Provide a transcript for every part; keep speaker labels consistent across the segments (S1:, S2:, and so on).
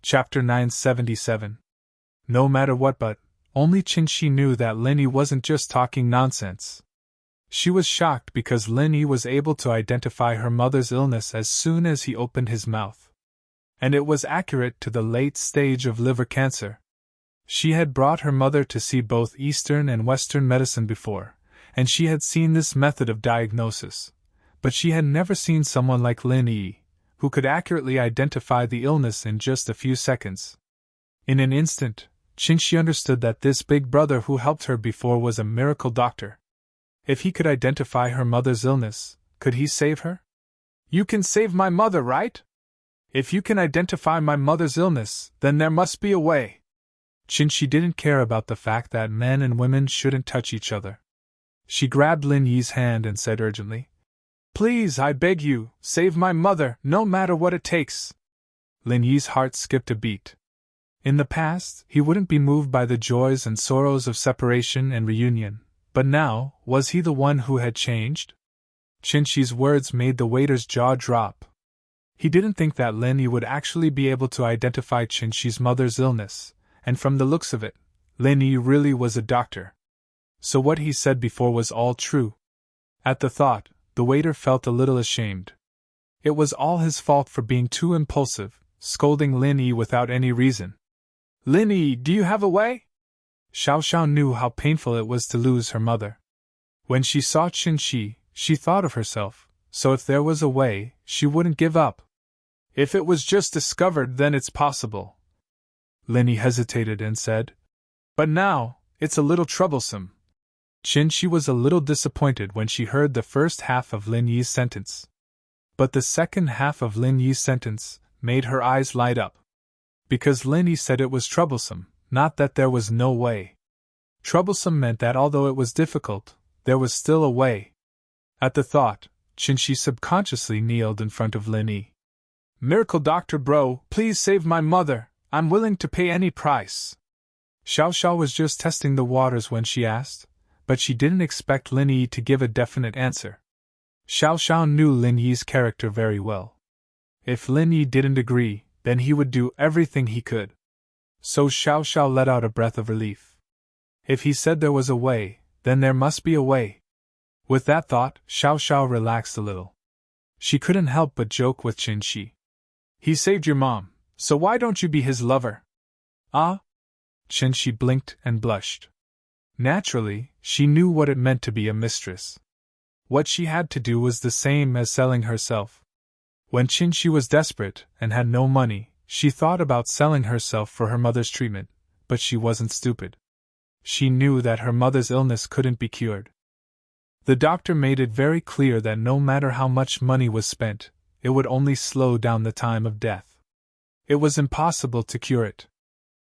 S1: Chapter 977. No matter what, but only Qin knew that Lin Yi wasn't just talking nonsense. She was shocked because Lin Yi was able to identify her mother's illness as soon as he opened his mouth. And it was accurate to the late stage of liver cancer. She had brought her mother to see both Eastern and Western medicine before, and she had seen this method of diagnosis, but she had never seen someone like Lin Yi, who could accurately identify the illness in just a few seconds. In an instant, Qin understood that this big brother who helped her before was a miracle doctor. If he could identify her mother's illness, could he save her? "You can save my mother, right? If you can identify my mother's illness, then there must be a way." Qin didn't care about the fact that men and women shouldn't touch each other. She grabbed Lin Yi's hand and said urgently, "Please, I beg you, save my mother, no matter what it takes." Lin Yi's heart skipped a beat. In the past, he wouldn't be moved by the joys and sorrows of separation and reunion, but now, was he the one who had changed? Qin's words made the waiter's jaw drop. He didn't think that Lin Yi would actually be able to identify Qin's mother's illness, and from the looks of it, Lin Yi really was a doctor. So what he said before was all true. At the thought, the waiter felt a little ashamed. It was all his fault for being too impulsive, scolding Lin Yi without any reason. "Lin Yi, do you have a way?" Xiao knew how painful it was to lose her mother. When she saw Qin, she thought of herself, so if there was a way, she wouldn't give up. "If it was just discovered, then it's possible." Lin Yi hesitated and said, "But now, it's a little troublesome." Qin was a little disappointed when she heard the first half of Lin Yi's sentence. But the second half of Lin Yi's sentence made her eyes light up. Because Lin Yi said it was troublesome, not that there was no way. Troublesome meant that although it was difficult, there was still a way. At the thought, Qin subconsciously kneeled in front of Lin Yi. "Miracle Doctor Bro, please save my mother, I'm willing to pay any price." Xiao was just testing the waters when she asked, but she didn't expect Lin Yi to give a definite answer. Xiao knew Lin Yi's character very well. If Lin Yi didn't agree, then he would do everything he could. So Xiao let out a breath of relief. If he said there was a way, then there must be a way. With that thought, Xiao relaxed a little. She couldn't help but joke with Qin. "He saved your mom, so why don't you be his lover?" "Ah?" Qin blinked and blushed. Naturally, she knew what it meant to be a mistress. What she had to do was the same as selling herself. When Qin was desperate and had no money, she thought about selling herself for her mother's treatment, but she wasn't stupid. She knew that her mother's illness couldn't be cured. The doctor made it very clear that no matter how much money was spent, it would only slow down the time of death. It was impossible to cure it.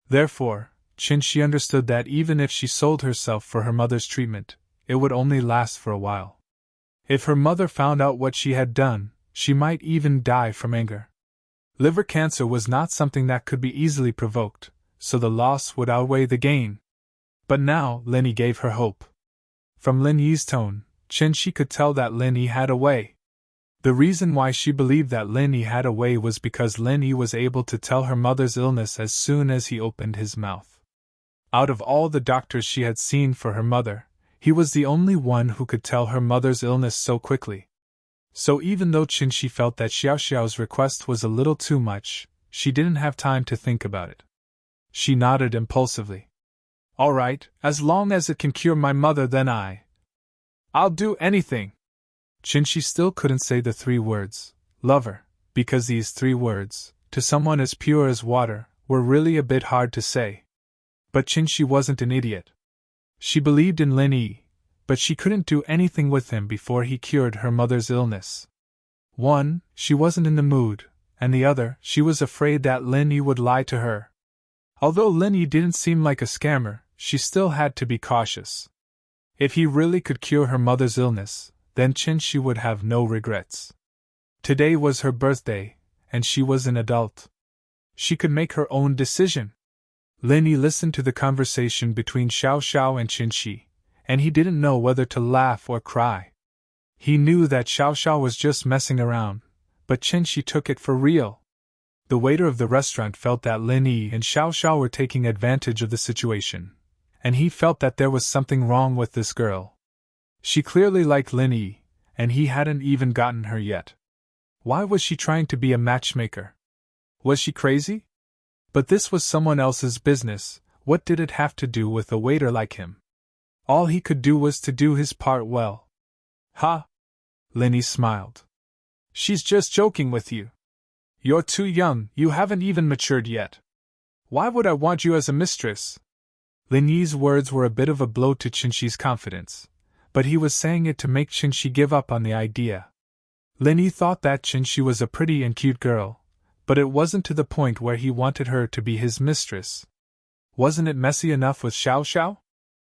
S1: Therefore, Qin understood that even if she sold herself for her mother's treatment, it would only last for a while. If her mother found out what she had done, she might even die from anger. Liver cancer was not something that could be easily provoked, so the loss would outweigh the gain. But now, Lin Yi gave her hope. From Lin Yi's tone, Qin could tell that Lin Yi had a way. The reason why she believed that Lin Yi had a way was because Lin Yi was able to tell her mother's illness as soon as he opened his mouth. Out of all the doctors she had seen for her mother, he was the only one who could tell her mother's illness so quickly. So even though Qin felt that Xiao's request was a little too much, she didn't have time to think about it. She nodded impulsively. "All right, as long as it can cure my mother, then I'll do anything." Qin still couldn't say the three words, "lover," because these three words, to someone as pure as water, were really a bit hard to say. But Qin wasn't an idiot. She believed in Lin Yi, but she couldn't do anything with him before he cured her mother's illness. One, she wasn't in the mood, and the other, she was afraid that Lin Yi would lie to her. Although Lin Yi didn't seem like a scammer, she still had to be cautious. If he really could cure her mother's illness, then Qin would have no regrets. Today was her birthday, and she was an adult. She could make her own decision. Lin Yi listened to the conversation between Xiao and Qin, and he didn't know whether to laugh or cry. He knew that Xiao was just messing around, but Qin took it for real. The waiter of the restaurant felt that Lin Yi and Xiao Xiao were taking advantage of the situation, and he felt that there was something wrong with this girl. She clearly liked Lin Yi, and he hadn't even gotten her yet. Why was she trying to be a matchmaker? Was she crazy? But this was someone else's business. What did it have to do with a waiter like him? All he could do was to do his part well. Ha! Lin Yi smiled. She's just joking with you. You're too young, you haven't even matured yet. Why would I want you as a mistress? Lin Yi's words were a bit of a blow to Qinxi's confidence, but he was saying it to make Qinxi give up on the idea. Lin Yi thought that Qinxi was a pretty and cute girl, but it wasn't to the point where he wanted her to be his mistress. Wasn't it messy enough with Xiao Xiao?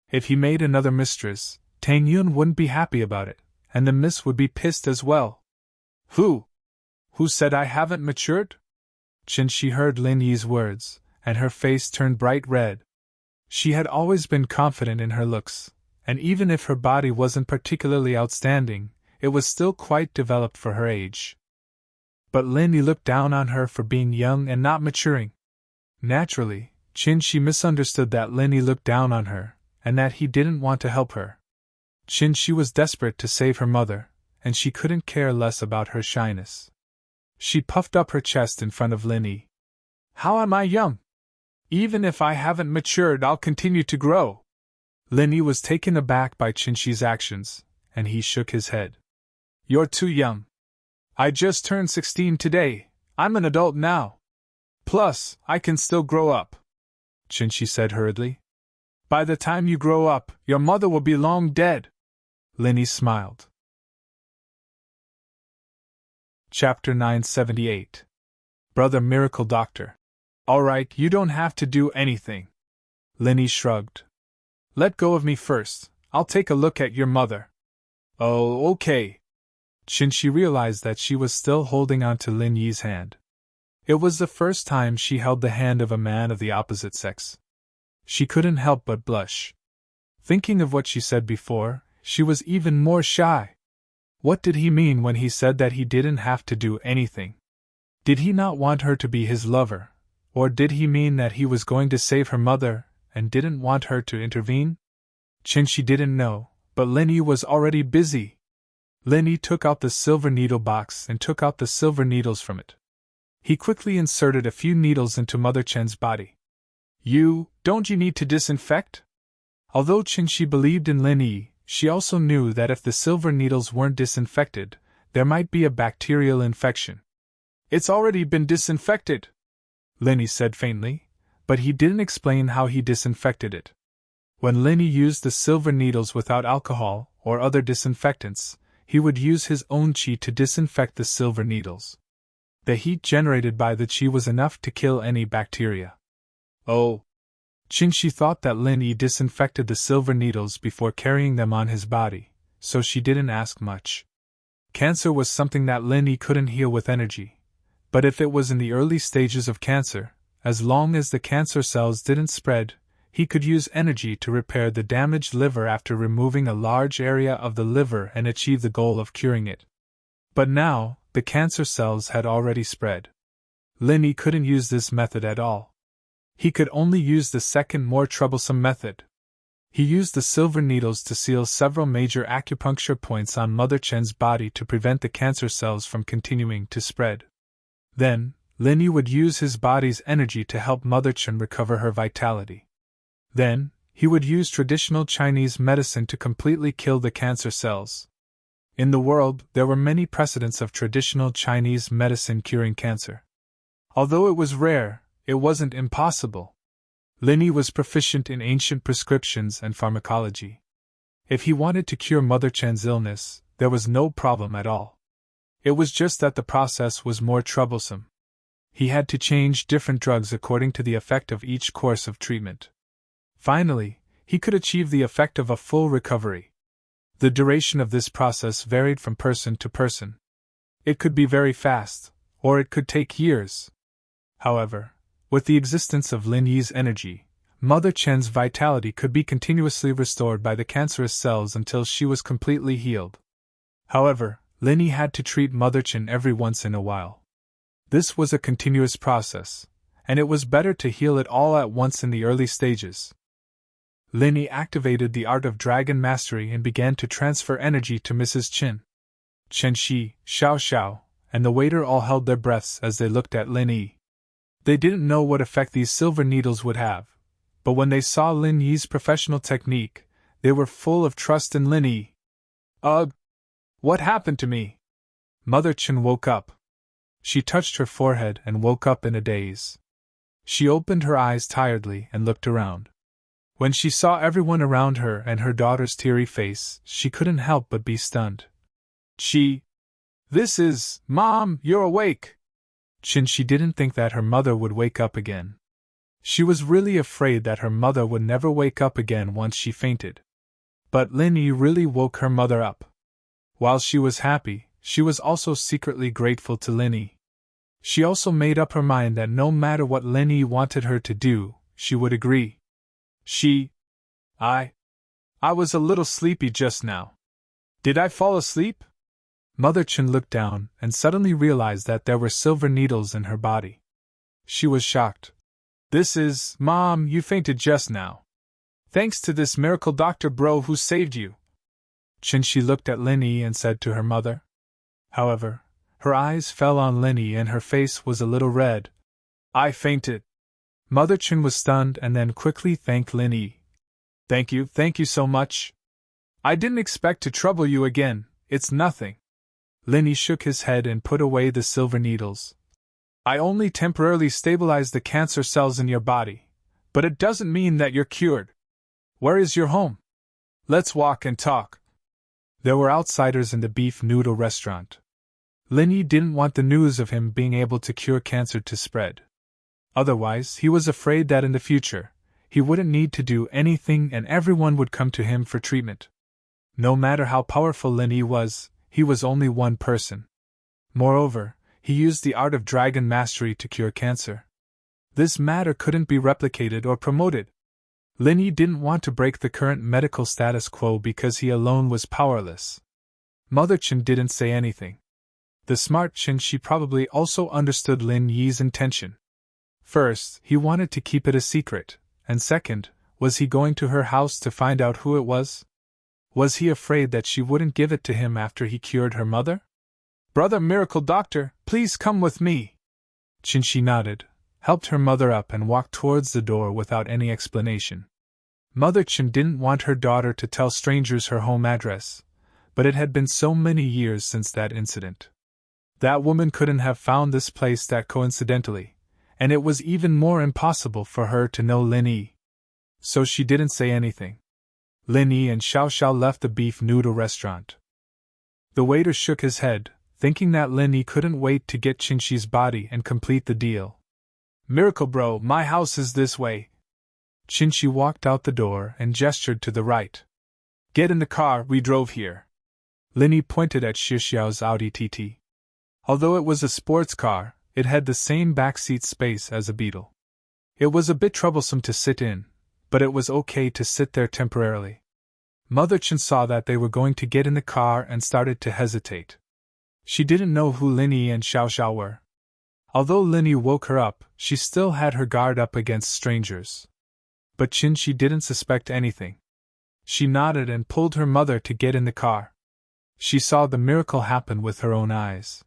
S1: If he made another mistress, Tang Yun wouldn't be happy about it, and the miss would be pissed as well. Who said I haven't matured? Qinxi heard Lin Yi's words, and her face turned bright red. She had always been confident in her looks, and even if her body wasn't particularly outstanding, it was still quite developed for her age. But Lin Yi looked down on her for being young and not maturing. Naturally, Qinxi misunderstood that Lin Yi looked down on her, and that he didn't want to help her. Qinxi was desperate to save her mother, and she couldn't care less about her shyness. She puffed up her chest in front of Lin Yi. How am I young? Even if I haven't matured, I'll continue to grow. Lin Yi was taken aback by Qinxi's actions, and he shook his head. You're too young. I just turned 16 today, I'm an adult now. Plus, I can still grow up, Qinxi said hurriedly. By the time you grow up, your mother will be long dead. Lin Yi smiled. Chapter 978. Brother Miracle Doctor. All right, you don't have to do anything. Lin Yi shrugged. Let go of me first, I'll take a look at your mother. Oh, okay. Qinxi realized that she was still holding on to Lin Yi's hand. It was the first time she held the hand of a man of the opposite sex. She couldn't help but blush. Thinking of what she said before, she was even more shy. What did he mean when he said that he didn't have to do anything? Did he not want her to be his lover, or did he mean that he was going to save her mother and didn't want her to intervene? Qinxi didn't know, but Lin Yi was already busy. Lin Yi took out the silver needle box and took out the silver needles from it. He quickly inserted a few needles into Mother Chen's body. Don't you need to disinfect? Although Qinxi believed in Lin Yi, she also knew that if the silver needles weren't disinfected, there might be a bacterial infection. It's already been disinfected, Lin Yi said faintly, but he didn't explain how he disinfected it. When Lin Yi used the silver needles without alcohol or other disinfectants, he would use his own qi to disinfect the silver needles. The heat generated by the qi was enough to kill any bacteria. Oh! Qinxi thought that Lin Yi disinfected the silver needles before carrying them on his body, so she didn't ask much. Cancer was something that Lin Yi couldn't heal with energy, but if it was in the early stages of cancer, as long as the cancer cells didn't spread, he could use energy to repair the damaged liver after removing a large area of the liver and achieve the goal of curing it. But now, the cancer cells had already spread. Lin Yi couldn't use this method at all. He could only use the second, more troublesome method. He used the silver needles to seal several major acupuncture points on Mother Chen's body to prevent the cancer cells from continuing to spread. Then, Lin Yi would use his body's energy to help Mother Chen recover her vitality. Then, he would use traditional Chinese medicine to completely kill the cancer cells. In the world, there were many precedents of traditional Chinese medicine curing cancer. Although it was rare, it wasn't impossible. Lin Yi was proficient in ancient prescriptions and pharmacology. If he wanted to cure Mother Chen's illness, there was no problem at all. It was just that the process was more troublesome. He had to change different drugs according to the effect of each course of treatment. Finally, he could achieve the effect of a full recovery. The duration of this process varied from person to person. It could be very fast, or it could take years. However, with the existence of Lin Yi's energy, Mother Chen's vitality could be continuously restored by the cancerous cells until she was completely healed. However, Lin Yi had to treat Mother Chen every once in a while. This was a continuous process, and it was better to heal it all at once in the early stages. Linny activated the art of dragon mastery and began to transfer energy to Mrs. Qin. Chen Shi, Xiao Xiao, and the waiter all held their breaths as they looked at Lin Yi. They didn't know what effect these silver needles would have, but when they saw Lin Yi's professional technique, they were full of trust in Lin Yi. Ugh! What happened to me? Mother Chen woke up. She touched her forehead and woke up in a daze. She opened her eyes tiredly and looked around. When she saw everyone around her and her daughter's teary face, she couldn't help but be stunned. This is, Mom, you're awake! She didn't think that her mother would wake up again. She was really afraid that her mother would never wake up again once she fainted. But Lin Yi really woke her mother up. While she was happy, she was also secretly grateful to Lin Yi. She also made up her mind that no matter what Lin Yi wanted her to do, she would agree. I was a little sleepy just now. Did I fall asleep? Mother Chen looked down and suddenly realized that there were silver needles in her body. She was shocked. Mom, you fainted just now. Thanks to this miracle doctor bro who saved you. She looked at Lin Yi and said to her mother. However, her eyes fell on Lin Yi and her face was a little red. I fainted. Mother Chen was stunned and then quickly thanked Lin Yi. Thank you so much. I didn't expect to trouble you again, it's nothing. Lin Yi shook his head and put away the silver needles. I only temporarily stabilized the cancer cells in your body, but it doesn't mean that you're cured. Where is your home? Let's walk and talk. There were outsiders in the beef noodle restaurant. Lin Yi didn't want the news of him being able to cure cancer to spread. Otherwise, he was afraid that in the future, he wouldn't need to do anything and everyone would come to him for treatment. No matter how powerful Lin Yi was, he was only one person. Moreover, he used the art of dragon mastery to cure cancer. This matter couldn't be replicated or promoted. Lin Yi didn't want to break the current medical status quo because he alone was powerless. Mother Chen didn't say anything. The smart Chen Shi probably also understood Lin Yi's intention. First, he wanted to keep it a secret, and second, was he going to her house to find out who it was? Was he afraid that she wouldn't give it to him after he cured her mother? Brother Miracle Doctor, please come with me. Chen Shi nodded, helped her mother up and walked towards the door without any explanation. Mother Chen didn't want her daughter to tell strangers her home address, but it had been so many years since that incident. That woman couldn't have found this place that coincidentally, and it was even more impossible for her to know Lin Yi. So she didn't say anything. Lin Yi and Xiao Xiao left the beef noodle restaurant. The waiter shook his head, thinking that Lin Yi couldn't wait to get Chen Shi's body and complete the deal. Miracle Bro, my house is this way. Chen Shi walked out the door and gestured to the right. Get in the car, we drove here. Lin Yi pointed at Xi Xiao's Audi TT. Although it was a sports car, it had the same backseat space as a Beetle. It was a bit troublesome to sit in, but it was okay to sit there temporarily. Mother Chen saw that they were going to get in the car and started to hesitate. She didn't know who Lin Yi and Xiao Xiao were. Although Lin Yi woke her up, she still had her guard up against strangers. But Chen Shi didn't suspect anything. She nodded and pulled her mother to get in the car. She saw the miracle happen with her own eyes.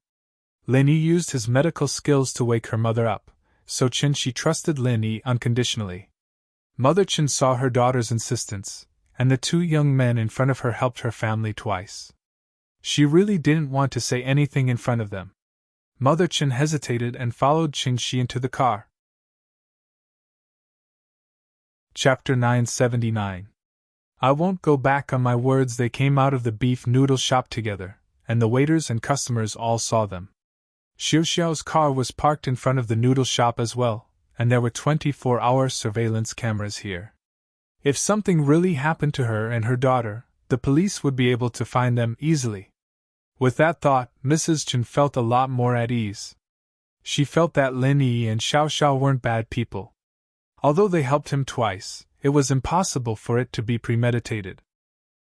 S1: Lin Yi used his medical skills to wake her mother up, so Chen Shi trusted Lin Yi unconditionally. Mother Chen saw her daughter's insistence, and the two young men in front of her helped her family twice. She really didn't want to say anything in front of them. Mother Chen hesitated and followed Chen Shi into the car. Chapter 979. I won't go back on my words. They came out of the beef noodle shop together, and the waiters and customers all saw them. Xiu Xiao's car was parked in front of the noodle shop as well, and there were 24-hour surveillance cameras here. If something really happened to her and her daughter, the police would be able to find them easily. With that thought, Mrs. Chen felt a lot more at ease. She felt that Lin Yi and Xiao Xiao weren't bad people. Although they helped him twice, it was impossible for it to be premeditated.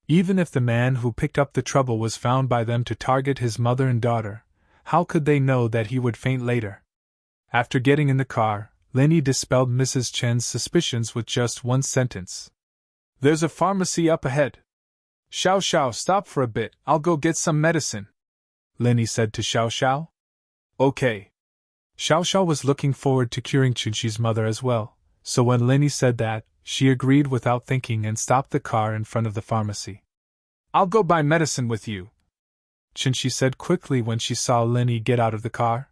S1: Even if the man who picked up the trouble was found by them to target his mother and daughter, how could they know that he would faint later? After getting in the car, Linny dispelled Mrs. Chen's suspicions with just one sentence. "There's a pharmacy up ahead. Xiao Xiao, stop for a bit, I'll go get some medicine," Linny said to Xiao Xiao. "Okay." Xiao Xiao was looking forward to curing Qinxi's mother as well, so when Linny said that, she agreed without thinking and stopped the car in front of the pharmacy. "I'll go buy medicine with you," Qinxi said quickly when she saw Linny get out of the car.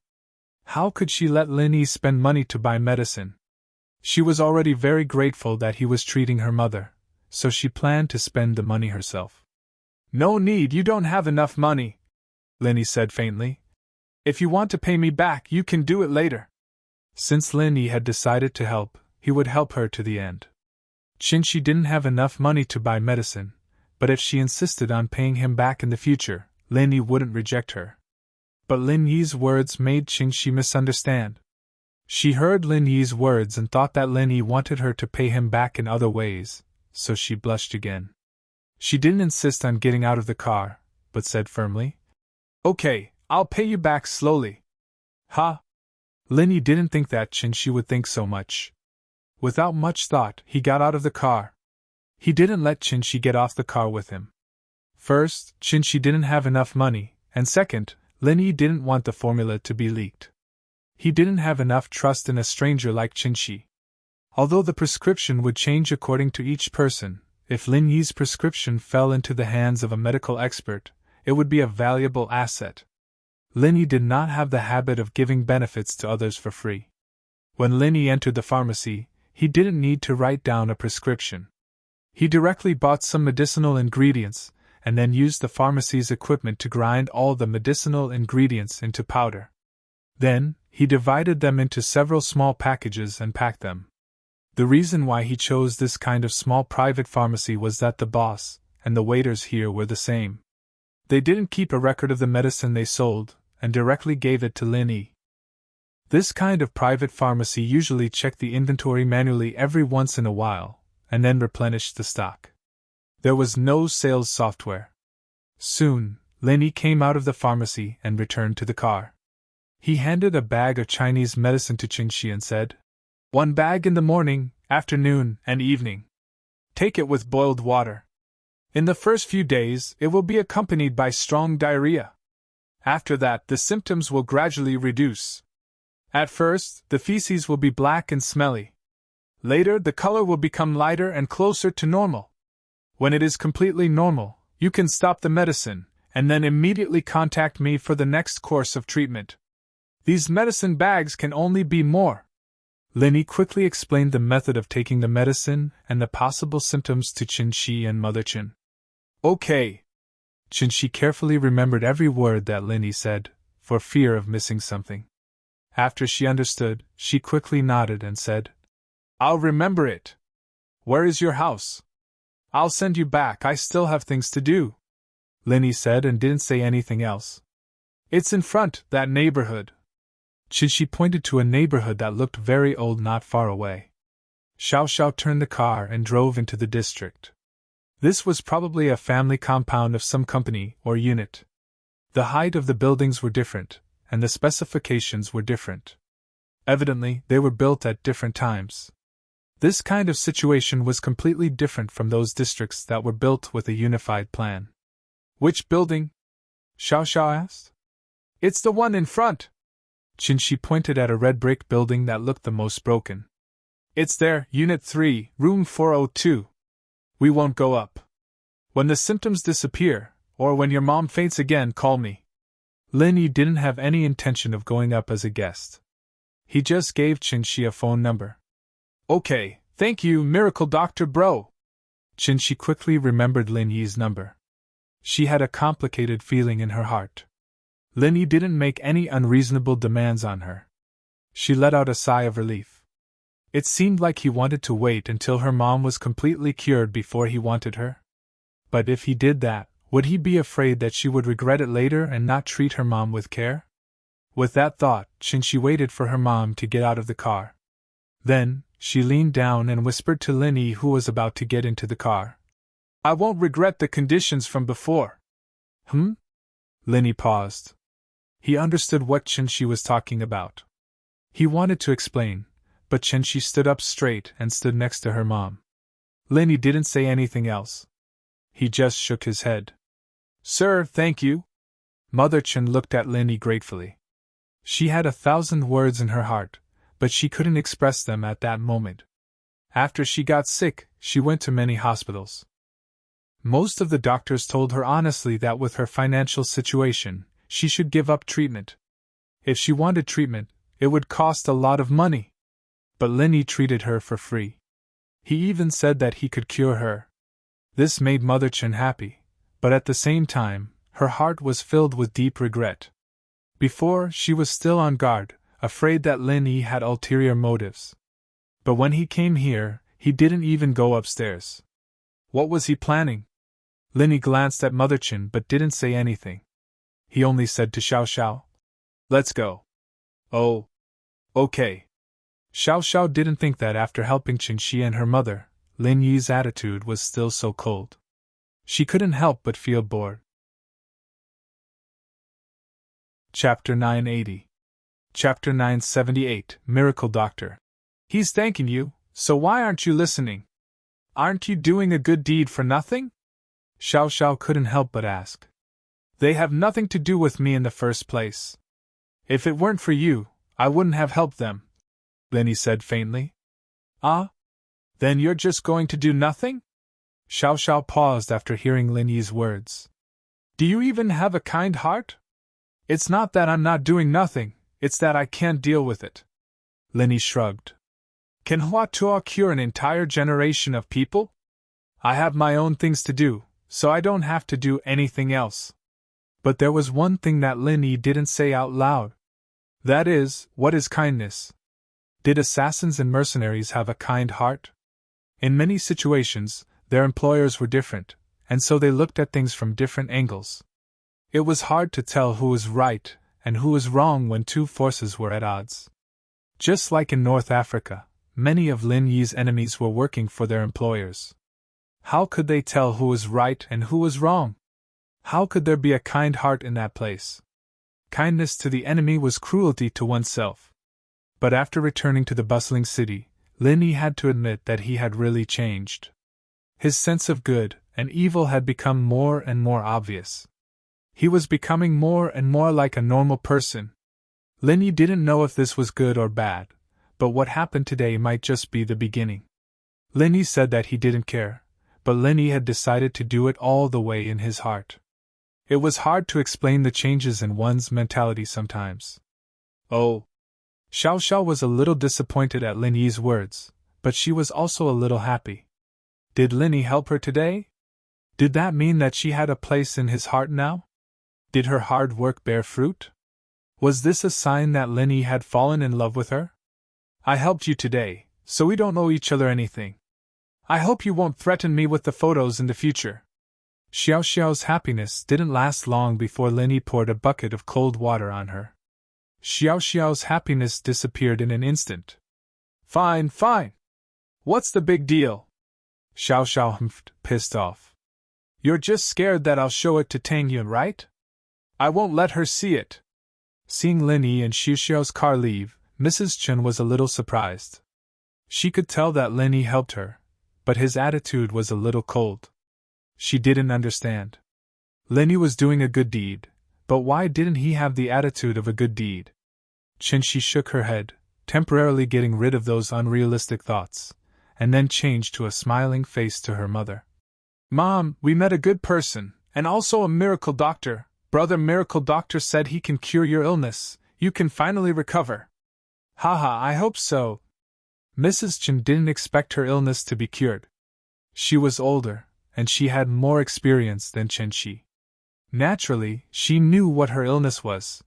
S1: How could she let Linny spend money to buy medicine? She was already very grateful that he was treating her mother, so she planned to spend the money herself. "No need, you don't have enough money," Linny said faintly. "If you want to pay me back, you can do it later." Since Linny had decided to help, he would help her to the end. Qinxi didn't have enough money to buy medicine, but if she insisted on paying him back in the future, Linny wouldn't reject her. But Lin Yi's words made Qinxi misunderstand. She heard Lin Yi's words and thought that Lin Yi wanted her to pay him back in other ways, so she blushed again. She didn't insist on getting out of the car, but said firmly, "Okay, I'll pay you back slowly." "Ha!" Lin Yi didn't think that Qinxi would think so much. Without much thought, he got out of the car. He didn't let Qinxi get off the car with him. First, Qinxi didn't have enough money, and second, Lin Yi didn't want the formula to be leaked. He didn't have enough trust in a stranger like Qinxi. Although the prescription would change according to each person, if Lin Yi's prescription fell into the hands of a medical expert, it would be a valuable asset. Lin Yi did not have the habit of giving benefits to others for free. When Lin Yi entered the pharmacy, he didn't need to write down a prescription. He directly bought some medicinal ingredients, and then used the pharmacy's equipment to grind all the medicinal ingredients into powder. Then, he divided them into several small packages and packed them. The reason why he chose this kind of small private pharmacy was that the boss and the waiters here were the same. They didn't keep a record of the medicine they sold, and directly gave it to Lin Yi. This kind of private pharmacy usually checked the inventory manually every once in a while, and then replenished the stock. There was no sales software. Soon, Lin Yi came out of the pharmacy and returned to the car. He handed a bag of Chinese medicine to Qinxi and said, "1 bag in the morning, afternoon, and evening. Take it with boiled water. In the first few days, it will be accompanied by strong diarrhea. After that, the symptoms will gradually reduce. At first, the feces will be black and smelly. Later, the color will become lighter and closer to normal. When it is completely normal, you can stop the medicine, and then immediately contact me for the next course of treatment. These medicine bags can only be more." Lin Yi quickly explained the method of taking the medicine and the possible symptoms to Qinxi and Mother Qin. "Okay." Qinxi carefully remembered every word that Lin Yi said, for fear of missing something. After she understood, she quickly nodded and said, "I'll remember it. Where is your house? I'll send you back, I still have things to do," Lin Yi said and didn't say anything else. "It's in front, that neighborhood." Qinxi pointed to a neighborhood that looked very old not far away. Xiao Xiao turned the car and drove into the district. This was probably a family compound of some company or unit. The height of the buildings were different, and the specifications were different. Evidently, they were built at different times. This kind of situation was completely different from those districts that were built with a unified plan. "Which building?" Xiao Xiao asked. "It's the one in front." Qinxi pointed at a red brick building that looked the most broken. "It's there, Unit 3, Room 402. We won't go up. When the symptoms disappear, or when your mom faints again, call me." Lin Yi didn't have any intention of going up as a guest. He just gave Qinxi a phone number. "Okay, thank you, Miracle Dr. Bro." Qinxi quickly remembered Lin Yi's number. She had a complicated feeling in her heart. Lin Yi didn't make any unreasonable demands on her. She let out a sigh of relief. It seemed like he wanted to wait until her mom was completely cured before he wanted her. But if he did that, would he be afraid that she would regret it later and not treat her mom with care? With that thought, Qinxi waited for her mom to get out of the car. Then, she leaned down and whispered to Lin Yi, who was about to get into the car. "I won't regret the conditions from before." Lin Yi paused. He understood what Qinxi was talking about. He wanted to explain, but Chenshi stood up straight and stood next to her mom. Lenny didn't say anything else. He just shook his head. Sir, thank you. Mother Chen looked at Lenny gratefully. She had 1,000 words in her heart, but she couldn't express them at that moment. After she got sick, she went to many hospitals. Most of the doctors told her honestly that with her financial situation, she should give up treatment. If she wanted treatment, it would cost a lot of money. But Lenny treated her for free. He even said that he could cure her. This made Mother Chen happy, but at the same time, her heart was filled with deep regret. Before, she was still on guard, afraid that Lenny had ulterior motives. But when he came here, he didn't even go upstairs. What was he planning? Lenny glanced at Mother Chen but didn't say anything. He only said to Xiao Xiao, "Let's go." "Oh. Okay." Xiao Xiao didn't think that after helping Qingxi and her mother, Lin Yi's attitude was still so cold. She couldn't help but feel bored. Chapter 980. Chapter 978, Miracle Doctor. He's thanking you, so why aren't you listening? Aren't you doing a good deed for nothing? Xiao Xiao couldn't help but ask. They have nothing to do with me in the first place. If it weren't for you, I wouldn't have helped them, Lenny said faintly. Ah? Then you're just going to do nothing? Xiao Xiao paused after hearing Lin Yi's words. Do you even have a kind heart? It's not that I'm not doing nothing, it's that I can't deal with it. Lin Yi shrugged. Can Hua Tuo cure an entire generation of people? I have my own things to do, so I don't have to do anything else. But there was one thing that Lin Yi didn't say out loud. That is, what is kindness? Did assassins and mercenaries have a kind heart? In many situations, their employers were different, and so they looked at things from different angles. It was hard to tell who was right and who was wrong when two forces were at odds. Just like in North Africa, many of Lin Yi's enemies were working for their employers. How could they tell who was right and who was wrong? How could there be a kind heart in that place? Kindness to the enemy was cruelty to oneself. But after returning to the bustling city, Lin Yi had to admit that he had really changed. His sense of good and evil had become more and more obvious. He was becoming more and more like a normal person. Lin Yi didn't know if this was good or bad, but what happened today might just be the beginning. Lin Yi said that he didn't care, but Lin Yi had decided to do it all the way in his heart. It was hard to explain the changes in one's mentality sometimes. Oh. Xiao Xiao was a little disappointed at Lin Yi's words, but she was also a little happy. Did Lin Yi help her today? Did that mean that she had a place in his heart now? Did her hard work bear fruit? Was this a sign that Lin Yi had fallen in love with her? I helped you today, so we don't owe each other anything. I hope you won't threaten me with the photos in the future. Xiao Xiao's happiness didn't last long before Lin Yi poured a bucket of cold water on her. Xiao Xiao's happiness disappeared in an instant. Fine, fine. What's the big deal? Xiao Xiao humphed, pissed off. You're just scared that I'll show it to Tang Yun, right? I won't let her see it. Seeing Lin Yi and Xiu Xiao's car leave, Mrs. Chen was a little surprised. She could tell that Lin Yi helped her, but his attitude was a little cold. She didn't understand. Lin Yi was doing a good deed, but why didn't he have the attitude of a good deed? Qingxi shook her head, temporarily getting rid of those unrealistic thoughts, and then changed to a smiling face to her mother. Mom, we met a good person, and also a miracle doctor. Brother Miracle Doctor said he can cure your illness. You can finally recover. Haha, I hope so. Mrs. Chen didn't expect her illness to be cured. She was older, and she had more experience than Qingxi. Naturally, she knew what her illness was.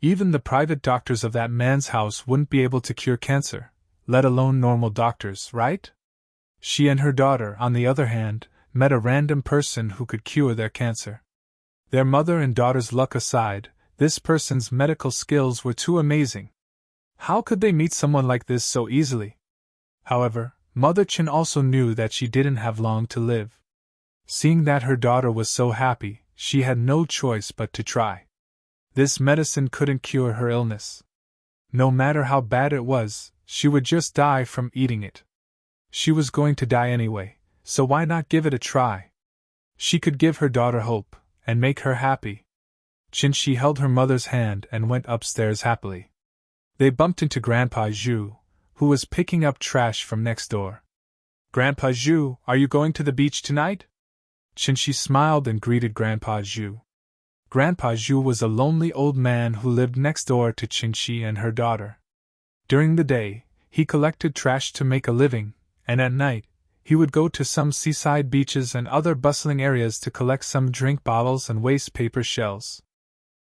S1: Even the private doctors of that man's house wouldn't be able to cure cancer, let alone normal doctors, right? She and her daughter, on the other hand, met a random person who could cure their cancer. Their mother and daughter's luck aside, this person's medical skills were too amazing. How could they meet someone like this so easily? However, Mother Chen also knew that she didn't have long to live. Seeing that her daughter was so happy, she had no choice but to try. This medicine couldn't cure her illness. No matter how bad it was, she would just die from eating it. She was going to die anyway, so why not give it a try? She could give her daughter hope, and make her happy. Qinshi held her mother's hand and went upstairs happily. They bumped into Grandpa Zhu, who was picking up trash from next door. "Grandpa Zhu, are you going to the beach tonight?" Qinshi smiled and greeted Grandpa Zhu. Grandpa Zhu was a lonely old man who lived next door to Qinshi and her daughter. During the day, he collected trash to make a living, and at night, he would go to some seaside beaches and other bustling areas to collect some drink bottles and waste paper shells.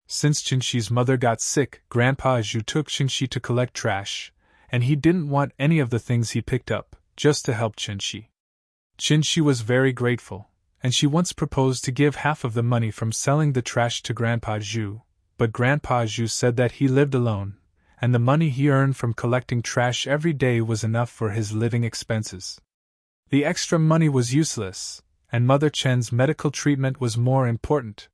S1: Since Qinshi's mother got sick, Grandpa Zhu took Qinshi to collect trash, and he didn't want any of the things he picked up, just to help Qinshi. Qinshi was very grateful, and she once proposed to give half of the money from selling the trash to Grandpa Zhu, but Grandpa Zhu said that he lived alone, and the money he earned from collecting trash every day was enough for his living expenses. The extra money was useless, and Mother Chen's medical treatment was more important.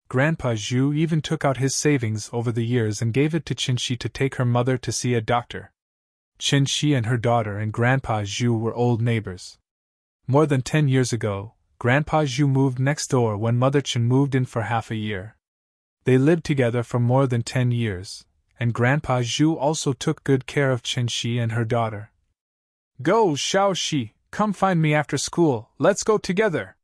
S1: Grandpa Zhu even took out his savings over the years and gave it to Qinshi to take her mother to see a doctor. Qinshi and her daughter and Grandpa Zhu were old neighbors. More than 10 years ago, Grandpa Zhu moved next door when Mother Chen moved in for half a year. They lived together for more than 10 years, and Grandpa Zhu also took good care of Qinshi and her daughter. "Go, Xiaoxi, come find me after school, let's go together."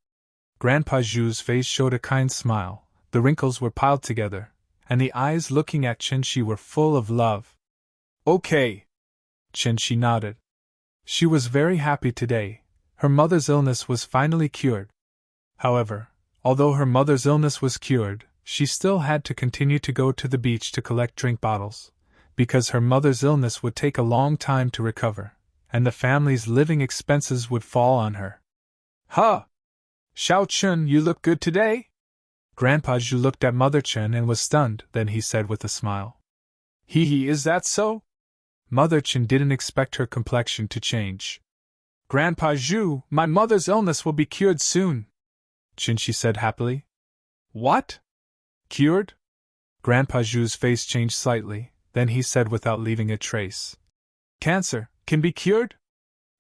S1: Grandpa Zhu's face showed a kind smile, the wrinkles were piled together, and the eyes looking at Qinshi were full of love. "Okay." Qinshi nodded. She was very happy today. Her mother's illness was finally cured. However, although her mother's illness was cured, she still had to continue to go to the beach to collect drink bottles, because her mother's illness would take a long time to recover, and the family's living expenses would fall on her. "Huh! Xiao Chun, you look good today?" Grandpa Zhu looked at Mother Chen and was stunned, then he said with a smile. Hee, is that so?" Mother Chen didn't expect her complexion to change. "Grandpa Zhu, my mother's illness will be cured soon," Qinshi said happily. "What? Cured?" Grandpa Zhu's face changed slightly, then he said without leaving a trace. "Cancer can be cured?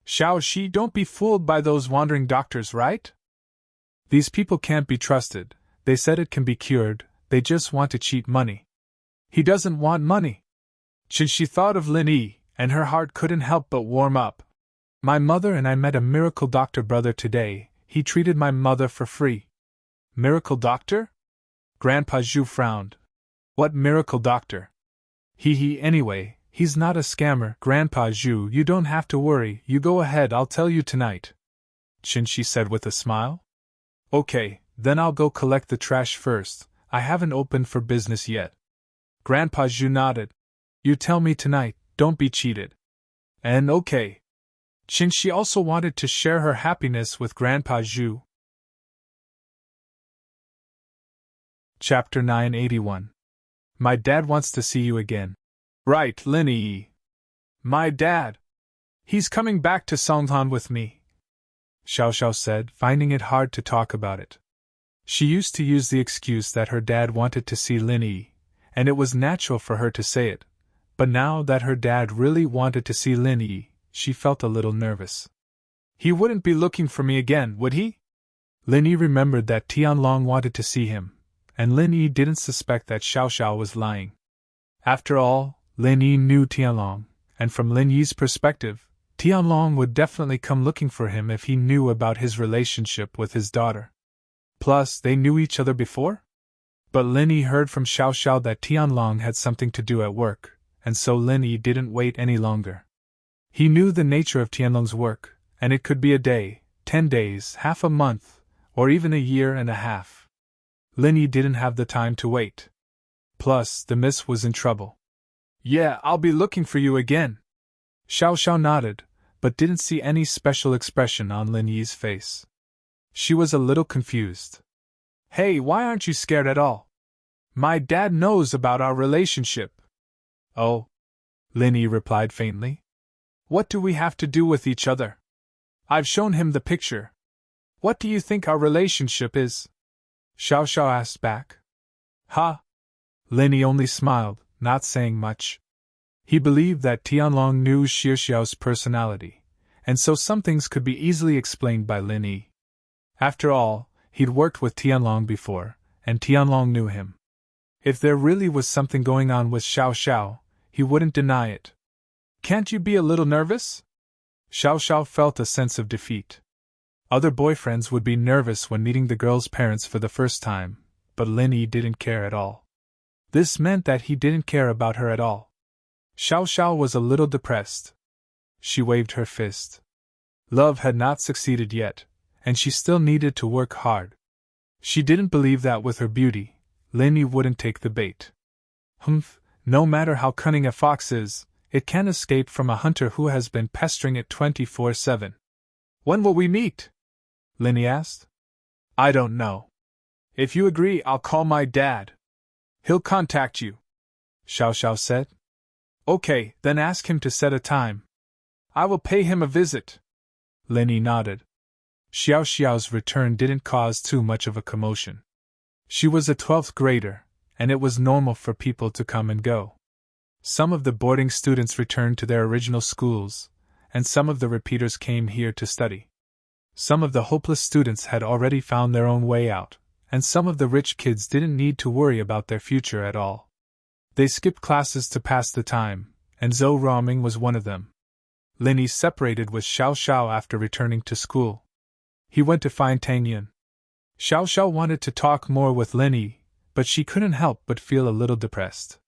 S1: Xiaoxi, don't be fooled by those wandering doctors, right? These people can't be trusted. They said it can be cured, they just want to cheat money." "He doesn't want money." Qinshi thought of Lin Yi, and her heart couldn't help but warm up. "My mother and I met a miracle doctor brother today, he treated my mother for free." "Miracle doctor?" Grandpa Zhu frowned. "What miracle doctor?" Anyway, he's not a scammer." "Grandpa Zhu, you don't have to worry, you go ahead, I'll tell you tonight," Qinshi said with a smile. "Okay, then I'll go collect the trash first, I haven't opened for business yet." Grandpa Zhu nodded. "You tell me tonight, don't be cheated." "And okay." Qinshi also wanted to share her happiness with Grandpa Zhu. Chapter 981. My dad wants to see you again. "Right, Lin Yi. My dad. He's coming back to Songhan with me," Xiao Xiao said, finding it hard to talk about it. She used to use the excuse that her dad wanted to see Lin Yi, and it was natural for her to say it. But now that her dad really wanted to see Lin Yi, she felt a little nervous. "He wouldn't be looking for me again, would he?" Lin Yi remembered that Tianlong wanted to see him, and Lin Yi didn't suspect that Xiao Xiao was lying. After all, Lin Yi knew Tianlong, and from Lin Yi's perspective, Tianlong would definitely come looking for him if he knew about his relationship with his daughter. Plus, they knew each other before? But Lin Yi heard from Xiao Xiao that Tianlong had something to do at work, and so Lin Yi didn't wait any longer. He knew the nature of Tianlong's work, and it could be a day, 10 days, half a month, or even a year and a half. Lin Yi didn't have the time to wait. Plus, the miss was in trouble. "Yeah, I'll be looking for you again." Xiao Xiao nodded, but didn't see any special expression on Lin Yi's face. She was a little confused. "Hey, why aren't you scared at all? My dad knows about our relationship." "Oh," Lin Yi replied faintly. "What do we have to do with each other? I've shown him the picture. What do you think our relationship is?" Xiao Xiao asked back. "Ha!" Lin Yi only smiled, not saying much. He believed that Tianlong knew Xie Xiao's personality, and so some things could be easily explained by Lin Yi. After all, he'd worked with Tianlong before, and Tianlong knew him. If there really was something going on with Xiao Xiao, he wouldn't deny it. "Can't you be a little nervous?" Xiao Xiao felt a sense of defeat. Other boyfriends would be nervous when meeting the girl's parents for the first time, but Lin Yi didn't care at all. This meant that he didn't care about her at all. Xiao Xiao was a little depressed. She waved her fist. Love had not succeeded yet, and she still needed to work hard. She didn't believe that with her beauty, Lin Yi wouldn't take the bait. Humph, no matter how cunning a fox is, it can't escape from a hunter who has been pestering it 24/7. "When will we meet?" Lin Yi asked. "I don't know. If you agree, I'll call my dad. He'll contact you," Xiao Xiao said. "Okay, then ask him to set a time. I will pay him a visit." Lin Yi nodded. Xiao Xiao's return didn't cause too much of a commotion. She was a 12th grader, and it was normal for people to come and go. Some of the boarding students returned to their original schools, and some of the repeaters came here to study. Some of the hopeless students had already found their own way out, and some of the rich kids didn't need to worry about their future at all. They skipped classes to pass the time, and Zhou Roming was one of them. Lin Yi separated with Xiao Xiao after returning to school. He went to find Tang Yun. Xiao Xiao wanted to talk more with Lin Yi, but she couldn't help but feel a little depressed.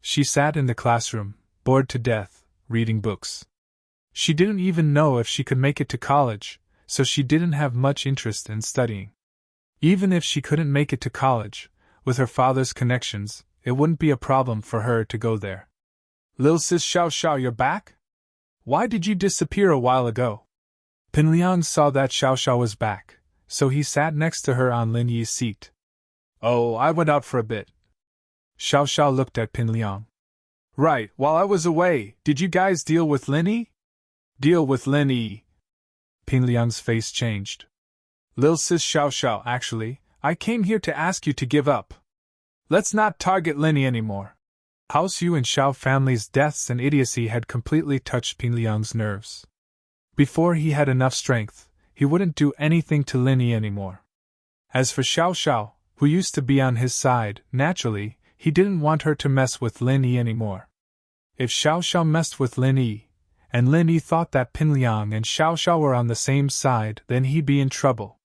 S1: She sat in the classroom, bored to death, reading books. She didn't even know if she could make it to college, so she didn't have much interest in studying. Even if she couldn't make it to college, with her father's connections, it wouldn't be a problem for her to go there. "Lil sis Xiao Xiao, you're back? Why did you disappear a while ago?" Pinliang saw that Xiao Xiao was back, so he sat next to her on Lin Yi's seat. "Oh, I went out for a bit." Xiao Xiao looked at Pinliang. "Right, while I was away, did you guys deal with Lin Yi?" "Deal with Lin Yi?" Pinliang's face changed. "Lil sis Xiao Xiao, actually, I came here to ask you to give up. Let's not target Lin Yi anymore." House Yu and Xiao family's deaths and idiocy had completely touched Pinliang's nerves. Before he had enough strength, he wouldn't do anything to Lin Yi anymore. As for Xiao Xiao, who used to be on his side, naturally, he didn't want her to mess with Lin Yi anymore. If Xiao Xiao messed with Lin Yi, and Lin Yi thought that Pinliang and Xiao Xiao were on the same side, then he'd be in trouble.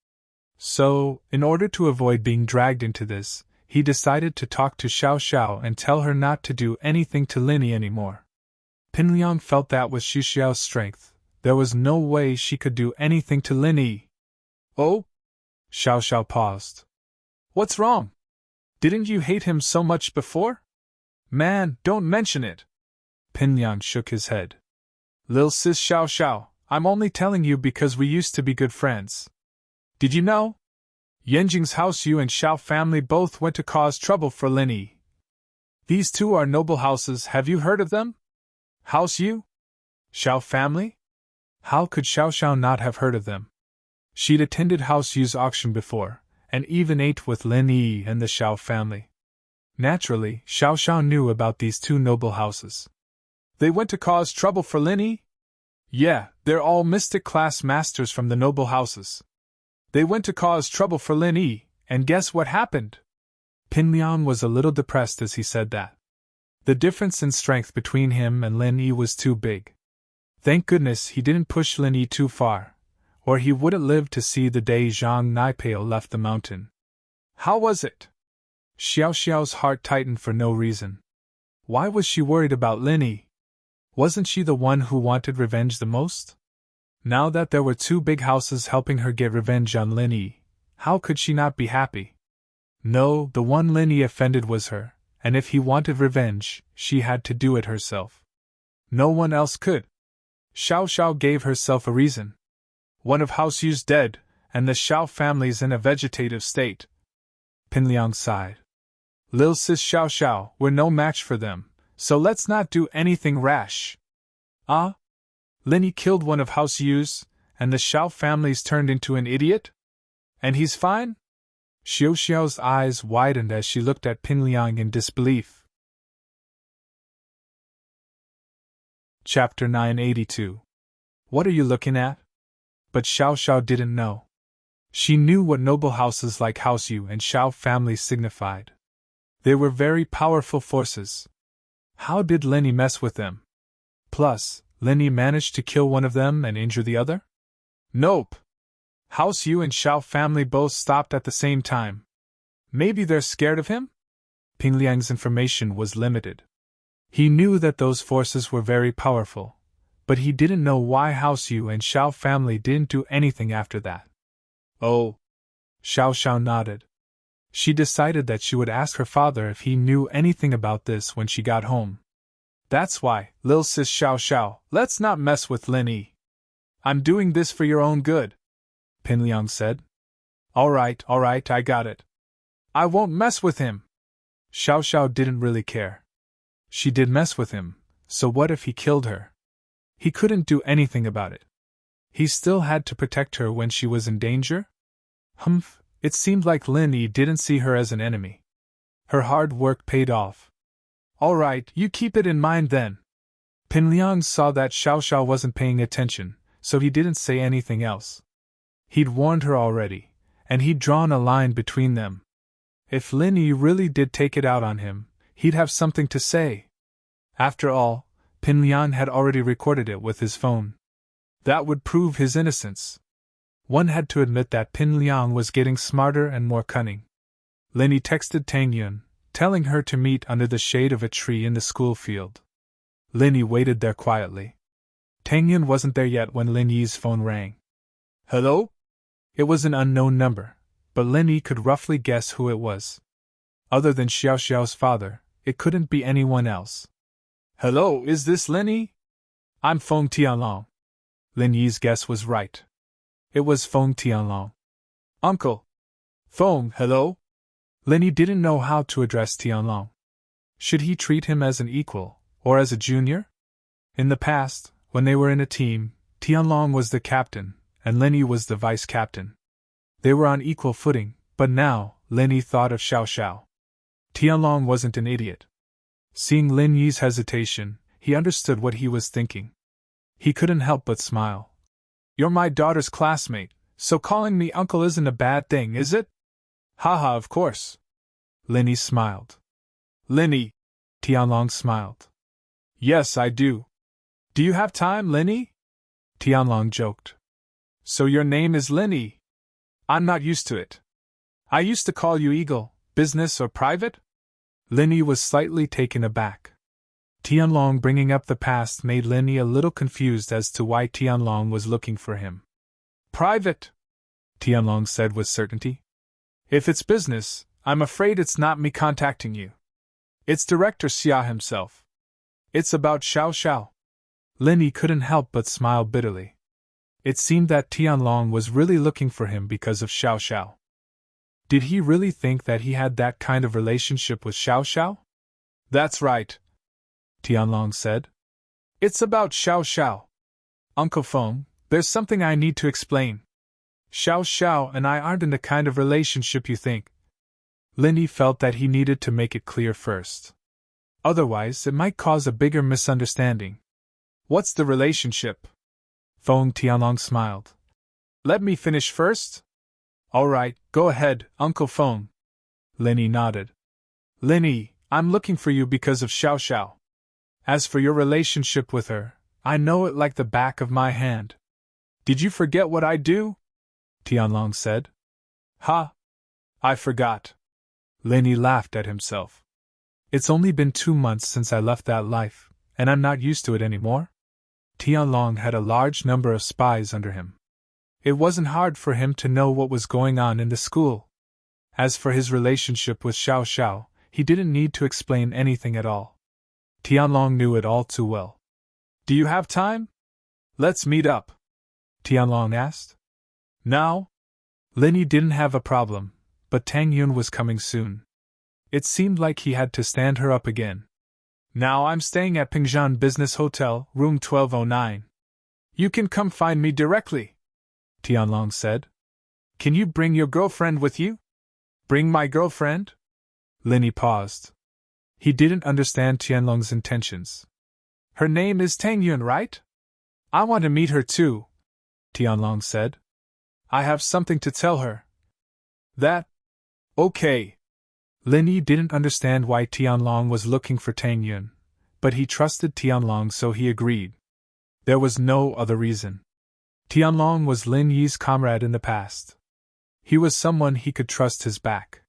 S1: So, in order to avoid being dragged into this, he decided to talk to Xiao Xiao and tell her not to do anything to Lin Yi anymore. Pinliang felt that with Xu Xiao's strength, there was no way she could do anything to Lin Yi. "Oh?" Xiao Xiao paused. "What's wrong? Didn't you hate him so much before?" "Man, don't mention it." Pinliang shook his head. "Lil sis Xiao Xiao, I'm only telling you because we used to be good friends. Did you know? Yanjing's House Yu and Xiao family both went to cause trouble for Lin Yi. These two are noble houses, have you heard of them? House Yu? Xiao family? How could Xiao Xiao not have heard of them? She'd attended House Yu's auction before, and even ate with Lin Yi and the Xiao family. Naturally, Xiao Xiao knew about these two noble houses. They went to cause trouble for Lin Yi? Yeah, they're all mystic class masters from the noble houses. They went to cause trouble for Lin Yi, and guess what happened?" Pinliang was a little depressed as he said that. The difference in strength between him and Lin Yi was too big. Thank goodness he didn't push Lin Yi too far, or he wouldn't live to see the day Zhang Naipao left the mountain. "How was it?" Xiao Xiao's heart tightened for no reason. Why was she worried about Lin Yi? Wasn't she the one who wanted revenge the most? Now that there were two big houses helping her get revenge on Lin Yi, how could she not be happy? No, the one Lin Yi offended was her, and if he wanted revenge, she had to do it herself. No one else could. Xiao Xiao gave herself a reason. One of House Yu's dead, and the Xiao family's in a vegetative state. Pinliang sighed. "Lil sis Xiao Xiao, we're no match for them, so let's not do anything rash." "Ah? Lin Yi killed one of House Yu's, and the Xiao family's turned into an idiot? And he's fine?" Xiao Xiao's eyes widened as she looked at Pinliang in disbelief. Chapter 982. What are you looking at? But Xiao Xiao didn't know. She knew what noble houses like House Yu and Xiao family signified. They were very powerful forces. How did Lenny mess with them? Plus, Lenny managed to kill one of them and injure the other? Nope. House Yu and Xiao family both stopped at the same time. Maybe they're scared of him? Ping Liang's information was limited. He knew that those forces were very powerful, but he didn't know why House Yu and Xiao family didn't do anything after that. Oh. Xiao Xiao nodded. She decided that she would ask her father if he knew anything about this when she got home. That's why, Lil Sis Xiao Xiao, let's not mess with Lin Yi. I'm doing this for your own good, Pin Liang said. All right, I got it. I won't mess with him. Xiao Xiao didn't really care. She did mess with him, so what if he killed her? He couldn't do anything about it. He still had to protect her when she was in danger? Humph, it seemed like Lin Yi didn't see her as an enemy. Her hard work paid off. All right, you keep it in mind then. Pin Liang saw that Xiao Xiao wasn't paying attention, so he didn't say anything else. He'd warned her already, and he'd drawn a line between them. If Lin Yi really did take it out on him, he'd have something to say. After all, Pin Liang had already recorded it with his phone. That would prove his innocence. One had to admit that Pin Liang was getting smarter and more cunning. Lin Yi texted Tang Yun, telling her to meet under the shade of a tree in the school field. Lin Yi waited there quietly. Tang Yun wasn't there yet when Lin Yi's phone rang. Hello? It was an unknown number, but Lin Yi could roughly guess who it was. Other than Xiao Xiao's father, it couldn't be anyone else. Hello, is this Lin Yi? I'm Feng Tianlong. Lin Yi's guess was right. It was Feng Tianlong. Uncle. Feng, hello? Lin Yi didn't know how to address Tianlong. Should he treat him as an equal, or as a junior? In the past, when they were in a team, Tianlong was the captain, and Lin Yi was the vice-captain. They were on equal footing, but now, Lin Yi thought of Xiao Xiao. Tianlong wasn't an idiot. Seeing Lin Yi's hesitation, he understood what he was thinking. He couldn't help but smile. You're my daughter's classmate, so calling me uncle isn't a bad thing, is it? Haha, of course. Lin Yi smiled. Lin Yi. Tianlong smiled. Yes, I do. Do you have time, Lin Yi? Tianlong joked. So your name is Lin Yi? I'm not used to it. I used to call you Eagle, business or private? Lin Yi was slightly taken aback. Tianlong bringing up the past made Lin Yi a little confused as to why Tianlong was looking for him. Private, Tianlong said with certainty. If it's business, I'm afraid it's not me contacting you. It's Director Xia himself. It's about Xiao Xiao. Lin Yi couldn't help but smile bitterly. It seemed that Tianlong was really looking for him because of Xiao Xiao. Did he really think that he had that kind of relationship with Xiao Xiao? That's right, Tianlong said. It's about Xiao Xiao. Uncle Feng, there's something I need to explain. Xiao Xiao and I aren't in the kind of relationship you think. Lin Yi felt that he needed to make it clear first. Otherwise, it might cause a bigger misunderstanding. What's the relationship? Feng Tianlong smiled. Let me finish first? All right, go ahead, Uncle Feng. Lin Yi nodded. Lin Yi, I'm looking for you because of Xiao Xiao. As for your relationship with her, I know it like the back of my hand. Did you forget what I do? Tianlong said. Ha! I forgot. Lin Yi laughed at himself. It's only been 2 months since I left that life, and I'm not used to it anymore. Tianlong had a large number of spies under him. It wasn't hard for him to know what was going on in the school. As for his relationship with Xiao Xiao, he didn't need to explain anything at all. Tianlong knew it all too well. Do you have time? Let's meet up, Tianlong asked. Now? Lin Yi didn't have a problem, but Tang Yun was coming soon. It seemed like he had to stand her up again. Now I'm staying at Pingzhan Business Hotel, room 1209. You can come find me directly, Tianlong said. Can you bring your girlfriend with you? Bring my girlfriend? Lin Yi paused. He didn't understand Tianlong's intentions. Her name is Tang Yun, right? I want to meet her too, Tianlong said. I have something to tell her. That? Okay. Lin Yi didn't understand why Tianlong was looking for Tang Yun, but he trusted Tianlong, so he agreed. There was no other reason. Tianlong was Lin Yi's comrade in the past. He was someone he could trust his back.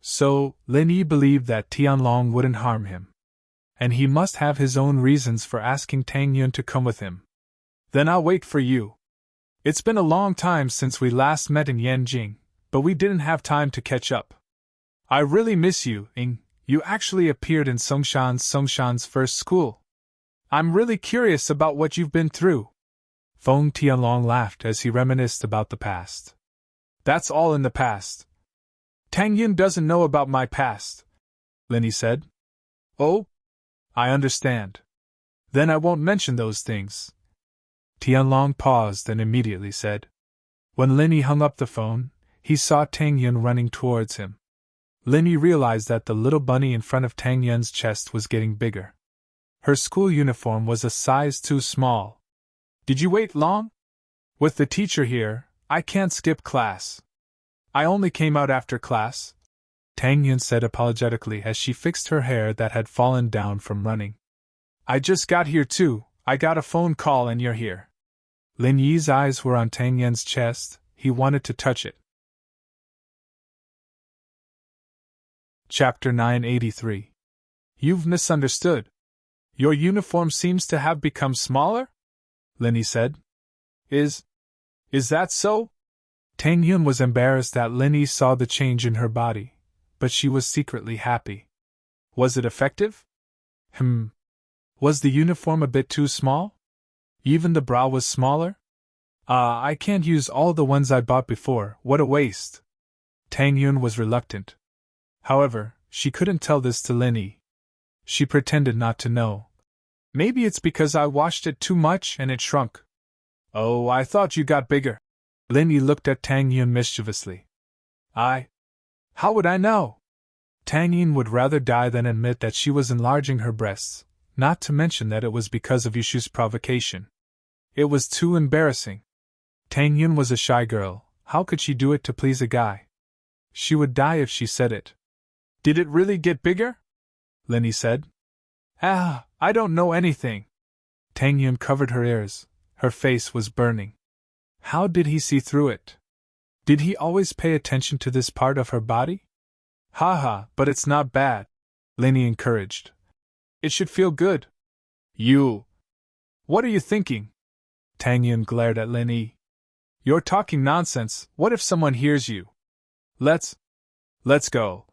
S1: So, Lin Yi believed that Tianlong wouldn't harm him. And he must have his own reasons for asking Tang Yun to come with him. Then I'll wait for you. It's been a long time since we last met in Yanjing, but we didn't have time to catch up. I really miss you, Ing. You actually appeared in Songshan's first school. I'm really curious about what you've been through. Feng Tianlong laughed as he reminisced about the past. That's all in the past. Tang Yun doesn't know about my past, Lin Yi said. Oh? I understand. Then I won't mention those things. Tianlong paused and immediately said. When Lin Yi hung up the phone, he saw Tang Yun running towards him. Lin Yi realized that the little bunny in front of Tang Yun's chest was getting bigger. Her school uniform was a size too small. Did you wait long? With the teacher here, I can't skip class. I only came out after class, Tang Yun said apologetically as she fixed her hair that had fallen down from running. I just got here too. I got a phone call and you're here. Lin Yi's eyes were on Tang Yun's chest. He wanted to touch it. Chapter 983. You've misunderstood. Your uniform seems to have become smaller? Lin Yi said. Is that so? Tang Yun was embarrassed that Lin Yi saw the change in her body, but she was secretly happy. Was it effective? Was the uniform a bit too small? Even the bra was smaller? I can't use all the ones I bought before, what a waste. Tang Yun was reluctant. However, she couldn't tell this to Lin Yi. She pretended not to know. Maybe it's because I washed it too much and it shrunk. Oh, I thought you got bigger. Lin Yi looked at Tang Yun mischievously. How would I know? Tang Yun would rather die than admit that she was enlarging her breasts, not to mention that it was because of Yushu's provocation. It was too embarrassing. Tang Yun was a shy girl, how could she do it to please a guy? She would die if she said it. Did it really get bigger? Lin Yi said. I don't know anything. Tang Yun covered her ears. Her face was burning. How did he see through it? Did he always pay attention to this part of her body? But it's not bad, Lin Yi encouraged. It should feel good. What are you thinking? Tang Yun glared at Lin Yi. You're talking nonsense, what if someone hears you? Let's go.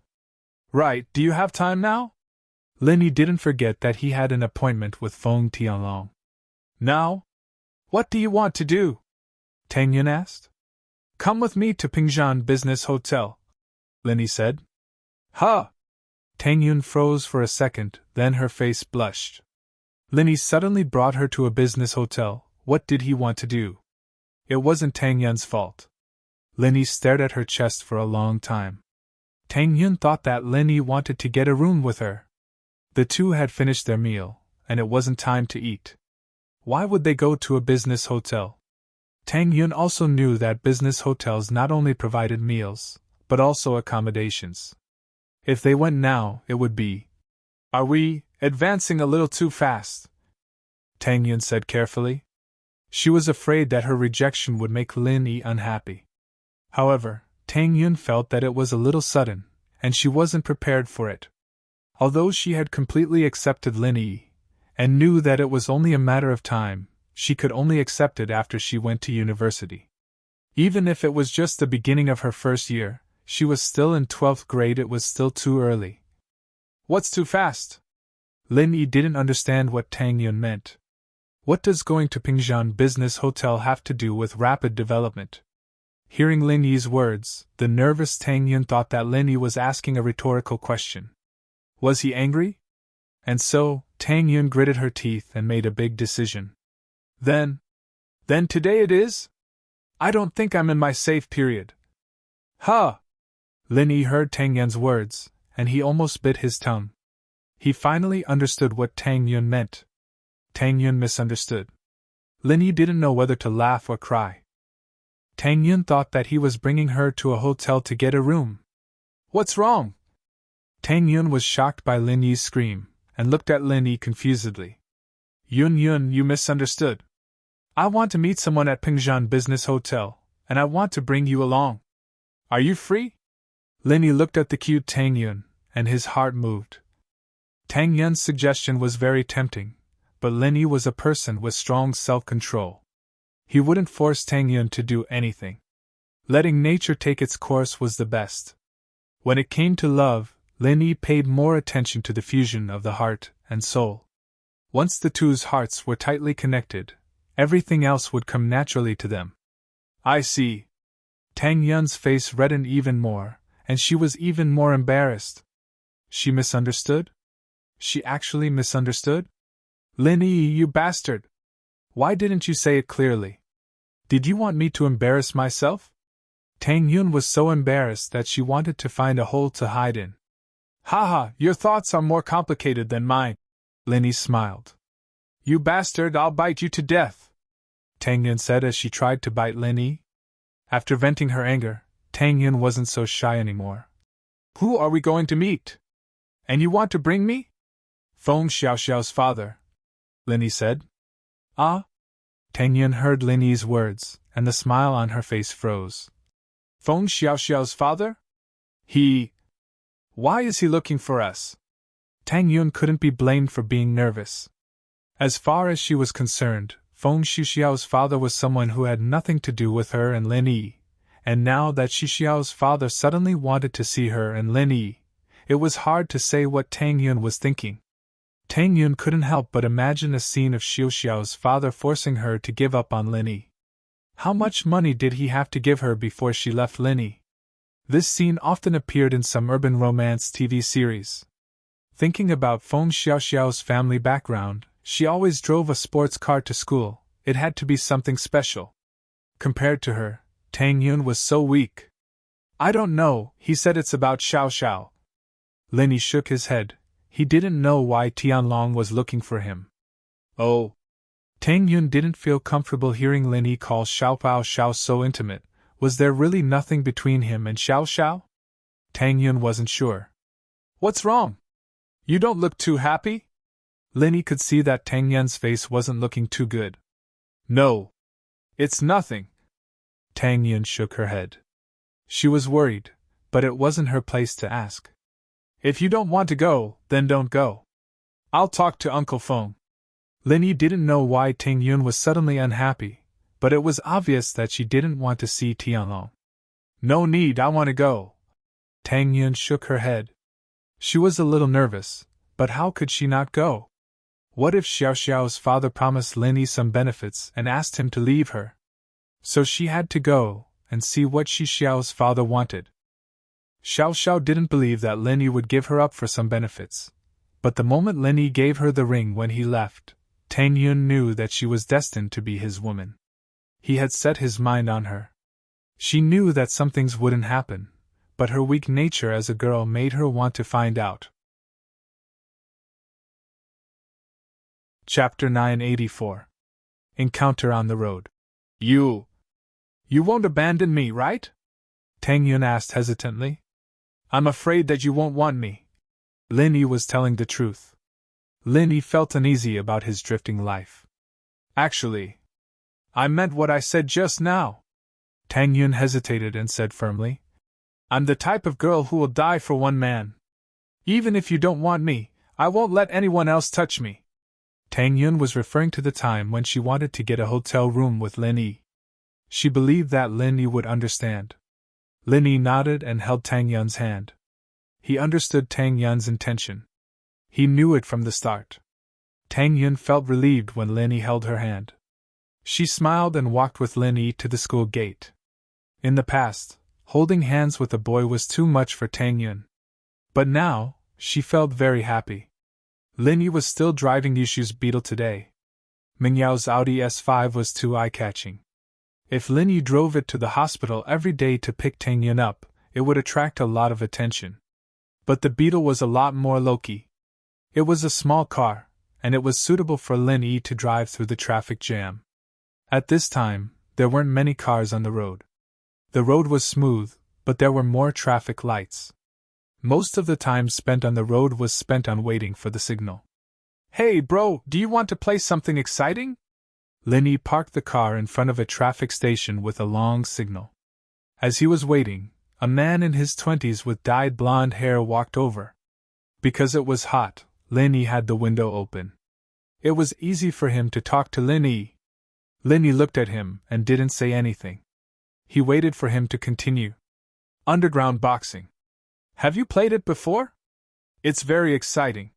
S1: Right, do you have time now? Lin Yi didn't forget that he had an appointment with Feng Tianlong. Now? What do you want to do? Tang Yun asked. Come with me to Pingzhan Business Hotel, Lin Yi said. Tang Yun froze for a second, then her face blushed. Lin Yi suddenly brought her to a business hotel. What did he want to do? It wasn't Tang Yun's fault. Lin Yi stared at her chest for a long time. Tang Yun thought that Lin Yi wanted to get a room with her. The two had finished their meal, and it wasn't time to eat. Why would they go to a business hotel? Tang Yun also knew that business hotels not only provided meals, but also accommodations. If they went now, it would be. Are we advancing a little too fast? Tang Yun said carefully. She was afraid that her rejection would make Lin Yi unhappy. However, Tang Yun felt that it was a little sudden, and she wasn't prepared for it. Although she had completely accepted Lin Yi, and knew that it was only a matter of time, she could only accept it after she went to university. Even if it was just the beginning of her first year, she was still in 12th grade, it was still too early. What's too fast? Lin Yi didn't understand what Tang Yun meant. What does going to Pingzhan Business Hotel have to do with rapid development? Hearing Lin Yi's words, the nervous Tang Yun thought that Lin Yi was asking a rhetorical question. Was he angry? And so, Tang Yun gritted her teeth and made a big decision. Then today it is? I don't think I'm in my safe period. Lin Yi heard Tang Yun's words, and he almost bit his tongue. He finally understood what Tang Yun meant. Tang Yun misunderstood. Lin Yi didn't know whether to laugh or cry. Tang Yun thought that he was bringing her to a hotel to get a room. What's wrong? Tang Yun was shocked by Lin Yi's scream, and looked at Lin Yi confusedly. Yun, you misunderstood. I want to meet someone at Pingzhan Business Hotel, and I want to bring you along. Are you free? Lin Yi looked at the cute Tang Yun, and his heart moved. Tang Yun's suggestion was very tempting, but Lin Yi was a person with strong self-control. He wouldn't force Tang Yun to do anything. Letting nature take its course was the best. When it came to love, Lin Yi paid more attention to the fusion of the heart and soul. Once the two's hearts were tightly connected, everything else would come naturally to them. I see. Tang Yun's face reddened even more, and she was even more embarrassed. She misunderstood? She actually misunderstood? Lin Yi, you bastard! Why didn't you say it clearly? Did you want me to embarrass myself? Tang Yun was so embarrassed that she wanted to find a hole to hide in. Haha, your thoughts are more complicated than mine. Lin Yi smiled. You bastard, I'll bite you to death, Tang Yun said as she tried to bite Lin Yi. After venting her anger, Tang Yun wasn't so shy anymore. Who are we going to meet? And you want to bring me? Feng Xiaoxiao's father, Lin Yi said. Ah? Tang Yun heard Lin Yi's words, and the smile on her face froze. Feng Xiaoxiao's father? Why is he looking for us? Tang Yun couldn't be blamed for being nervous. As far as she was concerned, Feng Xiaoxiao's father was someone who had nothing to do with her and Lin Yi, and now that Xiaoxiao's father suddenly wanted to see her and Lin Yi, it was hard to say what Tang Yun was thinking. Tang Yun couldn't help but imagine a scene of Xiaoxiao's father forcing her to give up on Lin Yi. How much money did he have to give her before she left Lin Yi? This scene often appeared in some urban romance TV series. Thinking about Feng Xiaoxiao's family background, she always drove a sports car to school. It had to be something special. Compared to her, Tang Yun was so weak. I don't know, he said it's about Xiaoxiao. Lin Yi shook his head. He didn't know why Tianlong was looking for him. Oh. Tang Yun didn't feel comfortable hearing Lin Yi call Xiao so intimate. Was there really nothing between him and Xiao? Tang Yun wasn't sure. What's wrong? You don't look too happy? Lin Yi could see that Tang Yun's face wasn't looking too good. No. It's nothing. Tang Yun shook her head. She was worried, but it wasn't her place to ask. If you don't want to go, then don't go. I'll talk to Uncle Feng. Lin Yi didn't know why Tang Yun was suddenly unhappy, but it was obvious that she didn't want to see Tianlong. No need, I want to go. Tang Yun shook her head. She was a little nervous, but how could she not go? What if Xiaoxiao's father promised Lin Yi some benefits and asked him to leave her? So she had to go and see what Xiaoxiao's father wanted. Xiaoxiao didn't believe that Lin Yi would give her up for some benefits, but the moment Lin Yi gave her the ring when he left, Tang Yun knew that she was destined to be his woman. He had set his mind on her. She knew that some things wouldn't happen, but her weak nature as a girl made her want to find out. Chapter 984. Encounter on the Road. You won't abandon me, right? Tang Yun asked hesitantly. I'm afraid that you won't want me. Lin Yi was telling the truth. Lin Yi felt uneasy about his drifting life. Actually, I meant what I said just now. Tang Yun hesitated and said firmly. I'm the type of girl who will die for one man. Even if you don't want me, I won't let anyone else touch me. Tang Yun was referring to the time when she wanted to get a hotel room with Lin Yi. She believed that Lin Yi would understand. Lin Yi nodded and held Tang Yun's hand. He understood Tang Yun's intention. He knew it from the start. Tang Yun felt relieved when Lin Yi held her hand. She smiled and walked with Lin Yi to the school gate. In the past, holding hands with a boy was too much for Tang Yun. But now, she felt very happy. Lin Yi was still driving Yushu's Beetle today. Mingyao's Audi S5 was too eye-catching. If Lin Yi drove it to the hospital every day to pick Tang Yun up, it would attract a lot of attention. But the Beetle was a lot more low-key. It was a small car, and it was suitable for Lin Yi to drive through the traffic jam. At this time, there weren't many cars on the road. The road was smooth, but there were more traffic lights. Most of the time spent on the road was spent on waiting for the signal. "Hey bro, do you want to play something exciting?" Lin Yi parked the car in front of a traffic station with a long signal. As he was waiting, a man in his 20s with dyed blonde hair walked over. Because it was hot, Lin Yi had the window open. It was easy for him to talk to Lin Yi. Lin Yi looked at him and didn't say anything. He waited for him to continue. "Underground boxing. Have you played it before? It's very exciting.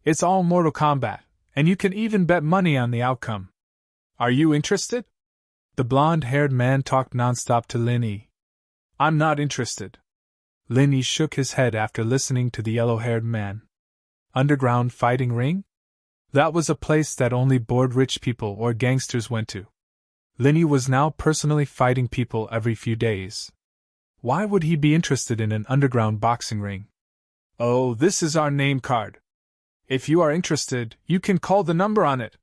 S1: It's all Mortal Kombat, and you can even bet money on the outcome. Are you interested?" The blonde-haired man talked nonstop to Lin Yi. "I'm not interested." Lin Yi shook his head after listening to the yellow-haired man. Underground fighting ring? That was a place that only bored rich people or gangsters went to. Lin Yi was now personally fighting people every few days. Why would he be interested in an underground boxing ring? "Oh, this is our name card. If you are interested, you can call the number on it."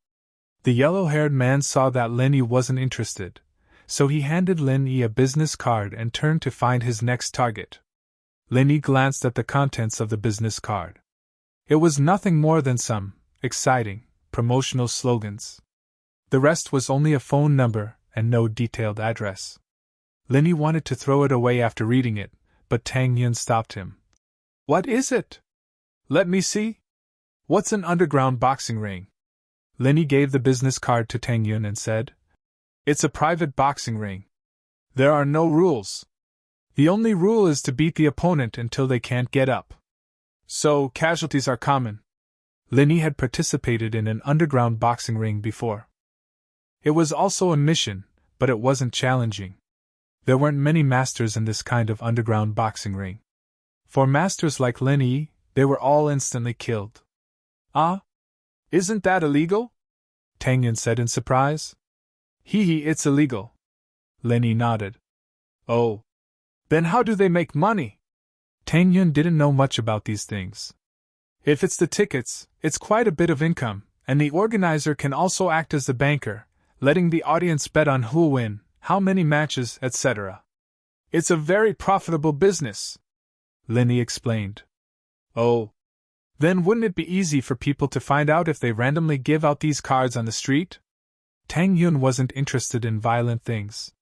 S1: The yellow-haired man saw that Lin Yi wasn't interested, so he handed Lin Yi a business card and turned to find his next target. Lin Yi glanced at the contents of the business card. It was nothing more than some exciting promotional slogans. The rest was only a phone number and no detailed address. Lin Yi wanted to throw it away after reading it, but Tang Yun stopped him. "What is it? Let me see. What's an underground boxing ring?" Lin Yi gave the business card to Tang Yun and said, "It's a private boxing ring. There are no rules. The only rule is to beat the opponent until they can't get up. So, casualties are common." Lin Yi had participated in an underground boxing ring before. It was also a mission, but it wasn't challenging. There weren't many masters in this kind of underground boxing ring. For masters like Lin Yi, they were all instantly killed. "Ah? Isn't that illegal?" Tang Yun said in surprise. Hee, it's illegal." Lin Yi nodded. "Oh. Then how do they make money?" Tang Yun didn't know much about these things. "If it's the tickets, it's quite a bit of income, and the organizer can also act as the banker, letting the audience bet on who'll win, how many matches, etc. It's a very profitable business," Lin Yi explained. "Oh. Then wouldn't it be easy for people to find out if they randomly give out these cards on the street?" Tang Yun wasn't interested in violent things.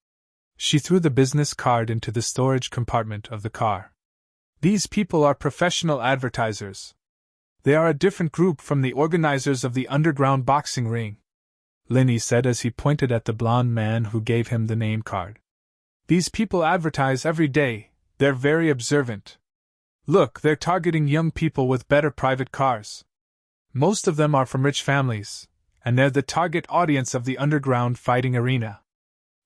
S1: She threw the business card into the storage compartment of the car. "These people are professional advertisers. They are a different group from the organizers of the underground boxing ring," Lin Yi said as he pointed at the blonde man who gave him the name card. "These people advertise every day, they're very observant. Look, they're targeting young people with better private cars. Most of them are from rich families, and they're the target audience of the underground fighting arena,"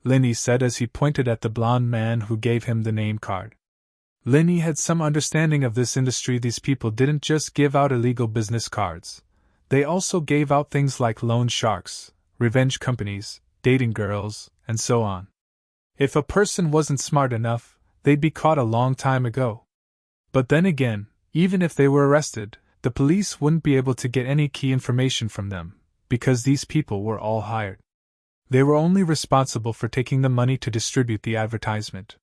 S1: Lin Yi said as he pointed at the blonde man who gave him the name card. Lin Yi had some understanding of this industry. These people didn't just give out illegal business cards. They also gave out things like loan sharks, revenge companies, dating girls, and so on. If a person wasn't smart enough, they'd be caught a long time ago. But then again, even if they were arrested, the police wouldn't be able to get any key information from them, because these people were all hired. They were only responsible for taking the money to distribute the advertisement.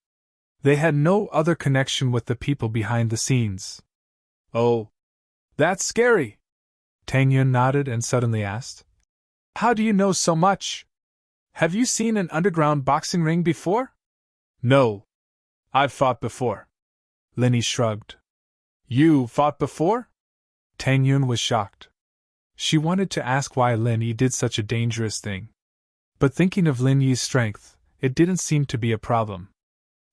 S1: They had no other connection with the people behind the scenes. "Oh. That's scary." Tang Yun nodded and suddenly asked, "How do you know so much? Have you seen an underground boxing ring before?" "No. I've fought before." Lin Yi shrugged. "You fought before?" Tang Yun was shocked. She wanted to ask why Lin Yi did such a dangerous thing. But thinking of Lin Yi's strength, it didn't seem to be a problem.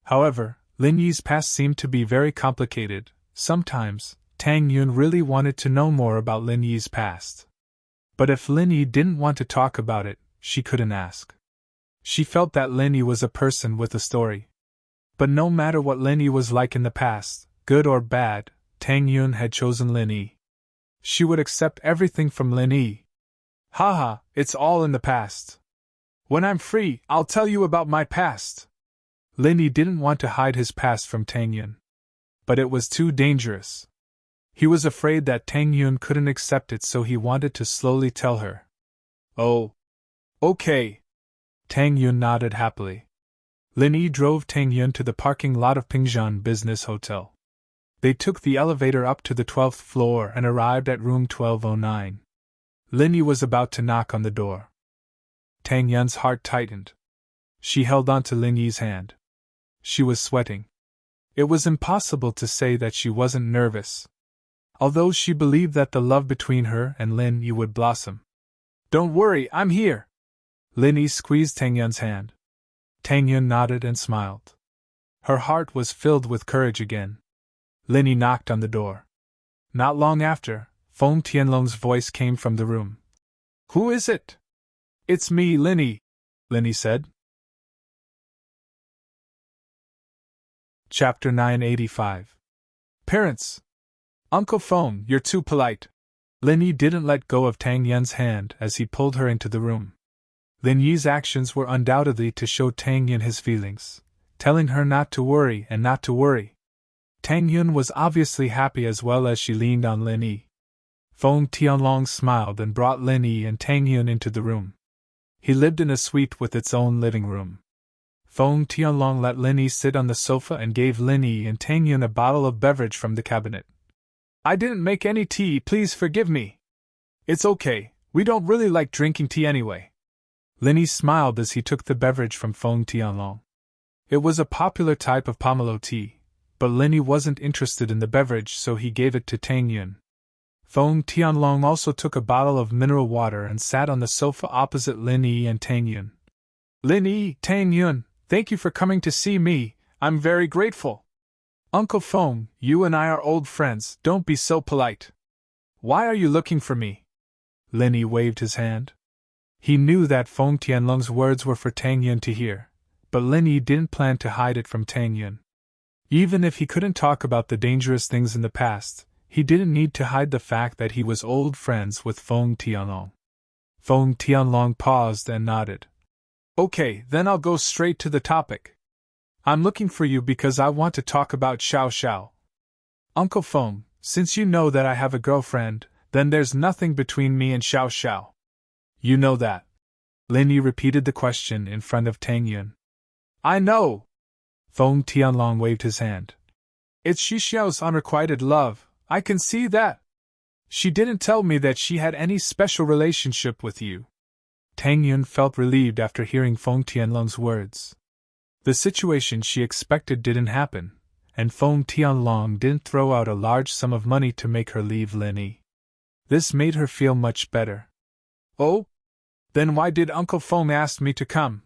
S1: However, Lin Yi's past seemed to be very complicated. Sometimes, Tang Yun really wanted to know more about Lin Yi's past. But if Lin Yi didn't want to talk about it, she couldn't ask. She felt that Lin Yi was a person with a story. But no matter what Lin Yi was like in the past, good or bad, Tang Yun had chosen Lin Yi. She would accept everything from Lin Yi. "Haha, it's all in the past. When I'm free, I'll tell you about my past." Lin Yi didn't want to hide his past from Tang Yun. But it was too dangerous. He was afraid that Tang Yun couldn't accept it, so he wanted to slowly tell her. Oh. Okay. Tang Yun nodded happily. Lin Yi drove Tang Yun to the parking lot of Pingzhan Business Hotel. They took the elevator up to the 12th floor and arrived at room 1209. Lin Yi was about to knock on the door. Tang Yun's heart tightened. She held on to Lin Yi's hand. She was sweating. It was impossible to say that she wasn't nervous, although she believed that the love between her and Lin Yi would blossom. Don't worry, I'm here. Lin Yi squeezed Tang Yun's hand. Tang Yun nodded and smiled. Her heart was filled with courage again. Lin Yi knocked on the door. Not long after, Feng Tianlong's voice came from the room. Who is it? It's me, Lin Yi, Lin Yi said. Chapter 985. Parents! Uncle Feng, you're too polite. Lin Yi didn't let go of Tang Yun's hand as he pulled her into the room. Lin Yi's actions were undoubtedly to show Tang Yun his feelings, telling her not to worry and not to worry. Tang Yun was obviously happy as well as she leaned on Lin Yi. Feng Tianlong smiled and brought Lin Yi and Tang Yun into the room. He lived in a suite with its own living room. Feng Tianlong let Lin Yi sit on the sofa and gave Lin Yi and Tang Yun a bottle of beverage from the cabinet. I didn't make any tea, please forgive me. It's okay, we don't really like drinking tea anyway. Lin Yi smiled as he took the beverage from Feng Tianlong. It was a popular type of pomelo tea, but Lin Yi wasn't interested in the beverage, so he gave it to Tang Yun. Feng Tianlong also took a bottle of mineral water and sat on the sofa opposite Lin Yi and Tang Yun. Lin Yi, Tang Yun, thank you for coming to see me, I'm very grateful. Uncle Feng, you and I are old friends, don't be so polite. Why are you looking for me? Lin Yi waved his hand. He knew that Feng Tianlong's words were for Tang Yun to hear, but Lin Yi didn't plan to hide it from Tang Yun. Even if he couldn't talk about the dangerous things in the past, he didn't need to hide the fact that he was old friends with Feng Tianlong. Feng Tianlong paused and nodded. Okay, then I'll go straight to the topic. I'm looking for you because I want to talk about Xiao Xiao. Uncle Feng, since you know that I have a girlfriend, then there's nothing between me and Xiao Xiao. You know that. Lin Yi repeated the question in front of Tang Yun. I know! Feng Tianlong waved his hand. It's Xi Xiao's unrequited love, I can see that. She didn't tell me that she had any special relationship with you. Tang Yun felt relieved after hearing Feng Tianlong's words. The situation she expected didn't happen, and Feng Tianlong didn't throw out a large sum of money to make her leave Lin Yi. This made her feel much better. Oh? Then why did Uncle Feng ask me to come?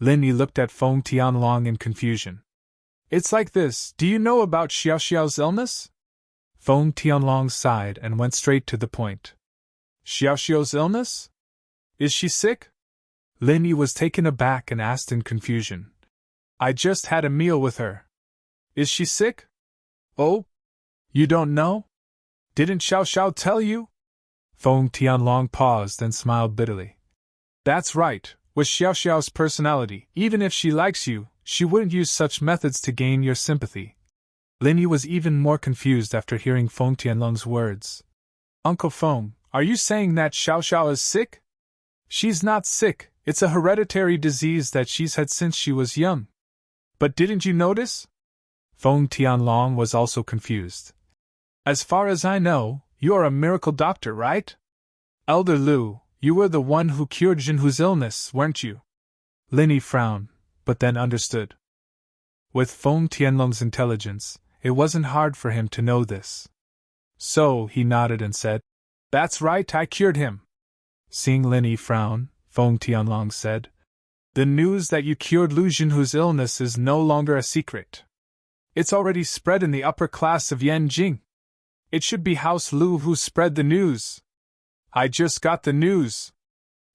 S1: Lin Yi looked at Feng Tianlong in confusion. It's like this, do you know about Xiao Xiao's illness? Feng Tianlong sighed and went straight to the point. Xiao Xiao's illness? Is she sick? Lin Yi was taken aback and asked in confusion. I just had a meal with her. Is she sick? Oh? You don't know? Didn't Xiao Xiao tell you? Feng Tianlong paused and smiled bitterly. That's right, with Xiao Xiao's personality, even if she likes you, she wouldn't use such methods to gain your sympathy. Lin Yi was even more confused after hearing Feng Tianlong's words. Uncle Feng, are you saying that Xiao Xiao is sick? She's not sick, it's a hereditary disease that she's had since she was young. But didn't you notice? Feng Tianlong was also confused. As far as I know, you are a miracle doctor, right? Elder Lu, you were the one who cured Jinhu's illness, weren't you? Lin Yi frowned, but then understood. With Feng Tianlong's intelligence, it wasn't hard for him to know this. So he nodded and said, That's right, I cured him. Seeing Lin Yi frown, Feng Tianlong said, The news that you cured Lu Jinhu's illness is no longer a secret. It's already spread in the upper class of Yanjing. It should be House Lu who spread the news. I just got the news.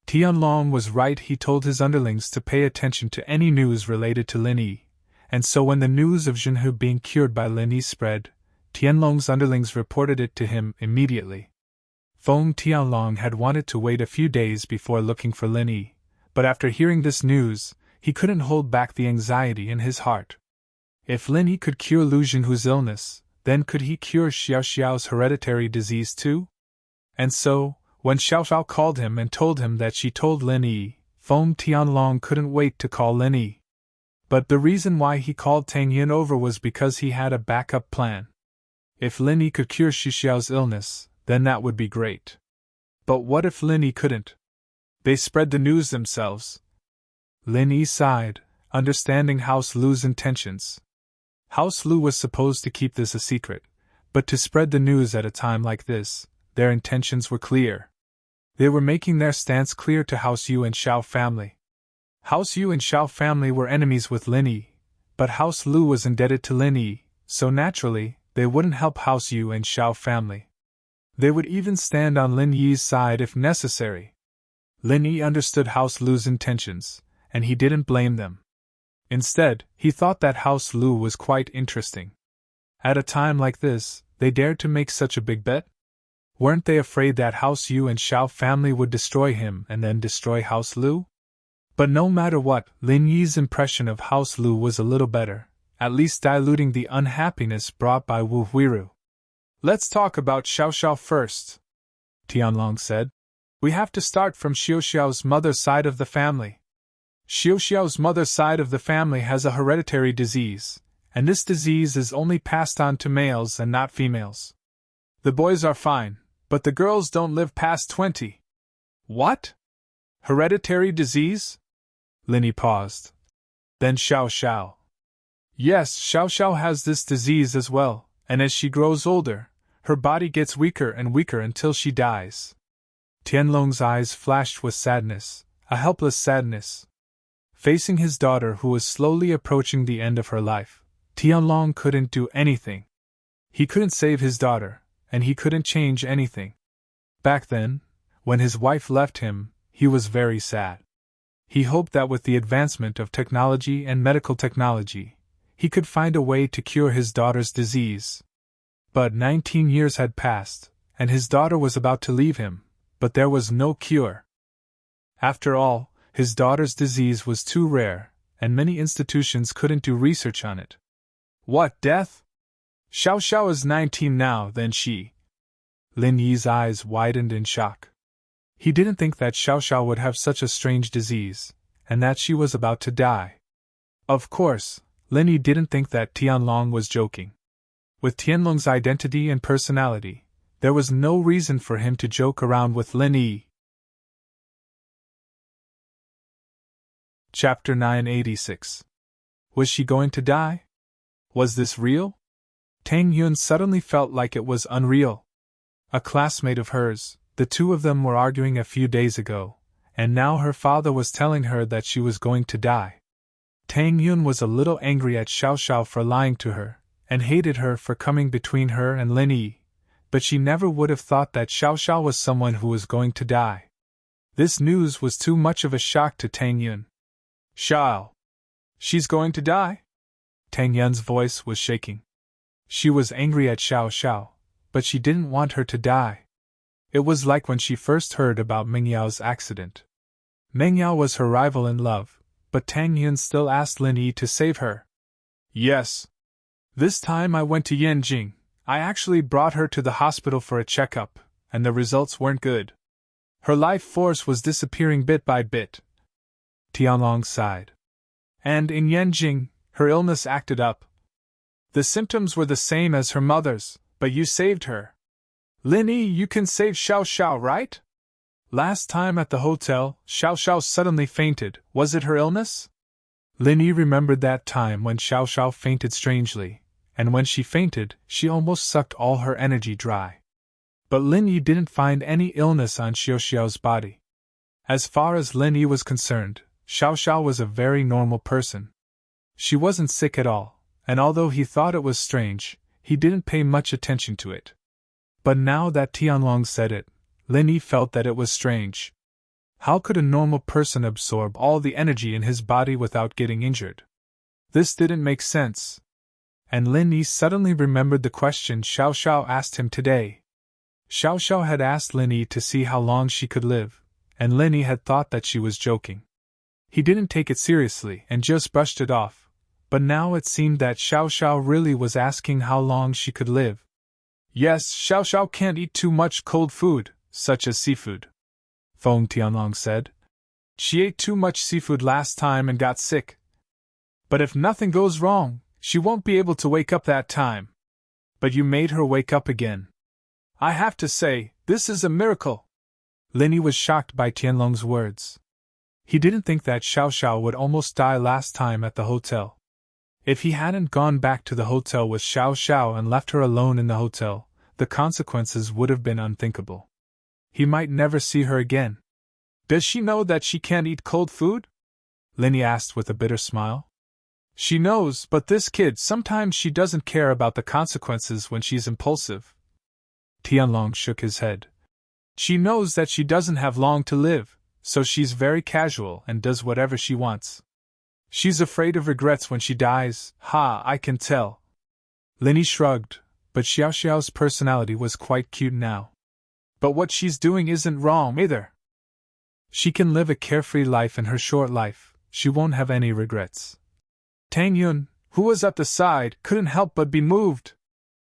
S1: Tianlong was right, he told his underlings to pay attention to any news related to Lin Yi, and so when the news of Jinhu being cured by Lin Yi spread, Tianlong's underlings reported it to him immediately. Feng Tianlong had wanted to wait a few days before looking for Lin Yi, but after hearing this news, he couldn't hold back the anxiety in his heart. If Lin Yi could cure Lu Jinhu's illness, then could he cure Xiao Xiao's hereditary disease too? And so, when Xiao Xiao called him and told him that she told Lin Yi, Feng Tianlong couldn't wait to call Lin Yi. But the reason why he called Tang Yun over was because he had a backup plan. If Lin Yi could cure Xu Xiao's illness, then that would be great. But what if Lin Yi couldn't? They spread the news themselves. Lin Yi sighed, understanding House Lu's intentions. House Lu was supposed to keep this a secret, but to spread the news at a time like this, their intentions were clear. They were making their stance clear to House Yu and Xiao family. House Yu and Xiao family were enemies with Lin Yi, but House Lu was indebted to Lin Yi, so naturally, they wouldn't help House Yu and Xiao family. They would even stand on Lin Yi's side if necessary. Lin Yi understood House Lu's intentions, and he didn't blame them. Instead, he thought that House Lu was quite interesting. At a time like this, they dared to make such a big bet? Weren't they afraid that House Yu and Xiao family would destroy him and then destroy House Lu? But no matter what, Lin Yi's impression of House Lu was a little better, at least diluting the unhappiness brought by Wu Huiru. Let's talk about Xiao Xiao first, Tianlong said. We have to start from Xiao Xiao's mother's side of the family. Xiao Xiao's mother's side of the family has a hereditary disease, and this disease is only passed on to males and not females. The boys are fine, but the girls don't live past 20. What? Hereditary disease? Lin Yi paused. Then Xiao Xiao. Yes, Xiao Xiao has this disease as well, and as she grows older, her body gets weaker and weaker until she dies. Tianlong's eyes flashed with sadness, a helpless sadness. Facing his daughter who was slowly approaching the end of her life, Tianlong couldn't do anything. He couldn't save his daughter, and he couldn't change anything. Back then, when his wife left him, he was very sad. He hoped that with the advancement of technology and medical technology, he could find a way to cure his daughter's disease. But 19 years had passed, and his daughter was about to leave him, but there was no cure. After all, his daughter's disease was too rare, and many institutions couldn't do research on it. What, death? Xiao Xiao is 19 now, then she. Lin Yi's eyes widened in shock. He didn't think that Xiao Xiao would have such a strange disease, and that she was about to die. Of course, Lin Yi didn't think that Tianlong was joking. With Tianlong's identity and personality, there was no reason for him to joke around with Lin Yi. Chapter 986. Was she going to die? Was this real? Tang Yun suddenly felt like it was unreal. A classmate of hers, the two of them were arguing a few days ago, and now her father was telling her that she was going to die. Tang Yun was a little angry at Xiao Xiao for lying to her, and hated her for coming between her and Lin Yi, but she never would have thought that Xiao Xiao was someone who was going to die. This news was too much of a shock to Tang Yun. Xiao. She's going to die? Tang Yun's voice was shaking. She was angry at Xiao Xiao, but she didn't want her to die. It was like when she first heard about Meng Yao's accident. Meng Yao was her rival in love, but Tang Yun still asked Lin Yi to save her. Yes. This time I went to Yanjing. I actually brought her to the hospital for a checkup, and the results weren't good. Her life force was disappearing bit by bit. Tianlong sighed. And in Yanjing, her illness acted up. The symptoms were the same as her mother's, but you saved her. Lin Yi, you can save Xiao Xiao, right? Last time at the hotel, Xiao Xiao suddenly fainted. Was it her illness? Lin Yi remembered that time when Xiao Xiao fainted strangely, and when she fainted, she almost sucked all her energy dry. But Lin Yi didn't find any illness on Xiao Xiao's body. As far as Lin Yi was concerned, Xiao Xiao was a very normal person. She wasn't sick at all, and although he thought it was strange, he didn't pay much attention to it. But now that Tianlong said it, Lin Yi felt that it was strange. How could a normal person absorb all the energy in his body without getting injured? This didn't make sense. And Lin Yi suddenly remembered the question Xiao Xiao asked him today. Xiao Xiao had asked Lin Yi to see how long she could live, and Lin Yi had thought that she was joking. He didn't take it seriously and just brushed it off, but now it seemed that Xiao Xiao really was asking how long she could live. Yes, Xiao Xiao can't eat too much cold food, such as seafood, Feng Tianlong said. She ate too much seafood last time and got sick. But if nothing goes wrong, she won't be able to wake up that time. But you made her wake up again. I have to say, this is a miracle. Linny was shocked by Tianlong's words. He didn't think that Xiao Xiao would almost die last time at the hotel. If he hadn't gone back to the hotel with Xiao Xiao and left her alone in the hotel, the consequences would have been unthinkable. He might never see her again. Does she know that she can't eat cold food? Linny asked with a bitter smile. She knows, but this kid, sometimes she doesn't care about the consequences when she's impulsive. Tianlong shook his head. She knows that she doesn't have long to live, so she's very casual and does whatever she wants. She's afraid of regrets when she dies, I can tell. Linny shrugged, but Xiao Xiao's personality was quite cute now. But what she's doing isn't wrong either. She can live a carefree life in her short life, she won't have any regrets. Tang Yun, who was at the side, couldn't help but be moved.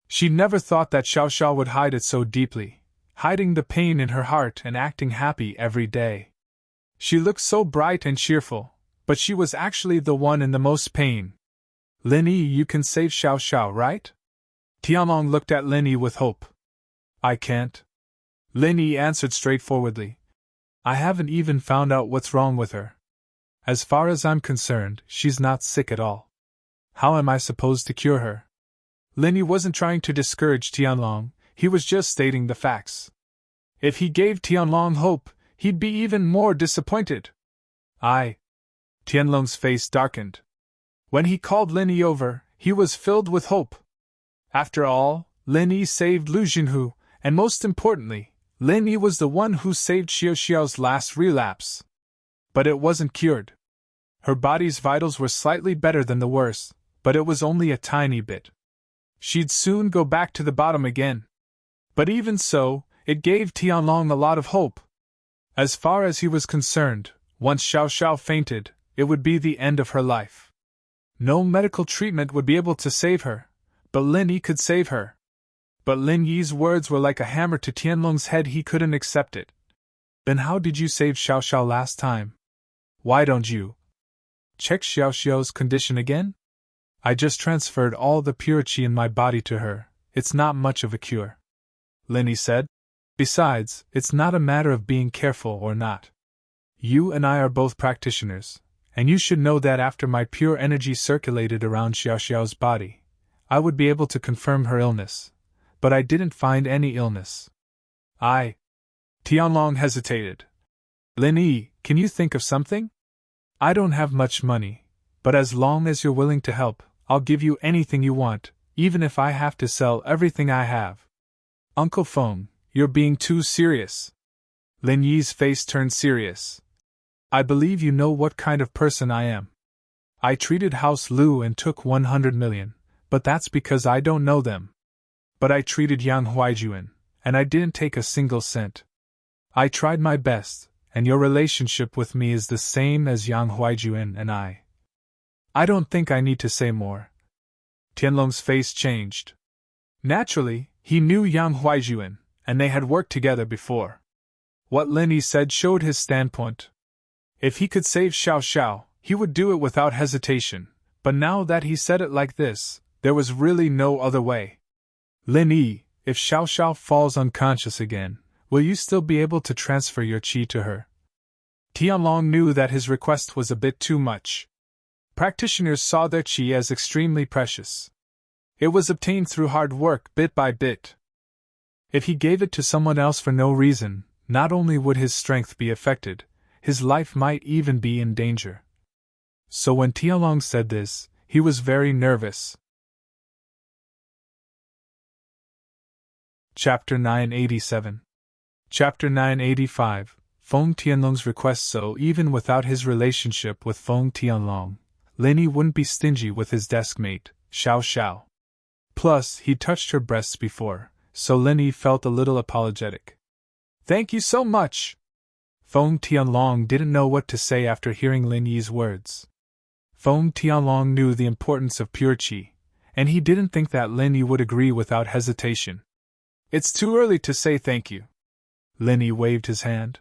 S1: She never thought that Xiao Xiao would hide it so deeply, hiding the pain in her heart and acting happy every day. She looked so bright and cheerful, but she was actually the one in the most pain. Linny, you can save Xiao Xiao, right? Tianlong looked at Linny with hope. I can't. Linny answered straightforwardly. I haven't even found out what's wrong with her. As far as I'm concerned, she's not sick at all. How am I supposed to cure her? Linny wasn't trying to discourage Tianlong, he was just stating the facts. If he gave Tianlong hope, he'd be even more disappointed. Tianlong's face darkened. When he called Linny over, he was filled with hope. After all, Linny saved Lu Jinhu, and most importantly, Linny was the one who saved Xiao Xiao's last relapse. But it wasn't cured. Her body's vitals were slightly better than the worst, but it was only a tiny bit. She'd soon go back to the bottom again. But even so, it gave Tianlong a lot of hope. As far as he was concerned, once Xiao Xiao fainted, it would be the end of her life. No medical treatment would be able to save her, but Lin Yi could save her. But Lin Yi's words were like a hammer to Tianlong's head, he couldn't accept it. Then how did you save Xiao Xiao last time? Why don't you check Xiao Xiao's condition again? I just transferred all the pure qi in my body to her, it's not much of a cure. Lin Yi said. Besides, it's not a matter of being careful or not. You and I are both practitioners, and you should know that after my pure energy circulated around Xiao Xiao's body, I would be able to confirm her illness. But I didn't find any illness. Tianlong hesitated. Lin Yi, can you think of something? I don't have much money, but as long as you're willing to help, I'll give you anything you want, even if I have to sell everything I have. Uncle Feng, you're being too serious. Lin Yi's face turned serious. I believe you know what kind of person I am. I treated House Lu and took 100 million, but that's because I don't know them. But I treated Yang Huaijuan, and I didn't take a single cent. I tried my best, and your relationship with me is the same as Yang Huaijuan and I. I don't think I need to say more. Tianlong's face changed. Naturally, he knew Yang Huaijuan, and they had worked together before. What Lin Yi said showed his standpoint. If he could save Xiao Xiao, he would do it without hesitation, but now that he said it like this, there was really no other way. Lin Yi, if Xiao Xiao falls unconscious again, will you still be able to transfer your qi to her? Tianlong knew that his request was a bit too much. Practitioners saw their qi as extremely precious. It was obtained through hard work, bit by bit. If he gave it to someone else for no reason, not only would his strength be affected, his life might even be in danger. So when Tianlong said this, he was very nervous. Chapter 987. Chapter 985, Feng Tianlong's request. So even without his relationship with Feng Tianlong, Lin Yi wouldn't be stingy with his desk mate, Xiao Xiao. Plus, he touched her breasts before, so Lin Yi felt a little apologetic. Thank you so much! Feng Tianlong didn't know what to say after hearing Lin Yi's words. Feng Tianlong knew the importance of pure qi, and he didn't think that Lin Yi would agree without hesitation. It's too early to say thank you. Lin Yi waved his hand.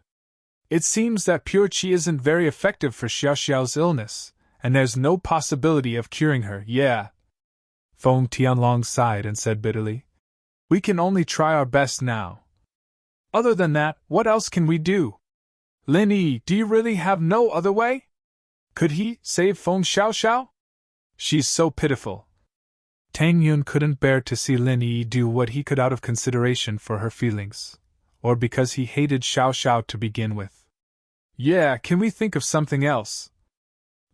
S1: It seems that pure qi isn't very effective for Xiaoxiao's illness, and there's no possibility of curing her, yeah. Feng Tianlong sighed and said bitterly. We can only try our best now. Other than that, what else can we do? Lin Yi, do you really have no other way? Could he save Feng Xiaoxiao? She's so pitiful. Tang Yun couldn't bear to see Lin Yi do what he could out of consideration for her feelings, or because he hated Xiaoxiao to begin with. Yeah, can we think of something else?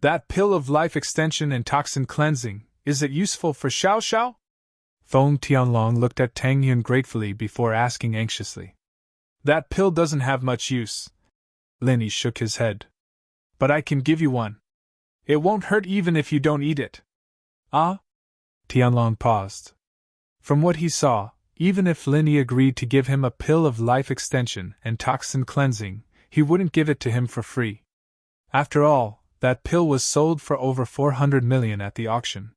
S1: That pill of life extension and toxin cleansing, is it useful for Xiaoxiao? Feng Tianlong looked at Tang Yun gratefully before asking anxiously. That pill doesn't have much use. Lin Yi shook his head. But I can give you one. It won't hurt even if you don't eat it. Ah? Tianlong paused. From what he saw, even if Lin Yi agreed to give him a pill of life extension and toxin cleansing, he wouldn't give it to him for free. After all, that pill was sold for over 400 million at the auction.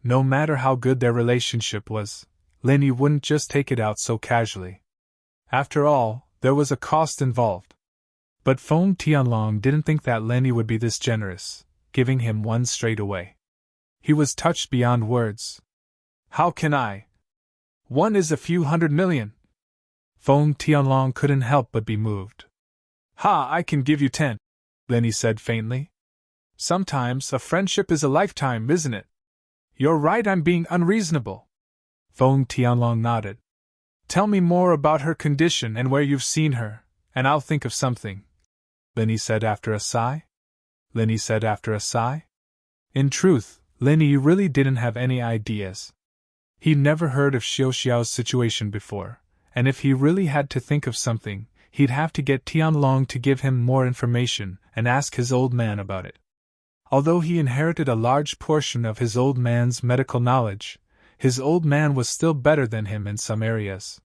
S1: No matter how good their relationship was, Lin Yi wouldn't just take it out so casually. After all, there was a cost involved. But Feng Tianlong didn't think that Lin Yi would be this generous, giving him one straight away. He was touched beyond words. How can I? One is a few hundred million. Feng Tianlong couldn't help but be moved. Ha, I can give you 10, Lin Yi said faintly. Sometimes a friendship is a lifetime, isn't it? You're right, I'm being unreasonable. Feng Tianlong nodded. Tell me more about her condition and where you've seen her, and I'll think of something. Lin Yi said after a sigh. In truth, Lin Yi really didn't have any ideas. He'd never heard of Xiaoxiao's situation before, and if he really had to think of something, he'd have to get Tianlong to give him more information and ask his old man about it. Although he inherited a large portion of his old man's medical knowledge, his old man was still better than him in some areas.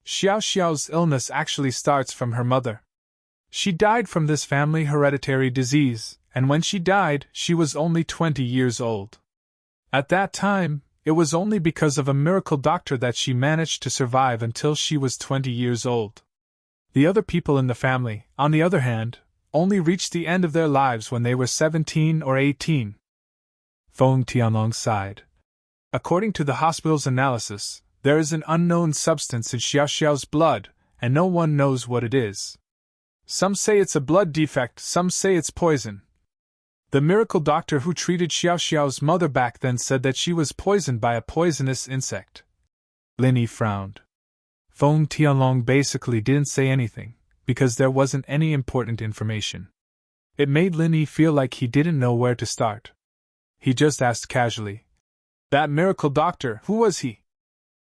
S1: Xiaoxiao's illness actually starts from her mother. She died from this family hereditary disease, and when she died, she was only 20 years old. At that time, it was only because of a miracle doctor that she managed to survive until she was 20 years old. The other people in the family, on the other hand, only reached the end of their lives when they were 17 or 18. Feng Tianlong sighed. According to the hospital's analysis, there is an unknown substance in Xiaoxiao's blood, and no one knows what it is. Some say it's a blood defect, some say it's poison. The miracle doctor who treated Xiaoxiao's mother back then said that she was poisoned by a poisonous insect. Lin Yi frowned. Feng Tianlong basically didn't say anything, because there wasn't any important information. It made Lin Yi feel like he didn't know where to start. He just asked casually, That miracle doctor, who was he?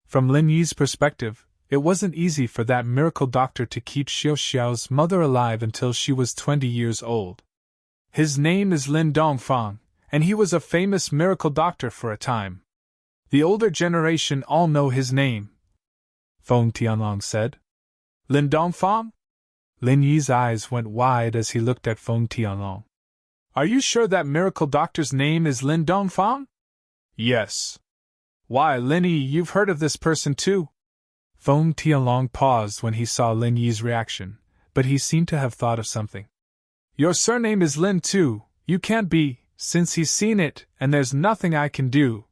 S1: From Lin Yi's perspective, it wasn't easy for that miracle doctor to keep Xiaoxiao's mother alive until she was 20 years old. His name is Lin Dongfang, and he was a famous miracle doctor for a time. The older generation all know his name. Feng Tianlong said. Lin Dongfang? Lin Yi's eyes went wide as he looked at Feng Tianlong. Are you sure that miracle doctor's name is Lin Dongfang? Yes. Why, Lin Yi, you've heard of this person too? Feng Tianlong paused when he saw Lin Yi's reaction, but he seemed to have thought of something. Your surname is Lin too, you can't be, since he's seen it, and there's nothing I can do.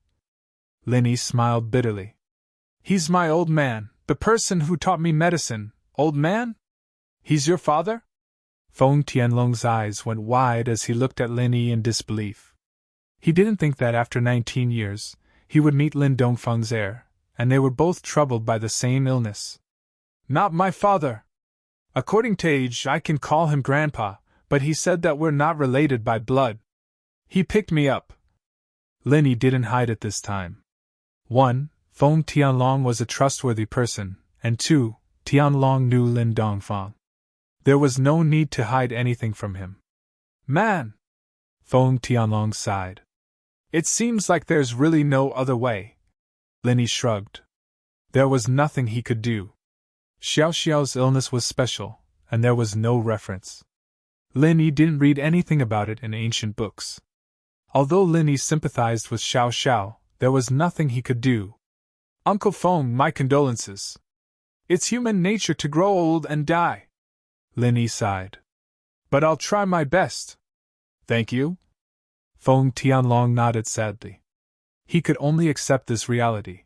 S1: Lin Yi smiled bitterly. He's my old man, the person who taught me medicine. Old man? He's your father? Feng Tianlong's eyes went wide as he looked at Lin Yi in disbelief. He didn't think that after 19 years, he would meet Lin Dongfang's heir, and they were both troubled by the same illness. Not my father. According to age, I can call him Grandpa, but he said that we're not related by blood. He picked me up. Lin Yi didn't hide it this time. 1. Feng Tianlong was a trustworthy person, and 2. Tianlong knew Lin Dongfang. There was no need to hide anything from him. Man! Feng Tianlong sighed. It seems like there's really no other way. Lin Yi shrugged. There was nothing he could do. Xiaoxiao's illness was special, and there was no reference. Lin Yi didn't read anything about it in ancient books. Although Lin Yi sympathized with Xiao Xiao, there was nothing he could do. Uncle Feng, my condolences. It's human nature to grow old and die. Lin Yi sighed. But I'll try my best. Thank you. Feng Tianlong nodded sadly. He could only accept this reality.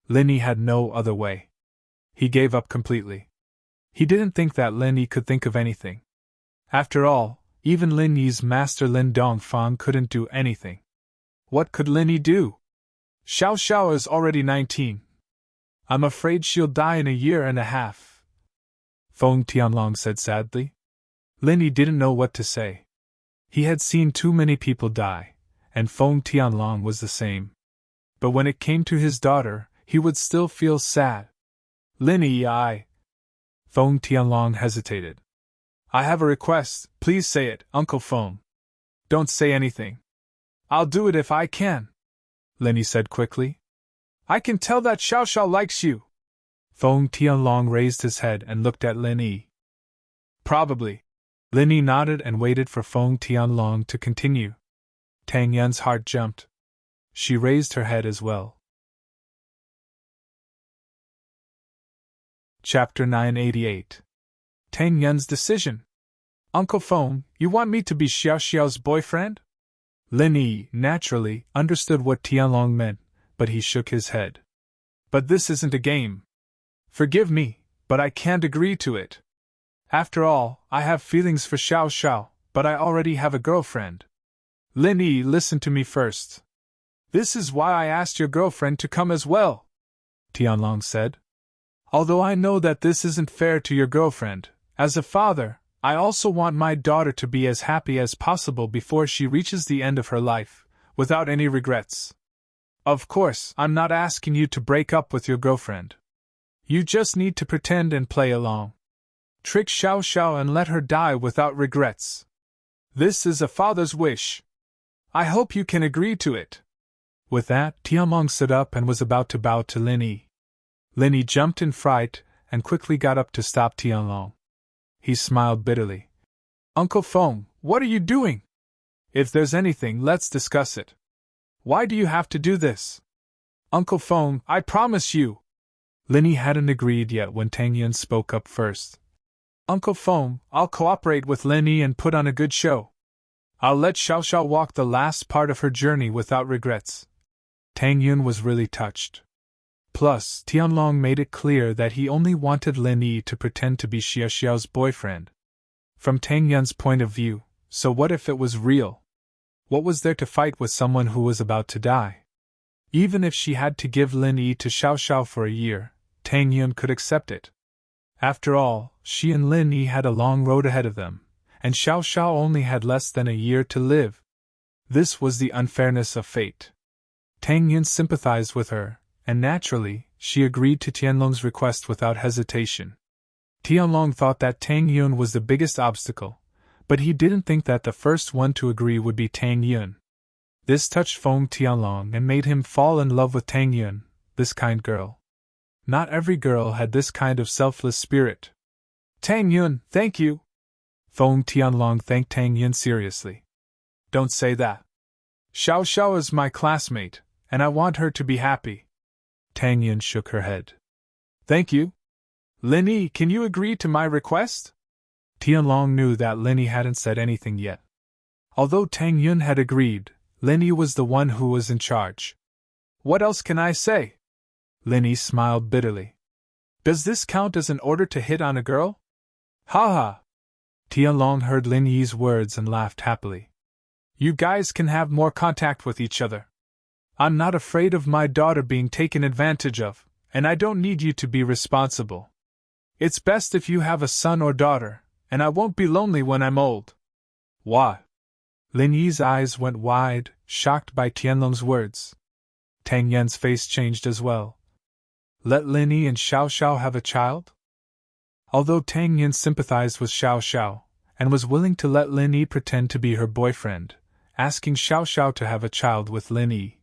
S1: Lin Yi had no other way. He gave up completely. He didn't think that Lin Yi could think of anything. After all, even Lin Yi's master Lin Dongfang couldn't do anything. What could Lin Yi do? Xiao Xiao is already 19. I'm afraid she'll die in a year and a half. Feng Tianlong said sadly. Lin Yi didn't know what to say. He had seen too many people die, and Feng Tianlong was the same. But when it came to his daughter, he would still feel sad. Lin Yi, Feng Tianlong hesitated. I have a request, please say it, Uncle Feng. Don't say anything. I'll do it if I can, Lin Yi said quickly. I can tell that Xiao Xiao likes you. Feng Tianlong raised his head and looked at Lin Yi. Probably. Lin Yi nodded and waited for Feng Tianlong to continue. Tang Yun's heart jumped. She raised her head as well. Chapter 988. Tang Yun's decision. Uncle Feng, you want me to be Xiao Xiao's boyfriend? Lin Yi, naturally, understood what Tianlong meant, but he shook his head. But this isn't a game. Forgive me, but I can't agree to it. After all, I have feelings for Xiao Xiao, but I already have a girlfriend. Lin Yi, listen to me first. This is why I asked your girlfriend to come as well, Tianlong said. Although I know that this isn't fair to your girlfriend, as a father, I also want my daughter to be as happy as possible before she reaches the end of her life, without any regrets. Of course, I'm not asking you to break up with your girlfriend. You just need to pretend and play along. Trick Xiao Xiao and let her die without regrets. This is a father's wish. I hope you can agree to it. With that, Tianlong stood up and was about to bow to Lin Yi. Lin Yi jumped in fright and quickly got up to stop Tianlong. He smiled bitterly. Uncle Feng, what are you doing? If there's anything, let's discuss it. Why do you have to do this? Uncle Feng, I promise you. Lin Yi hadn't agreed yet when Tang Yun spoke up first. Uncle Feng, I'll cooperate with Lin Yi and put on a good show. I'll let Xiao Xiao walk the last part of her journey without regrets. Tang Yun was really touched. Plus, Tianlong made it clear that he only wanted Lin Yi to pretend to be Xiao Xiao's boyfriend. From Tang Yun's point of view, so what if it was real? What was there to fight with someone who was about to die? Even if she had to give Lin Yi to Xiao Xiao for a year, Tang Yun could accept it. After all, she and Lin Yi had a long road ahead of them, and Xiao Xiao only had less than a year to live. This was the unfairness of fate. Tang Yun sympathized with her, and naturally, she agreed to Tianlong's request without hesitation. Tianlong thought that Tang Yun was the biggest obstacle, but he didn't think that the first one to agree would be Tang Yun. This touched Feng Tianlong and made him fall in love with Tang Yun, this kind girl. Not every girl had this kind of selfless spirit. Tang Yun, thank you. Feng Tianlong thanked Tang Yun seriously. Don't say that. Xiao Xiao is my classmate, and I want her to be happy. Tang Yun shook her head. Thank you. Lin Yi, can you agree to my request? Tianlong knew that Lin Yi hadn't said anything yet. Although Tang Yun had agreed, Lin Yi was the one who was in charge. What else can I say? Lin Yi smiled bitterly. Does this count as an order to hit on a girl? Ha ha! Tianlong heard Lin Yi's words and laughed happily. You guys can have more contact with each other. I'm not afraid of my daughter being taken advantage of, and I don't need you to be responsible. It's best if you have a son or daughter, and I won't be lonely when I'm old. What? Lin Yi's eyes went wide, shocked by Tianlong's words. Tang Yun's face changed as well. Let Lin Yi and Xiao Xiao have a child? Although Tang Yun sympathized with Xiao Xiao, and was willing to let Lin Yi pretend to be her boyfriend, asking Xiao Xiao to have a child with Lin Yi,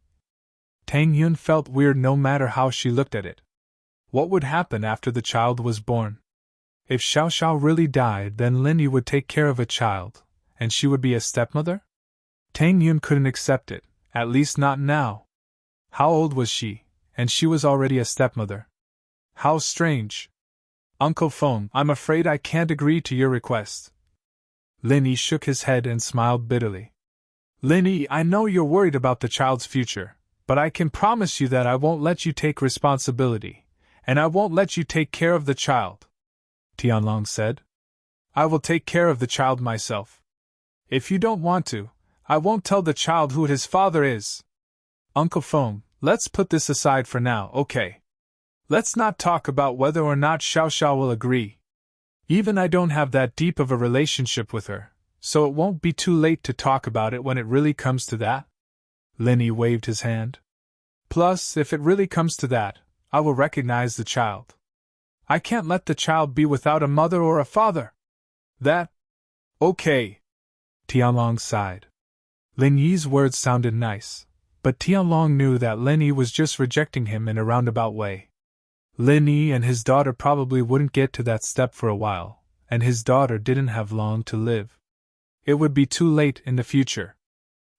S1: Tang Yun felt weird no matter how she looked at it. What would happen after the child was born? If Xiao Xiao really died, then Lin Yi would take care of a child, and she would be a stepmother? Tang Yun couldn't accept it, at least not now. How old was she? And she was already a stepmother. How strange. Uncle Feng, I'm afraid I can't agree to your request. Lin Yi shook his head and smiled bitterly. Lin Yi, I know you're worried about the child's future, but I can promise you that I won't let you take responsibility, and I won't let you take care of the child. Tianlong said. I will take care of the child myself. If you don't want to, I won't tell the child who his father is. Uncle Feng, let's put this aside for now, okay? Let's not talk about whether or not Xiao Xiao will agree. Even I don't have that deep of a relationship with her, so it won't be too late to talk about it when it really comes to that. Lin Yi waved his hand. Plus, if it really comes to that, I will recognize the child. I can't let the child be without a mother or a father. That? Okay. Tianlong sighed. Lin Yi's words sounded nice, but Tianlong knew that Lin Yi was just rejecting him in a roundabout way. Lin Yi and his daughter probably wouldn't get to that step for a while, and his daughter didn't have long to live. It would be too late in the future.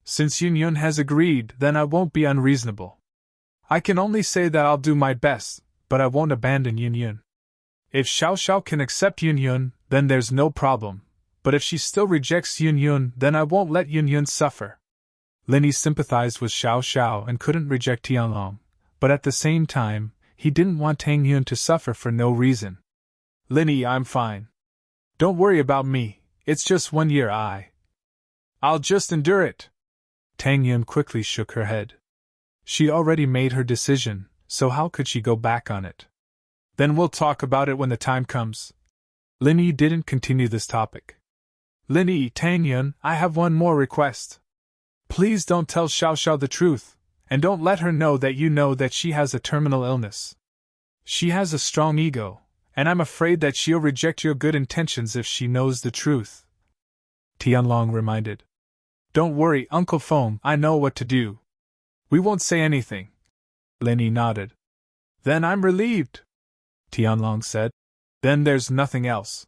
S1: Since Yun Yun has agreed, then I won't be unreasonable. I can only say that I'll do my best, but I won't abandon Yun Yun. If Xiao Xiao can accept Yun Yun, then there's no problem, but if she still rejects Yun Yun, then I won't let Yun Yun suffer. Lin Yi sympathized with Xiao Xiao and couldn't reject Tianlong, but at the same time, he didn't want Tang Yun to suffer for no reason. Lin Yi, I'm fine. Don't worry about me, it's just 1 year. I'll just endure it. Tang Yun quickly shook her head. She already made her decision, so how could she go back on it? Then we'll talk about it when the time comes. Lin Yi didn't continue this topic. Lin Yi, Tang Yun, I have one more request. Please don't tell Xiao Xiao the truth, and don't let her know that she has a terminal illness. She has a strong ego, and I'm afraid that she'll reject your good intentions if she knows the truth. Tianlong reminded. Don't worry, Uncle Feng, I know what to do. We won't say anything. Lin Yi nodded. Then I'm relieved, Tianlong said. Then there's nothing else.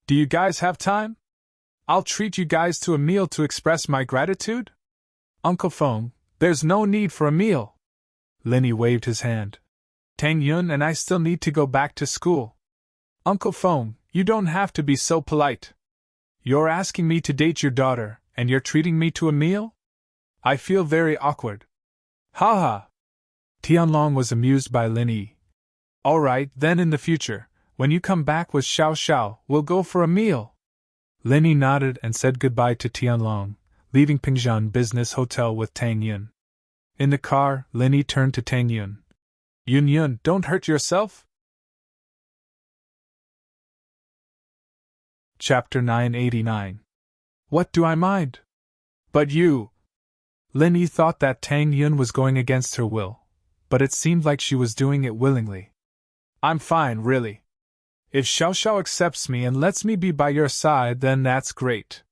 S1: Do you guys have time? I'll treat you guys to a meal to express my gratitude? Uncle Feng, there's no need for a meal. Lin Yi waved his hand. Tang Yun and I still need to go back to school. Uncle Feng, you don't have to be so polite. You're asking me to date your daughter, and you're treating me to a meal? I feel very awkward. Ha ha! Tianlong was amused by Lin Yi. All right, then in the future, when you come back with Xiao Xiao, we'll go for a meal. Lin Yi nodded and said goodbye to Tianlong, leaving Pingzhan Business Hotel with Tang Yun. In the car, Lin Yi turned to Tang Yun. Yun Yun, don't hurt yourself? Chapter 989. What do I mind? But you. Lin Yi thought that Tang Yun was going against her will, but it seemed like she was doing it willingly. I'm fine, really. If Xiao Xiao accepts me and lets me be by your side, then that's great.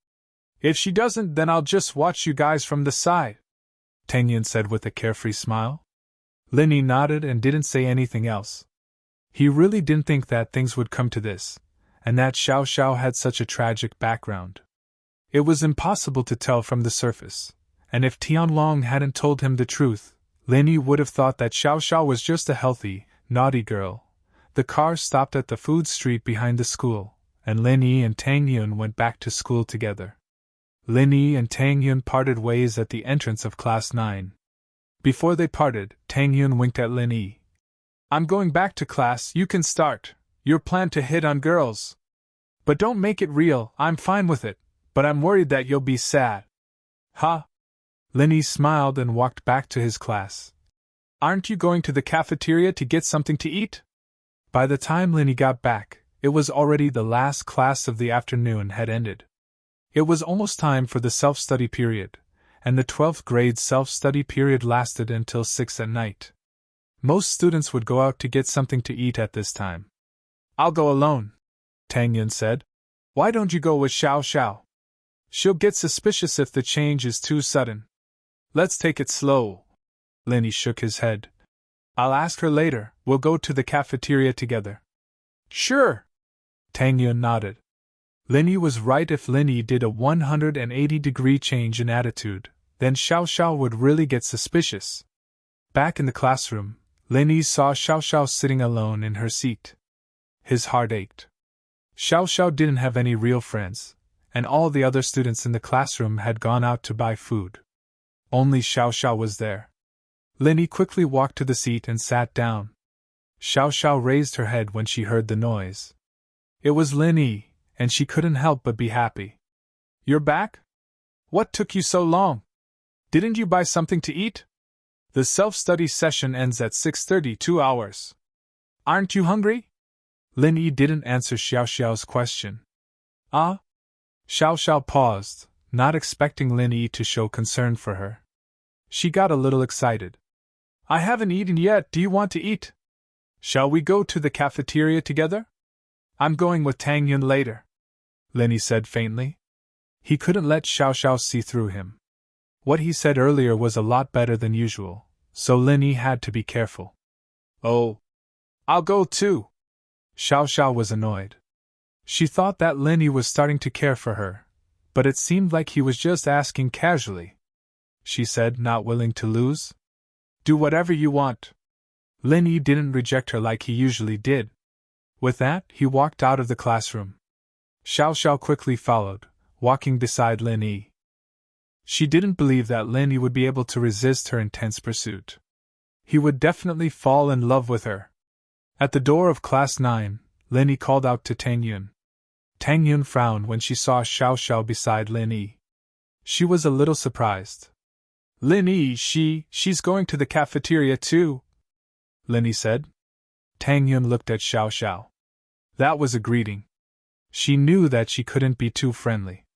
S1: If she doesn't, then I'll just watch you guys from the side, Tang Yun said with a carefree smile. Lin Yi nodded and didn't say anything else. He really didn't think that things would come to this, and that Xiao Xiao had such a tragic background. It was impossible to tell from the surface, and if Tianlong hadn't told him the truth, Lin Yi would have thought that Xiao Xiao was just a healthy, naughty girl. The car stopped at the food street behind the school, and Lin Yi and Tang Yun went back to school together. Lin Yi and Tang Yun parted ways at the entrance of Class 9. Before they parted, Tang Yun winked at Lin Yi. I'm going back to class, you can start. Your plan to hit on girls. But don't make it real, I'm fine with it, but I'm worried that you'll be sad. Huh? Lin Yi smiled and walked back to his class. Aren't you going to the cafeteria to get something to eat? By the time Lin Yi got back, it was already the last class of the afternoon had ended. It was almost time for the self-study period, and the 12th grade self-study period lasted until 6 at night. Most students would go out to get something to eat at this time. I'll go alone, Tang Yun said. Why don't you go with Xiao Xiao? She'll get suspicious if the change is too sudden. Let's take it slow. Lin Yi shook his head. I'll ask her later, we'll go to the cafeteria together. Sure. Tang Yun nodded. Lin Yi was right. If Lin Yi did a 180-degree change in attitude, then Xiao Xiao would really get suspicious. Back in the classroom, Lin Yi saw Xiao Xiao sitting alone in her seat. His heart ached. Xiao Xiao didn't have any real friends, and all the other students in the classroom had gone out to buy food. Only Xiao Xiao was there. Lin Yi quickly walked to the seat and sat down. Xiao Xiao raised her head when she heard the noise. It was Lin Yi, and she couldn't help but be happy. "You're back? What took you so long? Didn't you buy something to eat? The self-study session ends at 6:30, 2 hours. Aren't you hungry?" Lin Yi didn't answer Xiao Xiao's question. "Ah?" Xiao Xiao paused, not expecting Lin Yi to show concern for her. She got a little excited. "I haven't eaten yet. Do you want to eat? Shall we go to the cafeteria together? I'm going with Tang Yun later," Lin Yi said faintly. He couldn't let Xiao Xiao see through him. What he said earlier was a lot better than usual, so Lin Yi had to be careful. "Oh, I'll go too." Xiao Xiao was annoyed. She thought that Lin Yi was starting to care for her, but it seemed like he was just asking casually. She said, not willing to lose. "Do whatever you want." Lin Yi didn't reject her like he usually did. With that, he walked out of the classroom. Xiao Xiao quickly followed, walking beside Lin Yi. She didn't believe that Lin Yi would be able to resist her intense pursuit. He would definitely fall in love with her. At the door of Class 9, Lin Yi called out to Tang Yun. Tang Yun frowned when she saw Xiao Xiao beside Lin Yi. She was a little surprised. "Lin Yi, she's going to the cafeteria too," Lin Yi said. Tang Yun looked at Xiao Xiao. That was a greeting. She knew that she couldn't be too friendly.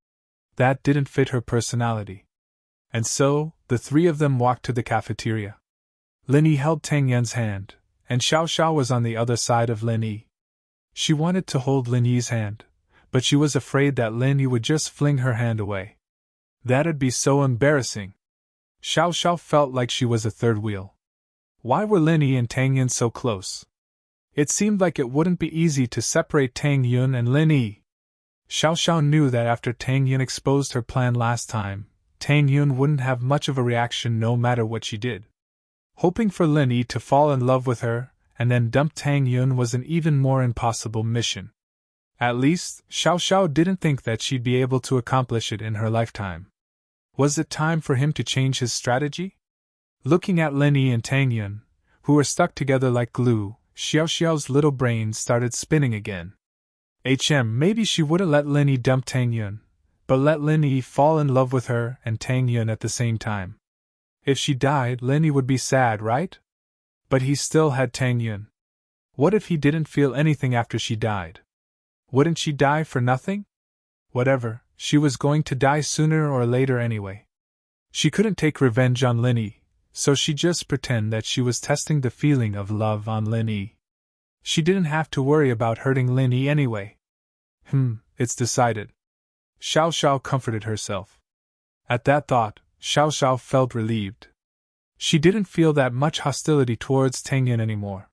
S1: That didn't fit her personality. And so, the three of them walked to the cafeteria. Lin Yi held Tang Yun's hand, and Xiao Xiao was on the other side of Lin Yi. She wanted to hold Lin Yi's hand, but she was afraid that Lin Yi would just fling her hand away. That'd be so embarrassing. Xiao Xiao felt like she was a third wheel. Why were Lin Yi and Tang Yun so close? It seemed like it wouldn't be easy to separate Tang Yun and Lin Yi. Xiao Xiao knew that after Tang Yun exposed her plan last time, Tang Yun wouldn't have much of a reaction no matter what she did. Hoping for Lin Yi to fall in love with her and then dump Tang Yun was an even more impossible mission. At least, Xiao Xiao didn't think that she'd be able to accomplish it in her lifetime. Was it time for him to change his strategy? Looking at Lin Yi and Tang Yun, who were stuck together like glue, Xiao Xiao's little brain started spinning again. Maybe she wouldn't let Lin Yi dump Tang Yun, but let Lin Yi fall in love with her and Tang Yun at the same time. If she died, Lin Yi would be sad, right? But he still had Tang Yun. What if he didn't feel anything after she died? Wouldn't she die for nothing? Whatever, she was going to die sooner or later anyway. She couldn't take revenge on Lin Yi, so she just pretended that she was testing the feeling of love on Lin Yi. She didn't have to worry about hurting Lin Yi anyway. It's decided. Xiao Xiao comforted herself. At that thought, Xiao Xiao felt relieved. She didn't feel that much hostility towards Tang Yun anymore.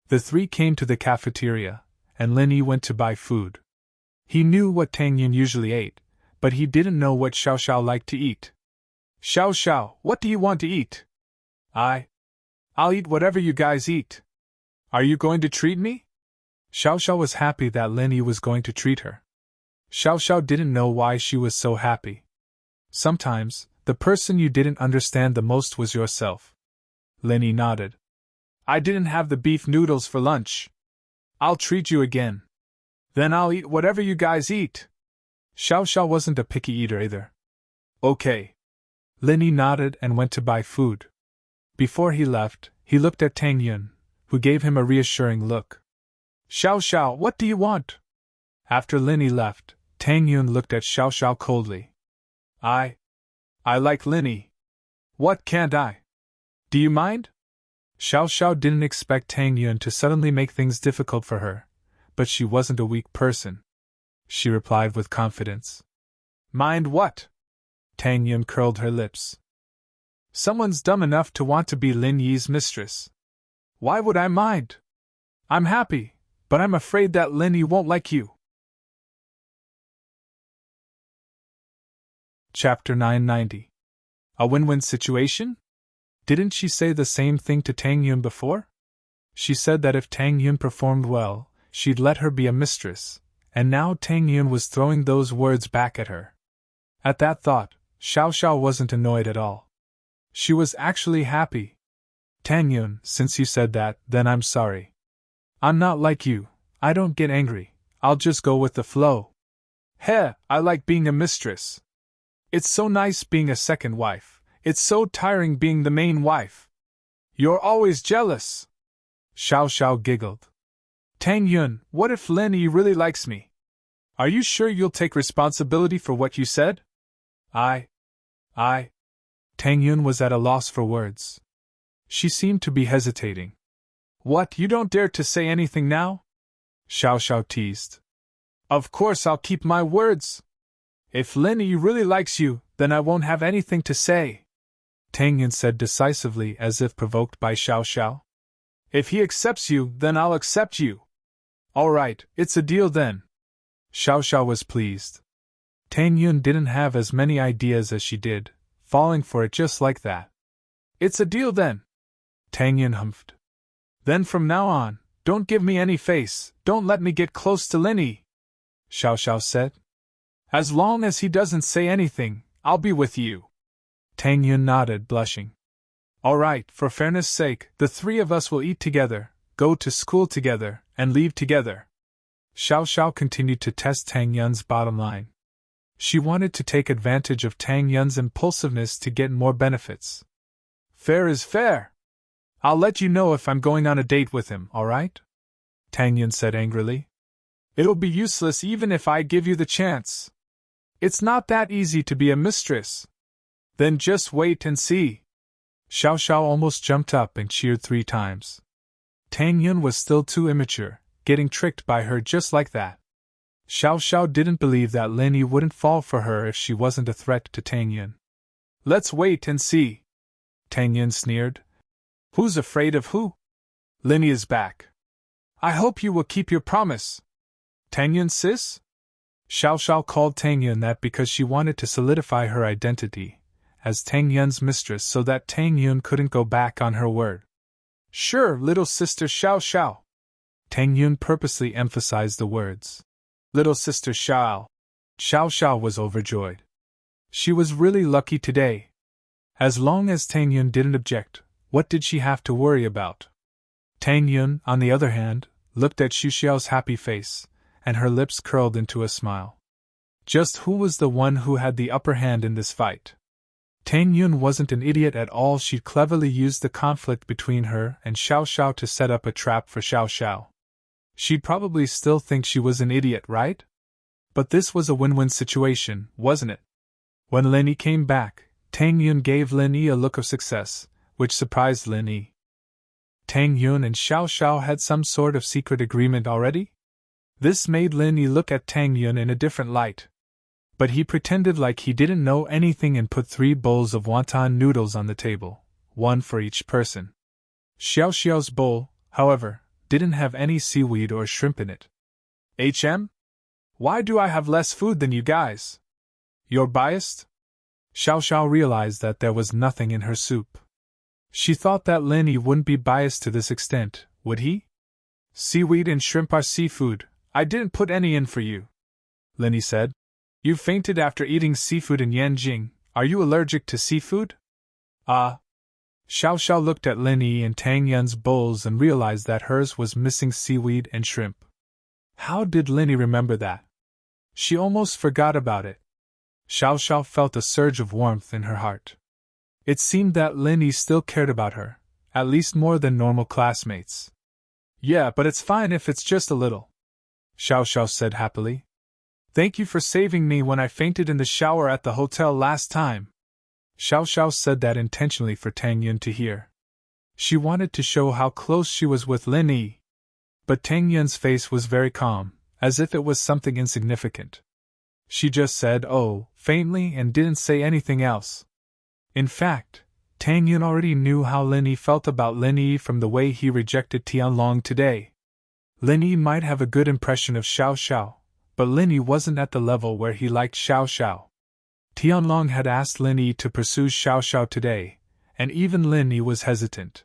S1: The three came to the cafeteria, and Lin Yi went to buy food. He knew what Tang Yun usually ate, but he didn't know what Xiao Xiao liked to eat. "Xiao Xiao, what do you want to eat?" I'll eat whatever you guys eat. Are you going to treat me?" Xiao Xiao was happy that Lin Yi was going to treat her. Xiao Xiao didn't know why she was so happy. Sometimes, the person you didn't understand the most was yourself. Lin Yi nodded. "I didn't have the beef noodles for lunch. I'll treat you again. Then I'll eat whatever you guys eat." Xiao Xiao wasn't a picky eater either. "Okay." Lin Yi nodded and went to buy food. Before he left, he looked at Tang Yun, who gave him a reassuring look. "Xiao Xiao, what do you want?" After Lin Yi left, Tang Yun looked at Xiao Xiao coldly. I like Lin Yi. What can't I? Do you mind?" Xiao Xiao didn't expect Tang Yun to suddenly make things difficult for her, but she wasn't a weak person. She replied with confidence. "Mind what?" Tang Yun curled her lips. "Someone's dumb enough to want to be Lin Yi's mistress. Why would I mind? I'm happy, but I'm afraid that Lin Yi won't like you." Chapter 990. A win-win situation? Didn't she say the same thing to Tang Yun before? She said that if Tang Yun performed well, she'd let her be a mistress, and now Tang Yun was throwing those words back at her. At that thought, Xiao Xiao wasn't annoyed at all. She was actually happy. Tang Yun, since you said that, then I'm sorry. I'm not like you, I don't get angry, I'll just go with the flow. Heh, I like being a mistress. It's so nice being a second wife, it's so tiring being the main wife. You're always jealous. Xiao Xiao giggled. Tang Yun, what if Lin Yi really likes me? Are you sure you'll take responsibility for what you said? I. Tang Yun was at a loss for words. She seemed to be hesitating. What, you don't dare to say anything now? Xiao Xiao teased. Of course I'll keep my words. If Lin Yi really likes you, then I won't have anything to say. Tang Yun said decisively as if provoked by Xiao Xiao. If he accepts you, then I'll accept you. All right, it's a deal then. Xiao Xiao was pleased. Tang Yun didn't have as many ideas as she did, falling for it just like that. It's a deal then. Tang Yun humphed. Then from now on, don't give me any face, don't let me get close to Lin Yi. Xiao Xiao said. As long as he doesn't say anything, I'll be with you. Tang Yun nodded, blushing. All right, for fairness' sake, the three of us will eat together, go to school together, and leave together. Xiao Xiao continued to test Tang Yun's bottom line. She wanted to take advantage of Tang Yun's impulsiveness to get more benefits. Fair is fair. I'll let you know if I'm going on a date with him, all right? Tang Yun said angrily. It'll be useless even if I give you the chance. It's not that easy to be a mistress. Then just wait and see. Xiao Xiao almost jumped up and cheered 3 times. Tang Yun was still too immature, getting tricked by her just like that. Xiao Xiao didn't believe that Lin Yi wouldn't fall for her if she wasn't a threat to Tang Yun. Let's wait and see. Tang Yun sneered. Who's afraid of who? Lin Yi is back. I hope you will keep your promise. Tang Yun sis? Xiao Xiao called Tang Yun that because she wanted to solidify her identity as Tang Yun's mistress so that Tang Yun couldn't go back on her word. Sure, little sister Xiao Xiao. Tang Yun purposely emphasized the words. Little sister Xiao. Xiao Xiao was overjoyed. She was really lucky today. As long as Tang Yun didn't object, what did she have to worry about? Tang Yun, on the other hand, looked at Xu Xiao's happy face, and her lips curled into a smile. Just who was the one who had the upper hand in this fight? Tang Yun wasn't an idiot at all. She'd cleverly used the conflict between her and Xiao Xiao to set up a trap for Xiao Xiao. She'd probably still think she was an idiot, right? But this was a win-win situation, wasn't it? When Lin Yi came back, Tang Yun gave Lin Yi a look of success, which surprised Lin Yi. Tang Yun and Xiao Xiao had some sort of secret agreement already? This made Lin Yi look at Tang Yun in a different light. But he pretended like he didn't know anything and put 3 bowls of wonton noodles on the table, 1 for each person. Xiao Xiao's bowl, however, didn't have any seaweed or shrimp in it. Why do I have less food than you guys? You're biased? Xiao Xiao realized that there was nothing in her soup. She thought that Lin Yi wouldn't be biased to this extent, would he? Seaweed and shrimp are seafood, I didn't put any in for you. Lin Yi said. You fainted after eating seafood in Yanjing, are you allergic to seafood? Xiao Xiao looked at Lin Yi and Tang Yun's bowls and realized that hers was missing seaweed and shrimp. How did Lin Yi remember that? She almost forgot about it. Xiao Xiao felt a surge of warmth in her heart. It seemed that Lin Yi still cared about her, at least more than normal classmates. Yeah, but it's fine if it's just a little, Xiao Xiao said happily. Thank you for saving me when I fainted in the shower at the hotel last time. Xiao Xiao said that intentionally for Tang Yun to hear. She wanted to show how close she was with Lin Yi. But Tang Yun's face was very calm, as if it was something insignificant. She just said, oh, faintly and didn't say anything else. In fact, Tang Yun already knew how Lin Yi felt about Lin Yi from the way he rejected Tianlong today. Lin Yi might have a good impression of Xiao Xiao, but Lin Yi wasn't at the level where he liked Xiao Xiao. Tianlong had asked Lin Yi to pursue Xiao Xiao today, and even Lin Yi was hesitant.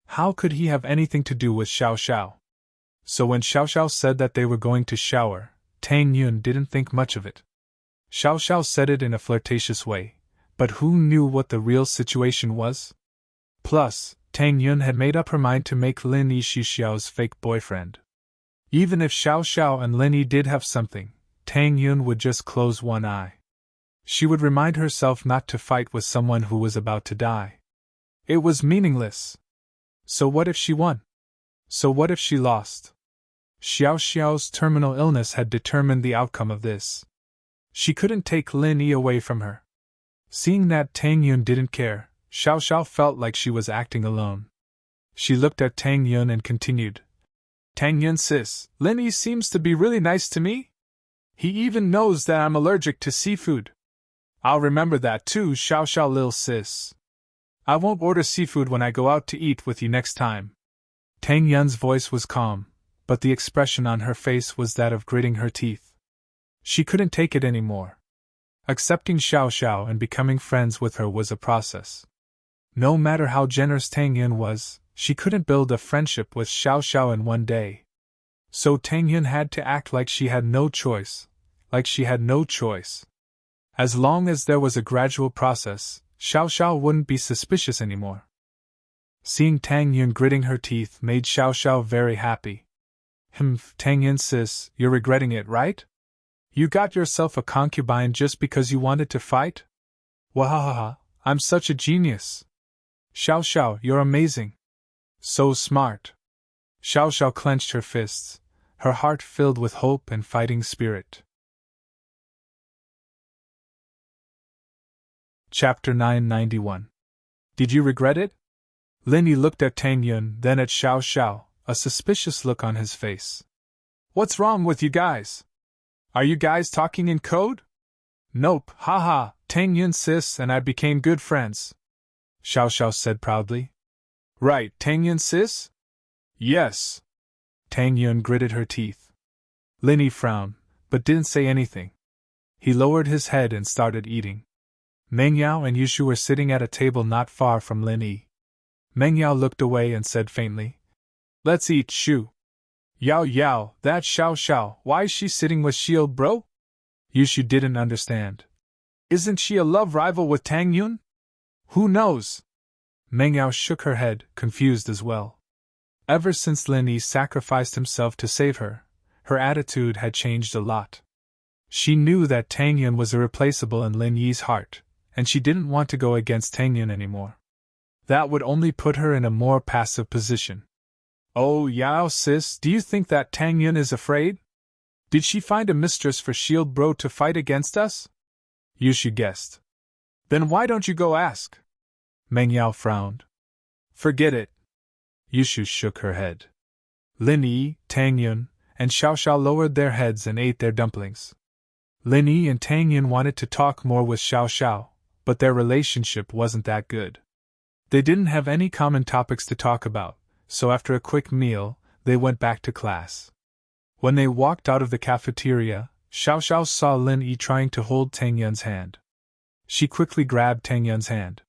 S1: How could he have anything to do with Xiao Xiao? So when Xiao Xiao said that they were going to shower, Tang Yun didn't think much of it. Xiao Xiao said it in a flirtatious way, but who knew what the real situation was? Plus, Tang Yun had made up her mind to make Lin Yi Xu Xiao's fake boyfriend. Even if Xiao Xiao and Lin Yi did have something, Tang Yun would just close one eye. She would remind herself not to fight with someone who was about to die. It was meaningless. So what if she won? So what if she lost? Xiao Xiao's terminal illness had determined the outcome of this. She couldn't take Lin Yi away from her. Seeing that Tang Yun didn't care, Xiao Xiao felt like she was acting alone. She looked at Tang Yun and continued. Tang Yun sis, Lin Yi seems to be really nice to me. He even knows that I'm allergic to seafood. I'll remember that too, Xiao Xiao lil sis. I won't order seafood when I go out to eat with you next time. Tang Yun's voice was calm, but the expression on her face was that of gritting her teeth. She couldn't take it anymore. Accepting Xiao Xiao and becoming friends with her was a process. No matter how generous Tang Yun was, she couldn't build a friendship with Xiao Xiao in one day. So Tang Yun had to act like she had no choice. As long as there was a gradual process, Xiao Xiao wouldn't be suspicious anymore. Seeing Tang Yun gritting her teeth made Xiao Xiao very happy. Tang Yun sis, you're regretting it, right? You got yourself a concubine just because you wanted to fight? Wahahaha, I'm such a genius. Xiao Xiao, you're amazing. So smart. Xiao Xiao clenched her fists, her heart filled with hope and fighting spirit. Chapter 991. Did you regret it? Lin Yi looked at Tang Yun, then at Xiao Xiao, a suspicious look on his face. What's wrong with you guys? Are you guys talking in code? Nope, haha, Tang Yun sis and I became good friends. Xiao Xiao said proudly. Right, Tang Yun sis? Yes. Tang Yun gritted her teeth. Lin Yi frowned, but didn't say anything. He lowered his head and started eating. Meng Yao and Yushu were sitting at a table not far from Lin Yi. Meng Yao looked away and said faintly, Let's eat, Shu. Yao, that Xiao Xiao, why is she sitting with Shield bro? Yushu didn't understand. Isn't she a love rival with Tang Yun? Who knows? Meng Yao shook her head, confused as well. Ever since Lin Yi sacrificed himself to save her, her attitude had changed a lot. She knew that Tang Yun was irreplaceable in Lin Yi's heart, and she didn't want to go against Tang Yun anymore. That would only put her in a more passive position. Oh, Yao sis, do you think that Tang Yun is afraid? Did she find a mistress for Shield bro to fight against us? Yushu guessed. Then why don't you go ask? Meng Yao frowned. Forget it. Yushu shook her head. Lin Yi, Tang Yun, and Xiao Xiao lowered their heads and ate their dumplings. Lin Yi and Tang Yun wanted to talk more with Xiao Xiao, but their relationship wasn't that good. They didn't have any common topics to talk about, so after a quick meal, they went back to class. When they walked out of the cafeteria, Xiao Xiao saw Lin Yi trying to hold Tang Yun's hand. She quickly grabbed Tang Yun's hand.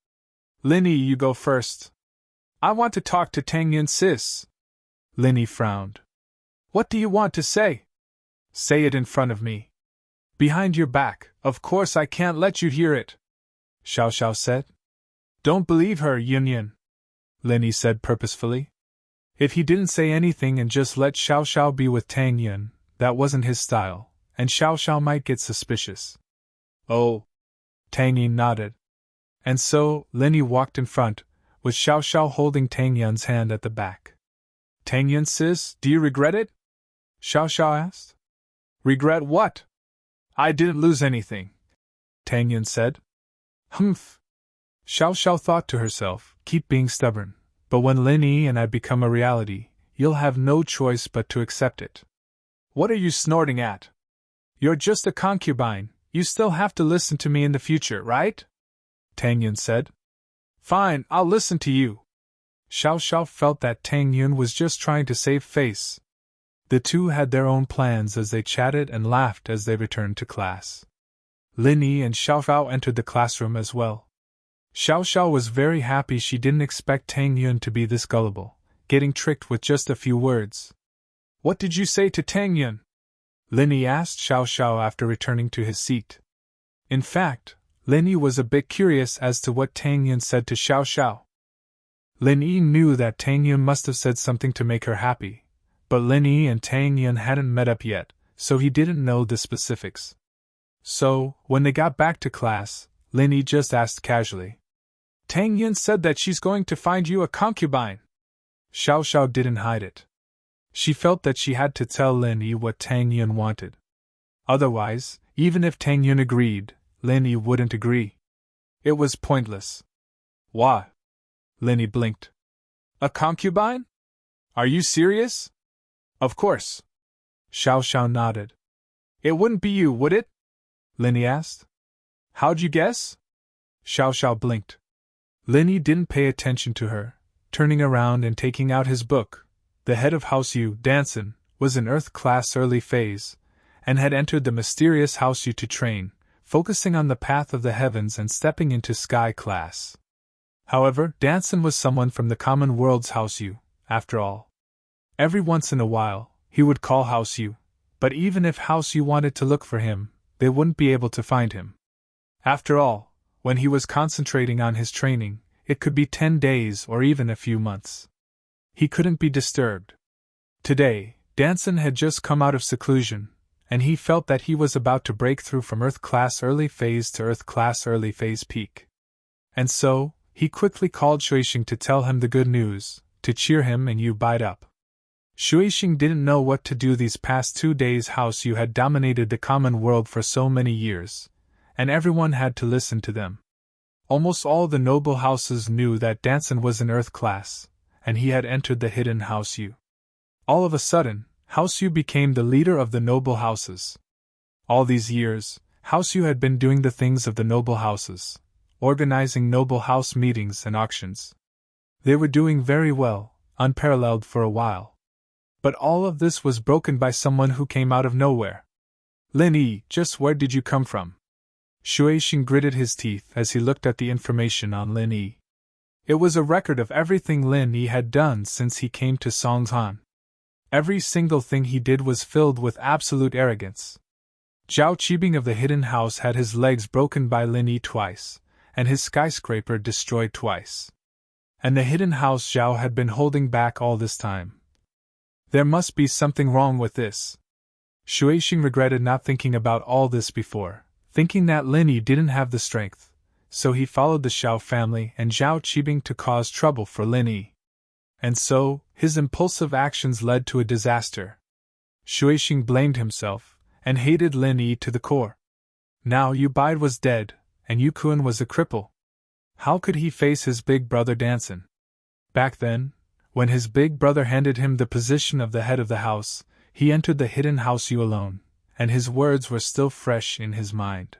S1: Lin Yi, you go first. I want to talk to Tang Yun sis. Lin Yi frowned. What do you want to say? Say it in front of me. Behind your back, of course I can't let you hear it. Xiao Xiao said. Don't believe her, Yun. Lin Yi said purposefully. If he didn't say anything and just let Xiao Xiao be with Tang Yun, that wasn't his style, and Xiao Xiao might get suspicious. Oh. Tang Yun nodded. And so, Lin Yi walked in front, with Xiao Xiao holding Tang Yun's hand at the back. Tang Yun sis, do you regret it? Xiao Xiao asked. Regret what? I didn't lose anything, Tang Yun said. Humph. Xiao Xiao thought to herself, keep being stubborn, but when Lin Yi and I become a reality, you'll have no choice but to accept it. What are you snorting at? You're just a concubine, you still have to listen to me in the future, right? Tang Yun said. Fine, I'll listen to you. Xiao Xiao felt that Tang Yun was just trying to save face. The two had their own plans as they chatted and laughed as they returned to class. Lin Yi and Xiao Xiao entered the classroom as well. Xiao Xiao was very happy. She didn't expect Tang Yun to be this gullible, getting tricked with just a few words. What did you say to Tang Yun? Lin Yi asked Xiao Xiao after returning to his seat. In fact, Lin Yi was a bit curious as to what Tang Yun said to Xiao Xiao. Lin Yi knew that Tang Yun must have said something to make her happy, but Lin Yi and Tang Yun hadn't met up yet, so he didn't know the specifics. So, when they got back to class, Lin Yi just asked casually. Tang Yun said that she's going to find you a concubine. Xiao Xiao didn't hide it. She felt that she had to tell Lin Yi what Tang Yun wanted. Otherwise, even if Tang Yun agreed, Lin Yi wouldn't agree. It was pointless. What? Lin Yi blinked. A concubine? Are you serious? Of course. Xiao Xiao nodded. It wouldn't be you, would it? Lin Yi asked. How'd you guess? Xiao Xiao blinked. Lin Yi didn't pay attention to her, turning around and taking out his book. The head of House U, Danson, was in Earth class early phase, and had entered the mysterious House U to train, focusing on the path of the heavens and stepping into Sky class. However, Danson was someone from the common world's House U, after all. Every once in a while, he would call House U, but even if House U wanted to look for him, they wouldn't be able to find him. After all, when he was concentrating on his training, it could be 10 days or even a few months. He couldn't be disturbed. Today, Danson had just come out of seclusion, and he felt that he was about to break through from Earth class early phase to Earth class early phase peak. And so, he quickly called Shuixing to tell him the good news, to cheer him and bide up. Shuixing didn't know what to do. These past 2 days House U had dominated the common world for so many years, and everyone had to listen to them. Almost all the noble houses knew that Danson was in Earth class, and he had entered the hidden House U. All of a sudden, House U became the leader of the noble houses. All these years, House U had been doing the things of the noble houses, organizing noble house meetings and auctions. They were doing very well, unparalleled for a while. But all of this was broken by someone who came out of nowhere. Lin Yi, just where did you come from? Shuixing gritted his teeth as he looked at the information on Lin Yi. It was a record of everything Lin Yi had done since he came to Songtan. Every single thing he did was filled with absolute arrogance. Zhao Qibing of the Hidden House had his legs broken by Lin Yi twice, and his skyscraper destroyed twice. And the Hidden House Zhao had been holding back all this time. There must be something wrong with this. Shuixing regretted not thinking about all this before, thinking that Lin Yi didn't have the strength, so he followed the Xiao family and Zhao Qibing to cause trouble for Lin Yi. And so, his impulsive actions led to a disaster. Shuixing blamed himself, and hated Lin Yi to the core. Now Yu Bide was dead, and Yu Kun was a cripple. How could he face his big brother Danson? Back then, when his big brother handed him the position of the head of the house, he entered the hidden House U alone, and his words were still fresh in his mind.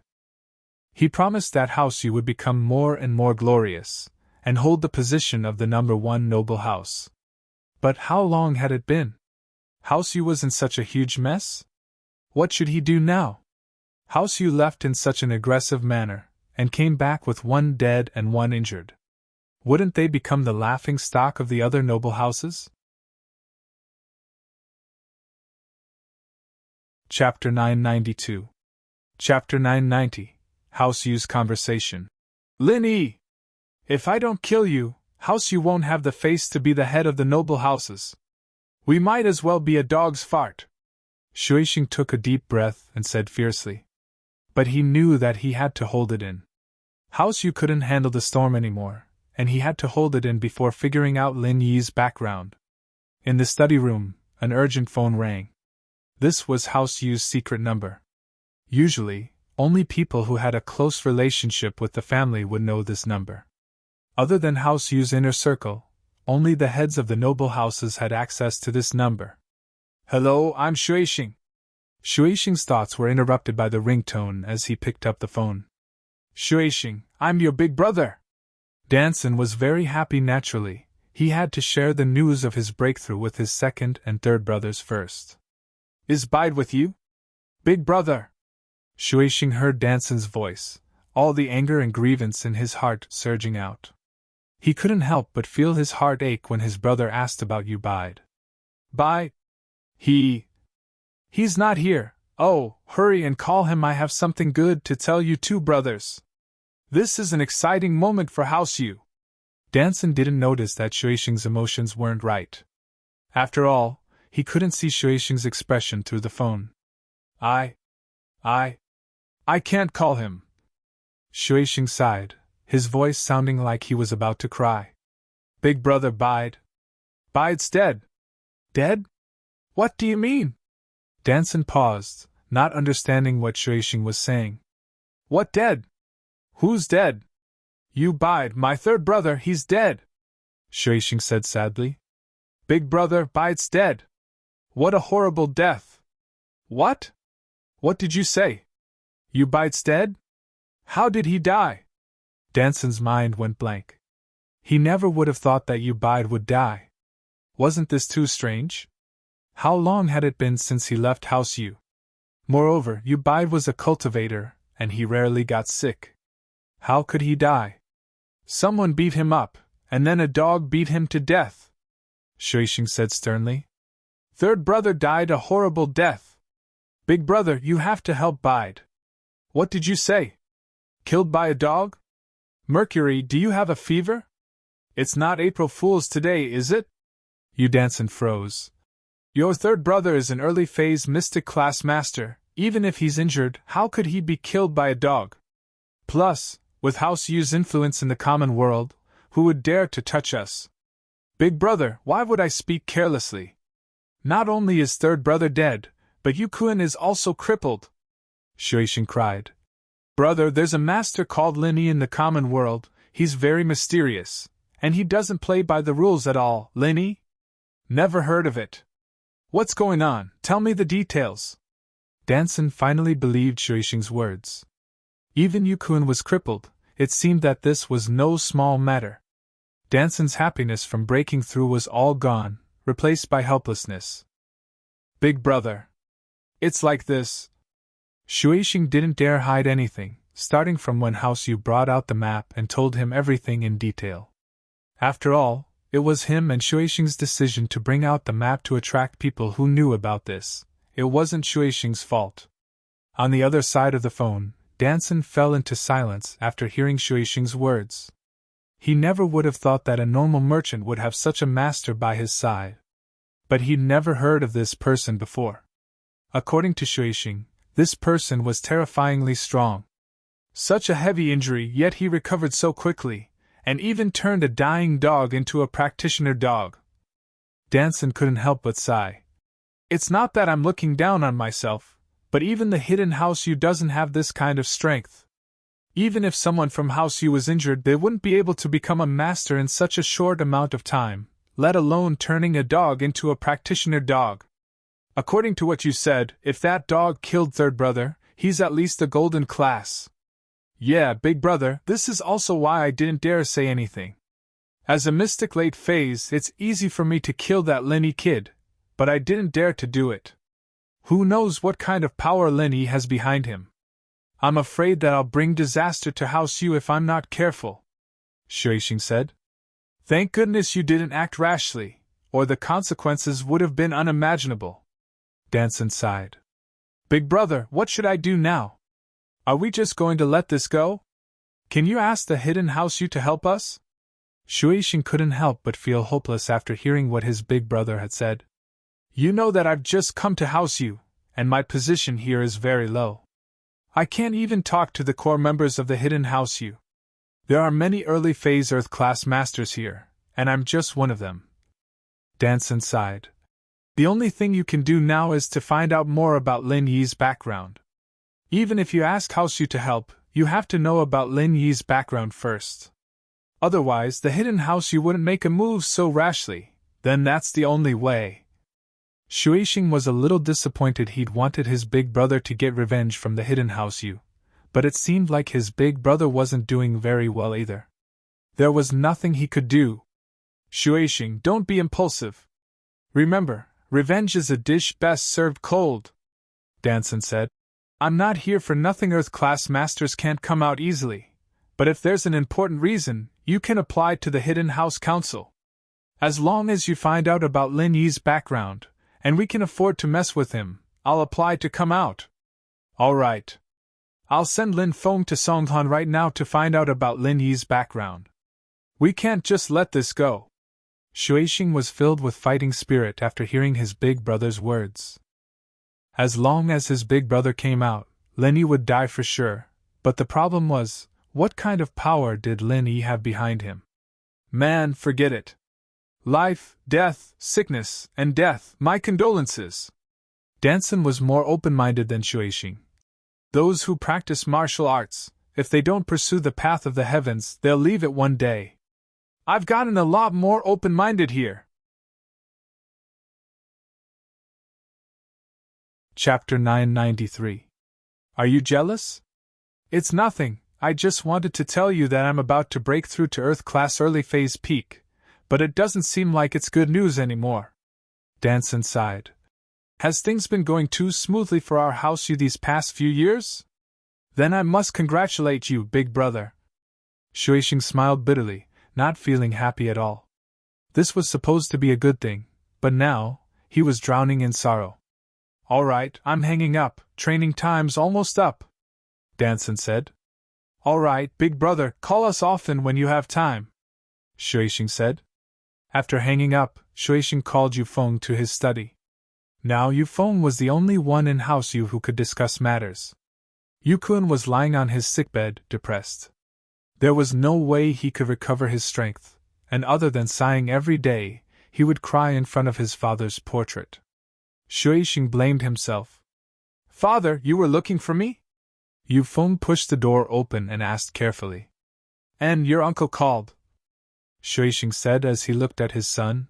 S1: He promised that House U would become more and more glorious, and hold the position of the #1 noble house. But how long had it been? House U was in such a huge mess? What should he do now? House U left in such an aggressive manner, and came back with 1 dead and 1 injured. Wouldn't they become the laughing stock of the other noble houses? Chapter 992. Chapter 990. House U's Conversation. Lin Yi! If I don't kill you, House U won't have the face to be the head of the noble houses. We might as well be a dog's fart. Shuixing took a deep breath and said fiercely. But he knew that he had to hold it in. House U couldn't handle the storm anymore, and he had to hold it in before figuring out Lin Yi's background. In the study room, an urgent phone rang. This was House U's secret number. Usually, only people who had a close relationship with the family would know this number. Other than House U's inner circle, only the heads of the noble houses had access to this number. Hello, I'm Shuixing. Shuixing's thoughts were interrupted by the ringtone as he picked up the phone. Shuixing, I'm your big brother. Danson was very happy naturally. He had to share the news of his breakthrough with his second and third brothers first. Is Bide with you? Big brother! Shuishing heard Danson's voice, all the anger and grievance in his heart surging out. He couldn't help but feel his heart ache when his brother asked about you Bide. Bide? He's not here. Oh, hurry and call him, I have something good to tell you two brothers. This is an exciting moment for House U. Danson didn't notice that Shuishing's emotions weren't right. After all, he couldn't see Shuishing's expression through the phone. I can't call him. Shuishing sighed, his voice sounding like he was about to cry. Big brother Bide's dead. Dead? What do you mean? Danson paused, not understanding what Shuishing was saying. What dead? Who's dead? You Bide, my third brother, he's dead, Shuishing said sadly. Big brother Bide's dead. What a horrible death. What? What did you say? You Bide's dead? How did he die? Danson's mind went blank. He never would have thought that you Bide would die. Wasn't this too strange? How long had it been since he left House U? Moreover, you Bide was a cultivator, and he rarely got sick. How could he die? Someone beat him up, and then a dog beat him to death, Shuishing said sternly. Third brother died a horrible death. Big brother, you have to help Bide. What did you say? Killed by a dog? Mercury, do you have a fever? It's not April Fool's today, is it? You Danson froze. Your third brother is an early phase mystic class master. Even if he's injured, how could he be killed by a dog? Plus, with House U's influence in the common world, who would dare to touch us? Big brother, why would I speak carelessly? Not only is third brother dead, but Yukuin is also crippled, Shuishing cried. Brother, there's a master called Linny in the common world. He's very mysterious, and he doesn't play by the rules at all. Linny? Never heard of it. What's going on? Tell me the details. Danson finally believed Shuishing's words. Even Yukuin was crippled. It seemed that this was no small matter. Danson's happiness from breaking through was all gone, replaced by helplessness. Big brother. It's like this. Shuishing didn't dare hide anything, starting from when House U brought out the map and told him everything in detail. After all, it was him and Shuishing's decision to bring out the map to attract people who knew about this. It wasn't Shuishing's fault. On the other side of the phone, Danson fell into silence after hearing Shuishing's words. He never would have thought that a normal merchant would have such a master by his side. But he'd never heard of this person before. According to Shuishing, this person was terrifyingly strong. Such a heavy injury, yet he recovered so quickly, and even turned a dying dog into a practitioner dog. Danson couldn't help but sigh. It's not that I'm looking down on myself, but even the hidden House U doesn't have this kind of strength. Even if someone from House U was injured, they wouldn't be able to become a master in such a short amount of time, let alone turning a dog into a practitioner dog. According to what you said, if that dog killed third brother, he's at least a golden class. Yeah, big brother, this is also why I didn't dare say anything. As a mystic late phase, it's easy for me to kill that Linny kid, but I didn't dare to do it. Who knows what kind of power Linny has behind him? I'm afraid that I'll bring disaster to House U if I'm not careful, Shuishing said. Thank goodness you didn't act rashly, or the consequences would have been unimaginable. Danson sighed. Big brother, what should I do now? Are we just going to let this go? Can you ask the hidden House U to help us? Shuishing couldn't help but feel hopeless after hearing what his big brother had said. You know that I've just come to House U, and my position here is very low. I can't even talk to the core members of the hidden House U. There are many early phase Earth class masters here, and I'm just one of them. Danson sighed. The only thing you can do now is to find out more about Lin Yi's background. Even if you ask House U to help, you have to know about Lin Yi's background first. Otherwise, the hidden House U wouldn't make a move so rashly. Then that's the only way. Shuishing was a little disappointed. He'd wanted his big brother to get revenge from the hidden House U, but it seemed like his big brother wasn't doing very well either. There was nothing he could do. Shuishing, don't be impulsive. Remember, revenge is a dish best served cold, Danson said. I'm not here for nothing. Earth class masters can't come out easily, but if there's an important reason, you can apply to the Hidden House Council. As long as you find out about Lin Yi's background, and we can afford to mess with him, I'll apply to come out. All right. I'll send Lin Feng to Songhan right now to find out about Lin Yi's background. We can't just let this go. Shuixing was filled with fighting spirit after hearing his big brother's words. As long as his big brother came out, Lin Yi would die for sure, but the problem was, what kind of power did Lin Yi have behind him? Man, forget it. Life, death, sickness, and death, my condolences. Danson was more open-minded than Shuixing. Those who practice martial arts, if they don't pursue the path of the heavens, they'll leave it one day. I've gotten a lot more open-minded here. Chapter 993. Are you jealous? It's nothing, I just wanted to tell you that I'm about to break through to Earth-class early phase peak, but it doesn't seem like it's good news anymore. Danson sighed. Has things been going too smoothly for our house you these past few years? Then I must congratulate you, big brother. Shuixing smiled bitterly, not feeling happy at all. This was supposed to be a good thing, but now, he was drowning in sorrow. All right, I'm hanging up, training time's almost up, Danson said. All right, big brother, call us often when you have time, Shuixing said. After hanging up, Shuixing called Yu Feng to his study. Now Yu Feng was the only one in House Yu who could discuss matters. Yu Kun was lying on his sickbed, depressed. There was no way he could recover his strength, and other than sighing every day, he would cry in front of his father's portrait. Shuixing blamed himself. Father, you were looking for me? Yu Feng pushed the door open and asked carefully. And your uncle called, Shuixing said as he looked at his son.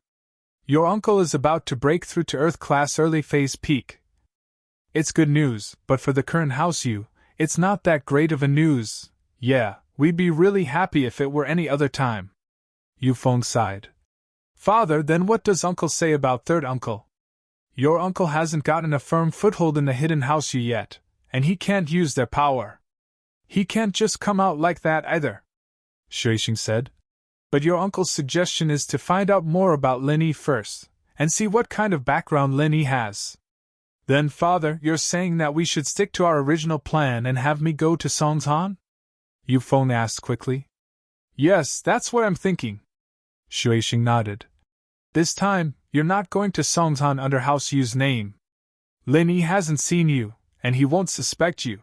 S1: Your uncle is about to break through to Earth-class early phase peak. It's good news, but for the current House Yu, it's not that great of a news. Yeah, we'd be really happy if it were any other time. Yu Feng sighed. Father, then what does uncle say about third uncle? Your uncle hasn't gotten a firm foothold in the Hidden House Yu yet, and he can't use their power. He can't just come out like that either, Shuixing said. But your uncle's suggestion is to find out more about Lin Yi first, and see what kind of background Lin Yi has. Then, Father, you're saying that we should stick to our original plan and have me go to Songhan? Yu Feng asked quickly. Yes, that's what I'm thinking. Shuixing nodded. This time, you're not going to Songhan under House Yu's name. Lin Yi hasn't seen you, and he won't suspect you.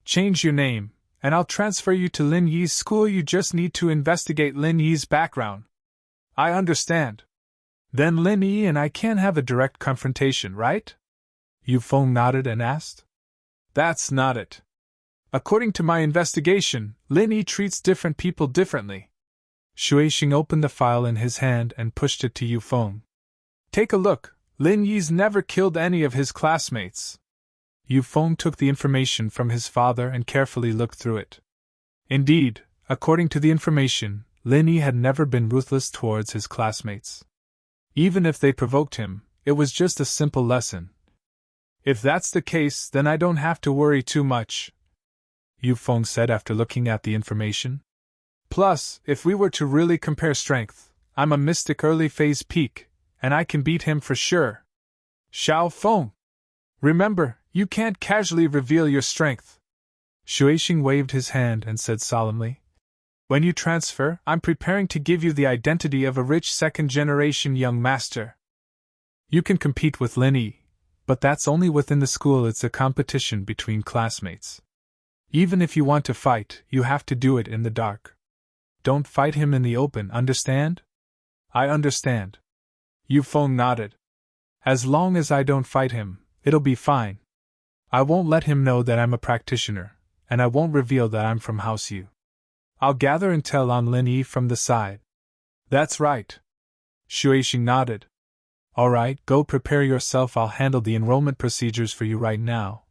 S1: Change your name, and I'll transfer you to Lin Yi's school. You just need to investigate Lin Yi's background. I understand. Then Lin Yi and I can have a direct confrontation, right? Yu Feng nodded and asked. That's not it. According to my investigation, Lin Yi treats different people differently. Shuixing opened the file in his hand and pushed it to Yu Feng. Take a look, Lin Yi's never killed any of his classmates. Yu Feng took the information from his father and carefully looked through it. Indeed, according to the information, Lin Yi had never been ruthless towards his classmates. Even if they provoked him, it was just a simple lesson. If that's the case, then I don't have to worry too much, Yu Feng said after looking at the information. Plus, if we were to really compare strength, I'm a mystic early phase peak, and I can beat him for sure. Xiao Feng! Remember, you can't casually reveal your strength. Shuixing waved his hand and said solemnly. When you transfer, I'm preparing to give you the identity of a rich second-generation young master. You can compete with Lin Yi, but that's only within the school. It's a competition between classmates. Even if you want to fight, you have to do it in the dark. Don't fight him in the open, understand? I understand. Yu Feng nodded. As long as I don't fight him, it'll be fine. I won't let him know that I'm a practitioner, and I won't reveal that I'm from House Yu. I'll gather intel on Lin Yi from the side. That's right. Shuixing nodded. Alright, go prepare yourself. I'll handle the enrollment procedures for you right now.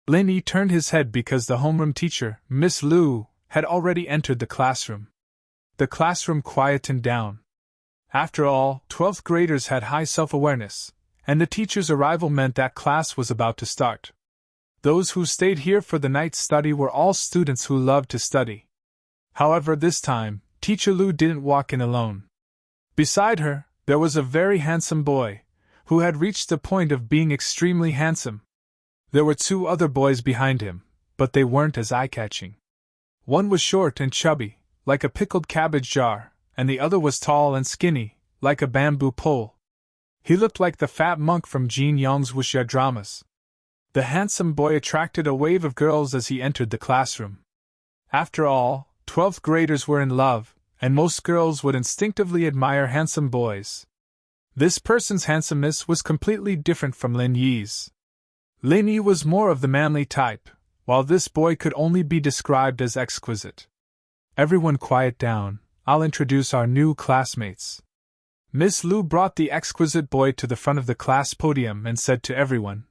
S1: Lin Yi turned his head because the homeroom teacher, Miss Liu, had already entered the classroom. The classroom quietened down. After all, 12th graders had high self-awareness, and the teacher's arrival meant that class was about to start. Those who stayed here for the night's study were all students who loved to study. However, this time, Teacher Lu didn't walk in alone. Beside her, there was a very handsome boy, who had reached the point of being extremely handsome. There were two other boys behind him, but they weren't as eye-catching. One was short and chubby, like a pickled cabbage jar, and the other was tall and skinny, like a bamboo pole. He looked like the fat monk from Jin Yong's wuxia dramas. The handsome boy attracted a wave of girls as he entered the classroom. After all, 12th graders were in love, and most girls would instinctively admire handsome boys. This person's handsomeness was completely different from Lin Yi's. Lin Yi was more of the manly type, while this boy could only be described as exquisite. Everyone quiet down, I'll introduce our new classmates. Miss Lu brought the exquisite boy to the front of the class podium and said to everyone,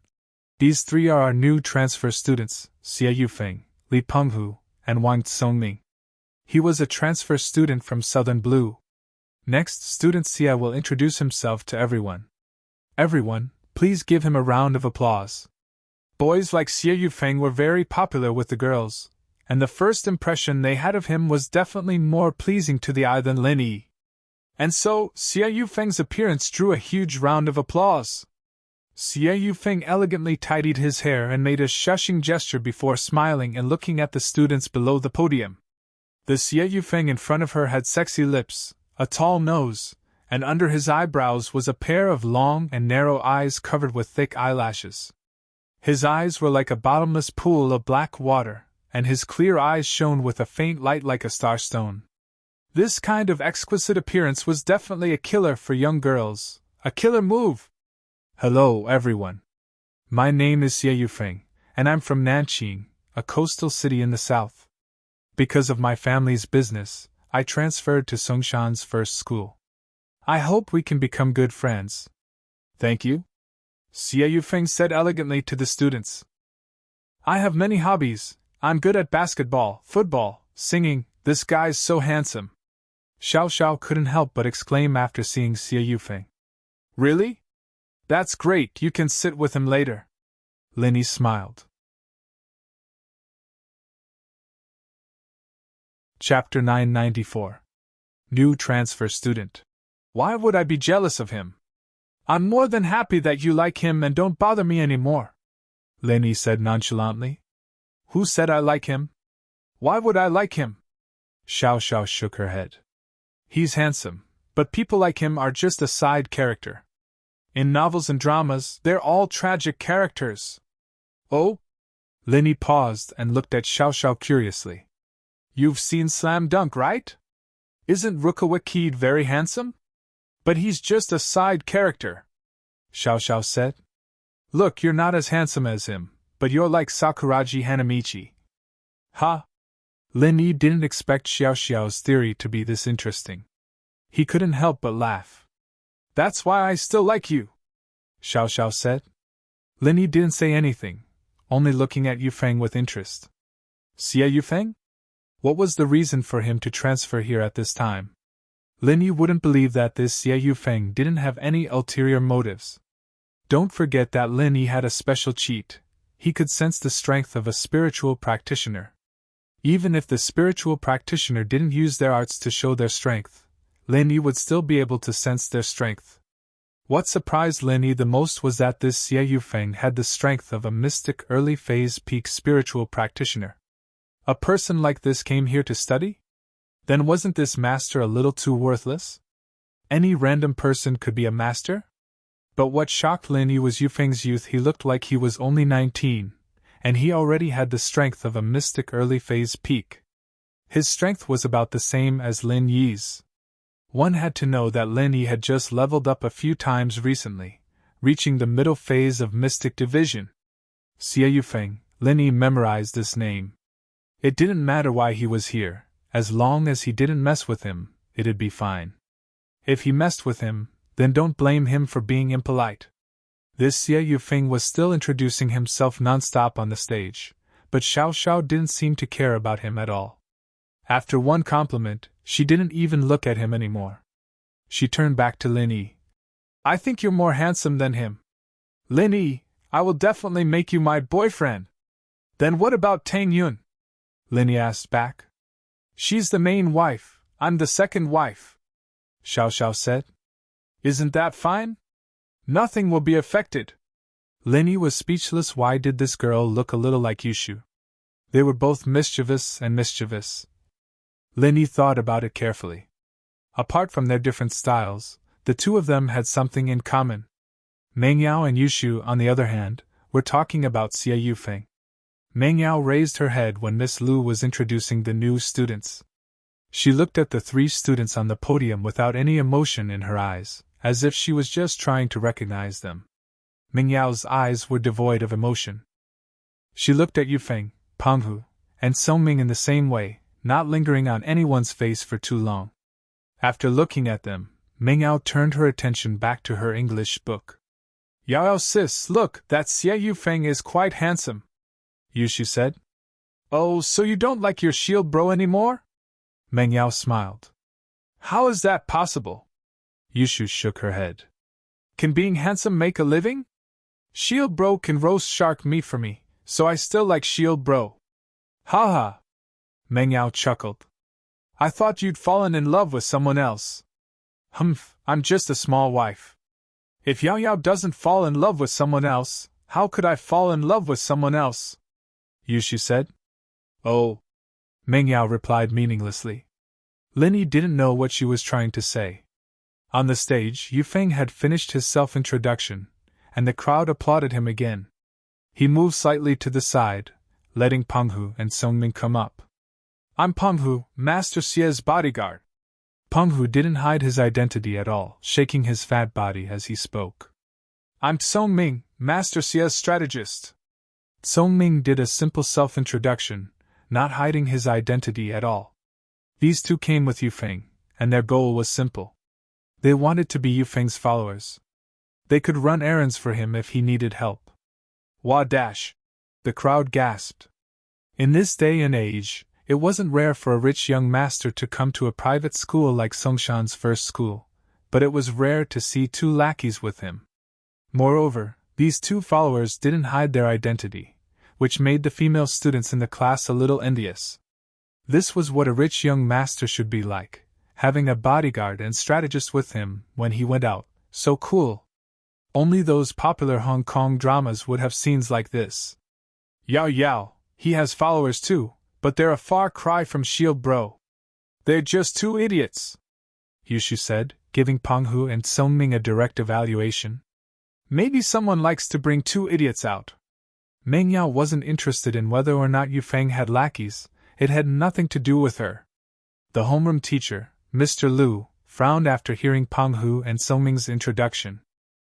S1: "These three are our new transfer students, Xie Yufeng, Li Penghu, and Wang Tsongming. He was a transfer student from Southern Blue. Next, student Xie will introduce himself to everyone. Everyone, please give him a round of applause." Boys like Xie Yufeng were very popular with the girls, and the first impression they had of him was definitely more pleasing to the eye than Lin Yi. And so, Xie Yufeng's appearance drew a huge round of applause. Xie Yufeng elegantly tidied his hair and made a shushing gesture before smiling and looking at the students below the podium. The Xie Yufeng in front of her had sexy lips, a tall nose, and under his eyebrows was a pair of long and narrow eyes covered with thick eyelashes. His eyes were like a bottomless pool of black water, and his clear eyes shone with a faint light like a starstone. This kind of exquisite appearance was definitely a killer for young girls, a killer move. Hello, everyone. My name is Xie Yufeng, and I'm from Nanqing, a coastal city in the south. Because of my family's business, I transferred to Songshan's first school. I hope we can become good friends. Thank you, Xie Yufeng said elegantly to the students. I have many hobbies. I'm good at basketball, football, singing. This guy's so handsome. Xiao Xiao couldn't help but exclaim after seeing Xie Yufeng. Really? That's great, you can sit with him later. Lin Yi smiled. Chapter 994. New Transfer Student. Why would I be jealous of him? I'm more than happy that you like him and don't bother me anymore, Lin Yi said nonchalantly. Who said I like him? Why would I like him? Xiao Xiao shook her head. He's handsome, but people like him are just a side character. In novels and dramas, they're all tragic characters. Oh? Lin Yi paused and looked at Xiao Xiao curiously. You've seen Slam Dunk, right? Isn't Rukawa Kid very handsome? But he's just a side character, Xiao Xiao said. Look, you're not as handsome as him, but you're like Sakuraji Hanamichi. Ha! Lin Yi didn't expect Xiao Xiao's theory to be this interesting. He couldn't help but laugh. That's why I still like you, Xiao Xiao said. Lin Yi didn't say anything, only looking at Yufeng with interest. Xie Yufeng? What was the reason for him to transfer here at this time? Lin Yi wouldn't believe that this Xie Yufeng didn't have any ulterior motives. Don't forget that Lin Yi had a special cheat. He could sense the strength of a spiritual practitioner. Even if the spiritual practitioner didn't use their arts to show their strength, Lin Yi would still be able to sense their strength. What surprised Lin Yi the most was that this Xie Yufeng had the strength of a mystic early-phase peak spiritual practitioner. A person like this came here to study? Then wasn't this master a little too worthless? Any random person could be a master? But what shocked Lin Yi was Yufeng's youth. He looked like he was only 19, and he already had the strength of a mystic early-phase peak. His strength was about the same as Lin Yi's. One had to know that Lin Yi had just leveled up a few times recently, reaching the middle phase of mystic division. Xie Yufeng, Lin Yi memorized this name. It didn't matter why he was here, as long as he didn't mess with him, it'd be fine. If he messed with him, then don't blame him for being impolite. This Xie Yufeng was still introducing himself non-stop on the stage, but Xiao Xiao didn't seem to care about him at all. After one compliment, she didn't even look at him anymore. She turned back to Lin Yi. I think you're more handsome than him. Lin Yi, I will definitely make you my boyfriend, Then what about Tang Yun? Linny asked back. She's the main wife, I'm the second wife, Xiao Xiao said. Isn't that fine? Nothing will be affected. Linny was speechless. Why did this girl look a little like Yushu? They were both mischievous and mischievous. Linny thought about it carefully. Apart from their different styles, the two of them had something in common. Meng Yao and Yushu, on the other hand, were talking about Xie Yufeng. Meng Yao raised her head when Miss Lu was introducing the new students. She looked at the three students on the podium without any emotion in her eyes, as if she was just trying to recognize them. Meng Yao's eyes were devoid of emotion. She looked at Yufeng, Penghu, and Songming in the same way, not lingering on anyone's face for too long. After looking at them, Meng Yao turned her attention back to her English book. Yao sis, look, that Xie Yufeng is quite handsome, Yushu said. Oh, so you don't like your shield bro anymore? Meng Yao smiled. How is that possible? Yushu shook her head. Can being handsome make a living? Shield bro can roast shark meat for me, so I still like shield bro. Ha ha! Meng Yao chuckled. I thought you'd fallen in love with someone else. Humph, I'm just a small wife. If Yao Yao doesn't fall in love with someone else, how could I fall in love with someone else? Yushu said. Oh, Meng Yao replied meaninglessly. Linny didn't know what she was trying to say. On the stage, Yufeng had finished his self-introduction, and the crowd applauded him again. He moved slightly to the side, letting Penghu and Songming come up. I'm Penghu, Master Xie's bodyguard. Penghu didn't hide his identity at all, shaking his fat body as he spoke. I'm Songming, Master Xie's strategist. Songming did a simple self-introduction, not hiding his identity at all. These two came with Yufeng, and their goal was simple. They wanted to be Yufeng's followers. They could run errands for him if he needed help. Wah dash! The crowd gasped. In this day and age, it wasn't rare for a rich young master to come to a private school like Songshan's first school, but it was rare to see two lackeys with him. Moreover, these two followers didn't hide their identity, which made the female students in the class a little envious. This was what a rich young master should be like, having a bodyguard and strategist with him when he went out, so cool. Only those popular Hong Kong dramas would have scenes like this. Yao Yao, he has followers too, but they're a far cry from Shield Bro. They're just two idiots, Yushu said, giving Penghu and Songming a direct evaluation. Maybe someone likes to bring two idiots out. Meng Yao wasn't interested in whether or not Yufeng had lackeys, it had nothing to do with her. The homeroom teacher, Mr. Lu, frowned after hearing Penghu and Songming's introduction.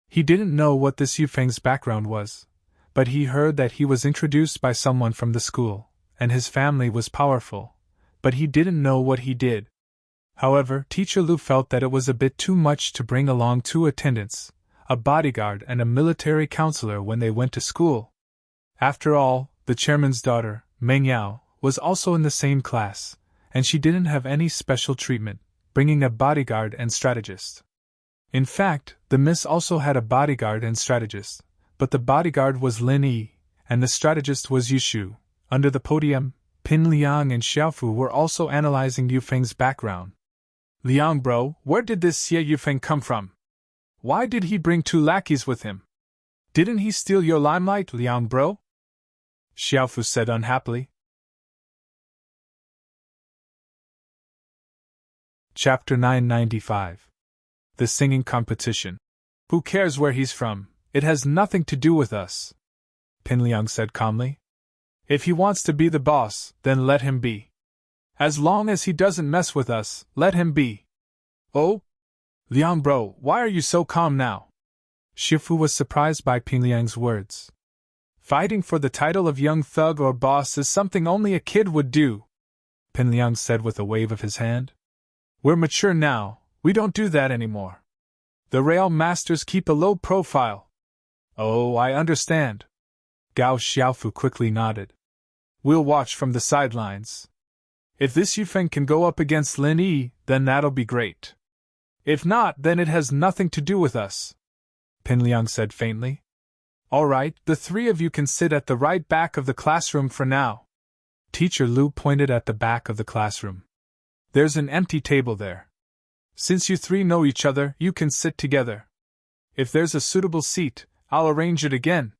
S1: He didn't know what this Yufeng's background was, but he heard that he was introduced by someone from the school, and his family was powerful, but he didn't know what he did. However, Teacher Lu felt that it was a bit too much to bring along two attendants, a bodyguard and a military counselor when they went to school. After all, the chairman's daughter, Meng Yao, was also in the same class, and she didn't have any special treatment, bringing a bodyguard and strategist. In fact, the miss also had a bodyguard and strategist, but the bodyguard was Lin Yi, and the strategist was Yushu. Under the podium, Pin Liang and Xiaofu were also analyzing Yufeng's background. Liang bro, where did this Xie Yufeng come from? Why did he bring two lackeys with him? Didn't he steal your limelight, Liang bro? Xiaofu said unhappily. Chapter 995. The Singing Competition. Who cares where he's from? It has nothing to do with us, Pin Liang said calmly. If he wants to be the boss, then let him be. As long as he doesn't mess with us, let him be. Oh? Liang bro, why are you so calm now? Shifu was surprised by Pin Liang's words. Fighting for the title of young thug or boss is something only a kid would do, Pin Liang said with a wave of his hand. We're mature now, we don't do that anymore. The Real Masters keep a low profile. Oh, I understand. Gao Xiaofu quickly nodded. We'll watch from the sidelines. If this Yufeng can go up against Lin Yi, then that'll be great. If not, then it has nothing to do with us, Pin Liang said faintly. Alright, the three of you can sit at the right back of the classroom for now. Teacher Lu pointed at the back of the classroom. There's an empty table there. Since you three know each other, you can sit together. If there's a suitable seat, I'll arrange it again.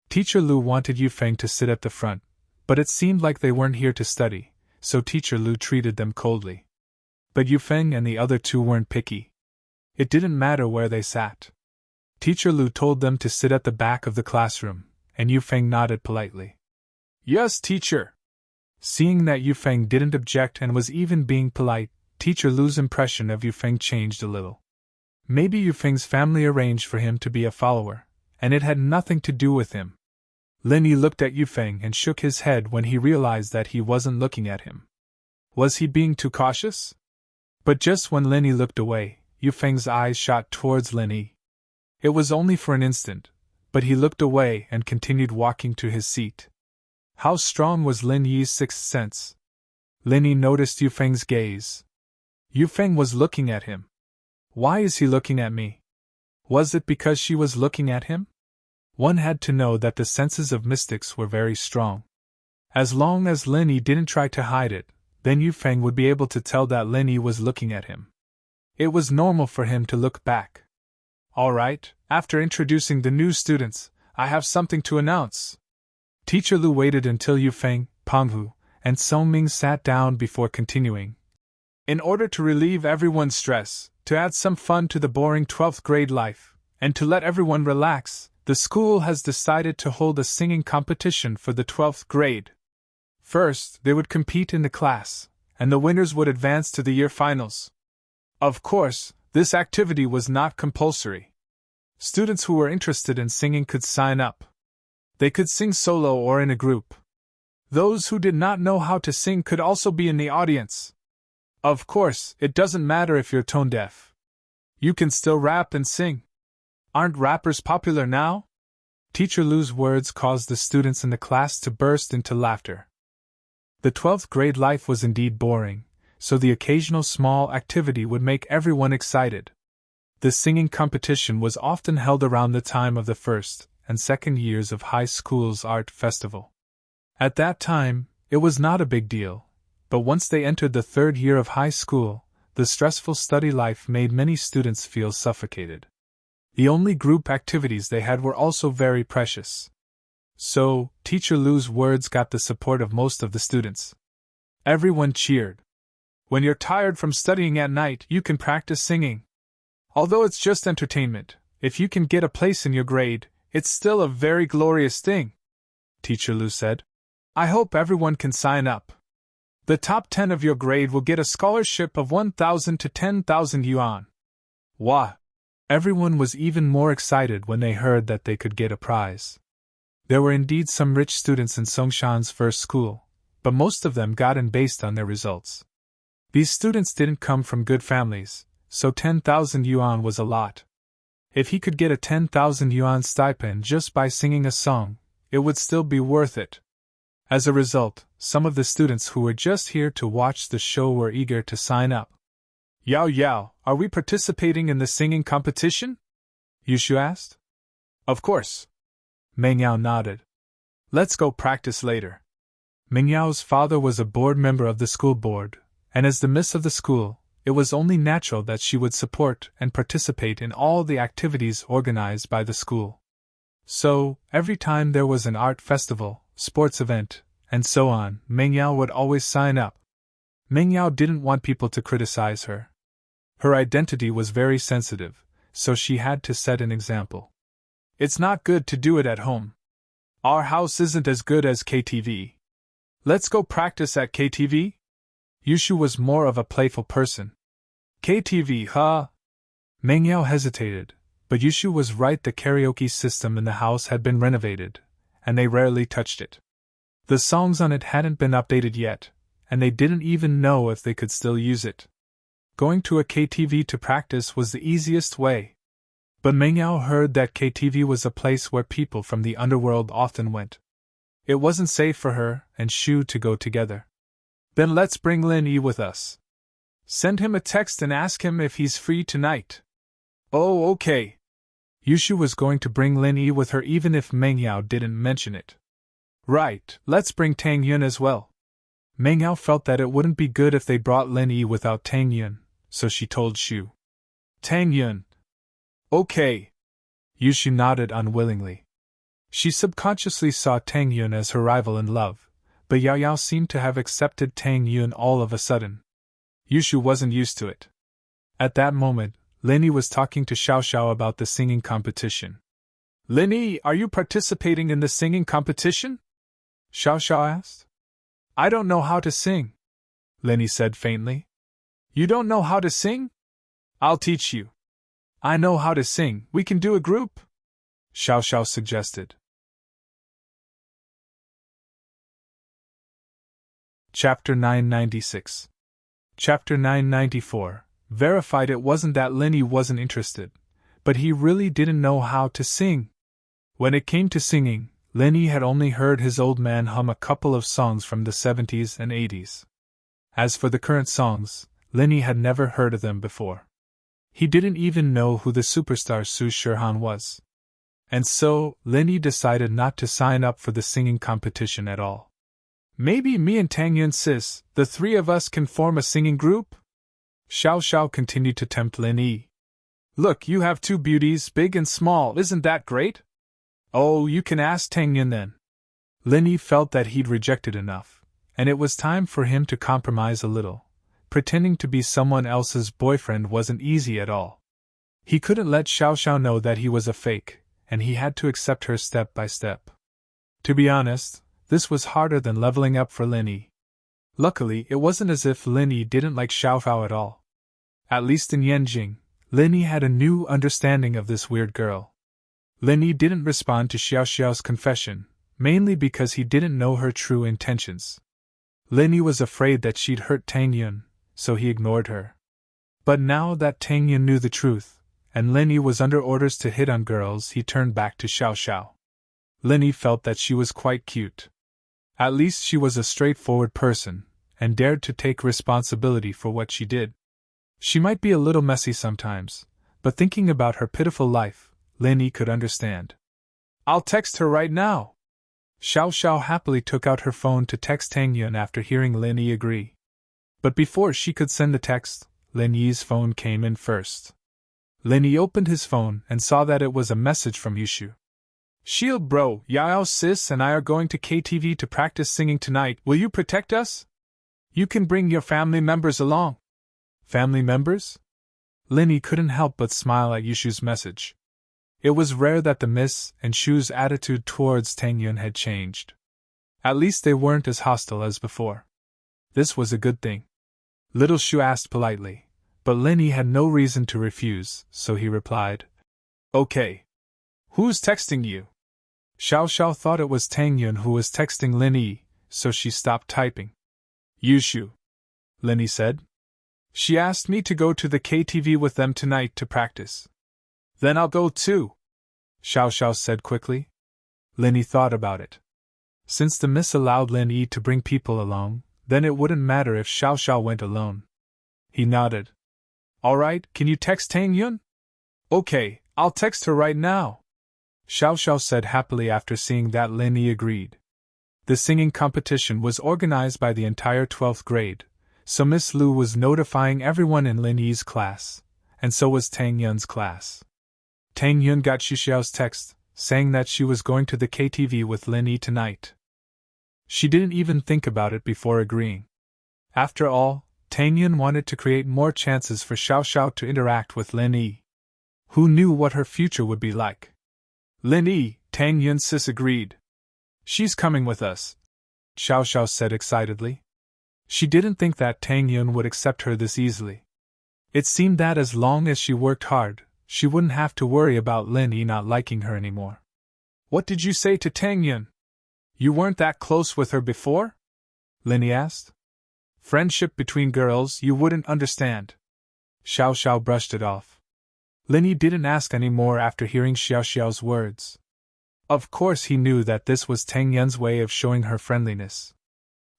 S1: Teacher Lu wanted Yufeng to sit at the front, but it seemed like they weren't here to study, so Teacher Lu treated them coldly. But Yufeng and the other two weren't picky. It didn't matter where they sat. Teacher Lu told them to sit at the back of the classroom, and Yufeng nodded politely. Yes, teacher. Seeing that Yufeng didn't object and was even being polite, Teacher Lu's impression of Yufeng changed a little. Maybe Yufeng's family arranged for him to be a follower, and it had nothing to do with him. Lin Yi looked at Yufeng and shook his head when he realized that he wasn't looking at him. Was he being too cautious? But just when Lin Yi looked away, Yufeng's eyes shot towards Lin Yi. It was only for an instant, but he looked away and continued walking to his seat. How strong was Lin Yi's sixth sense? Lin Yi noticed Yufeng's gaze. Yufeng was looking at him. Why is he looking at me? Was it because she was looking at him? One had to know that the senses of mystics were very strong. As long as Lin Yi didn't try to hide it, then Yufeng would be able to tell that Lin Yi was looking at him. It was normal for him to look back. Alright, after introducing the new students, I have something to announce. Teacher Lu waited until Yufeng, Penghu, and Song Ming sat down before continuing. In order to relieve everyone's stress, to add some fun to the boring 12th grade life, and to let everyone relax, the school has decided to hold a singing competition for the 12th grade. First, they would compete in the class, and the winners would advance to the year finals. Of course, this activity was not compulsory. Students who were interested in singing could sign up. They could sing solo or in a group. Those who did not know how to sing could also be in the audience. Of course, it doesn't matter if you're tone deaf. You can still rap and sing. Aren't rappers popular now? Teacher Lu's words caused the students in the class to burst into laughter. The 12th grade life was indeed boring, so the occasional small activity would make everyone excited. The singing competition was often held around the time of the first and second years of high school's art festival. At that time, it was not a big deal, but once they entered the third year of high school, the stressful study life made many students feel suffocated. The only group activities they had were also very precious. So, Teacher Lu's words got the support of most of the students. Everyone cheered. When you're tired from studying at night, you can practice singing. Although it's just entertainment, if you can get a place in your grade, it's still a very glorious thing, Teacher Lu said. I hope everyone can sign up. The top 10 of your grade will get a scholarship of 1,000 to 10,000 yuan. Wah! Everyone was even more excited when they heard that they could get a prize. There were indeed some rich students in Songshan's first school, but most of them got in based on their results. These students didn't come from good families, so 10,000 yuan was a lot. If he could get a 10,000 yuan stipend just by singing a song, it would still be worth it. As a result, some of the students who were just here to watch the show were eager to sign up. Yao Yao, are we participating in the singing competition? Yushu asked. Of course. Meng Yao nodded. Let's go practice later. Meng Yao's father was a board member of the school board, and as the miss of the school, it was only natural that she would support and participate in all the activities organized by the school. So, every time there was an art festival, sports event, and so on, Meng Yao would always sign up. Meng Yao didn't want people to criticize her. Her identity was very sensitive, so she had to set an example. It's not good to do it at home. Our house isn't as good as KTV. Let's go practice at KTV? Yushu was more of a playful person. KTV, huh? Meng Yao hesitated, but Yushu was right. The karaoke system in the house had been renovated, and they rarely touched it. The songs on it hadn't been updated yet, and they didn't even know if they could still use it. Going to a KTV to practice was the easiest way. But Meng Yao heard that KTV was a place where people from the underworld often went. It wasn't safe for her and Shu to go together. Then let's bring Lin Yi with us. Send him a text and ask him if he's free tonight. Oh, okay. Yushu was going to bring Lin Yi with her even if Meng Yao didn't mention it. Right, let's bring Tang Yun as well. Meng Yao felt that it wouldn't be good if they brought Lin Yi without Tang Yun, so she told Shu. Tang Yun. Okay. Yushu nodded unwillingly. She subconsciously saw Tang Yun as her rival in love, but Yao Yao seemed to have accepted Tang Yun all of a sudden. Yushu wasn't used to it. At that moment, Lin Yi was talking to Xiao Xiao about the singing competition. Lin Yi, are you participating in the singing competition? Xiao Xiao asked. I don't know how to sing, Lin Yi said faintly. You don't know how to sing? I'll teach you. I know how to sing, we can do a group? Xiao Xiao suggested. Chapter 996. Chapter 994. Verified it wasn't that Lin Yi wasn't interested, but he really didn't know how to sing. When it came to singing, Lin Yi had only heard his old man hum a couple of songs from the 70s and 80s. As for the current songs, Lin Yi had never heard of them before. He didn't even know who the superstar Su Shirhan was. And so, Lin Yi decided not to sign up for the singing competition at all. Maybe me and Tang Yun sis, the three of us can form a singing group? Xiao Xiao continued to tempt Lin Yi. Look, you have two beauties, big and small, isn't that great? Oh, you can ask Tang Yun then. Lin Yi felt that he'd rejected enough, and it was time for him to compromise a little. Pretending to be someone else's boyfriend wasn't easy at all. He couldn't let Xiao Xiao know that he was a fake, and he had to accept her step by step. To be honest, this was harder than leveling up for Lin Yi. Luckily, it wasn't as if Lin Yi didn't like Xiao Xiao at all. At least in Yanjing, Lin Yi had a new understanding of this weird girl. Lin Yi didn't respond to Xiao Xiao's confession, mainly because he didn't know her true intentions. Lin Yi was afraid that she'd hurt Tang Yun, so he ignored her. But now that Tang Yun knew the truth, and Lin Yi was under orders to hit on girls, he turned back to Xiao Xiao. Lin Yi felt that she was quite cute. At least she was a straightforward person, and dared to take responsibility for what she did. She might be a little messy sometimes, but thinking about her pitiful life, Lin Yi could understand. I'll text her right now. Xiao Xiao happily took out her phone to text Tang Yun after hearing Lin Yi agree. But before she could send the text, Lin Yi's phone came in first. Lin Yi opened his phone and saw that it was a message from Yushu. Shield bro, Yao sis and I are going to KTV to practice singing tonight. Will you protect us? You can bring your family members along. Family members? Lin Yi couldn't help but smile at Yushu's message. It was rare that the Miss and Shu's attitude towards Tang Yun had changed. At least they weren't as hostile as before. This was a good thing. Little Shu asked politely, but Lin Yi had no reason to refuse, so he replied, Okay. Who's texting you? Xiao Xiao thought it was Tang Yun who was texting Lin Yi, so she stopped typing. Yushu, Lin Yi said. She asked me to go to the KTV with them tonight to practice. Then I'll go too, Xiao Xiao said quickly. Lin Yi thought about it. Since the Miss allowed Lin Yi to bring people along, then it wouldn't matter if Xiao Xiao went alone. He nodded. All right, can you text Tang Yun? Okay, I'll text her right now, Xiao Xiao said happily after seeing that Lin Yi agreed. The singing competition was organized by the entire 12th grade, so Miss Lu was notifying everyone in Lin Yi's class, and so was Tang Yun's class. Tang Yun got Xu Xiao's text, saying that she was going to the KTV with Lin Yi tonight. She didn't even think about it before agreeing. After all, Tang Yun wanted to create more chances for Xiao Xiao to interact with Lin Yi. Who knew what her future would be like? Lin Yi, Tang Yun sis agreed. She's coming with us, Xiao Xiao said excitedly. She didn't think that Tang Yun would accept her this easily. It seemed that as long as she worked hard, she wouldn't have to worry about Lin Yi not liking her anymore. What did you say to Tang Yun? You weren't that close with her before? Lin Yi asked. Friendship between girls you wouldn't understand. Xiao Xiao brushed it off. Lin Yi didn't ask any more after hearing Xiao Xiao's words. Of course he knew that this was Tang Yun's way of showing her friendliness.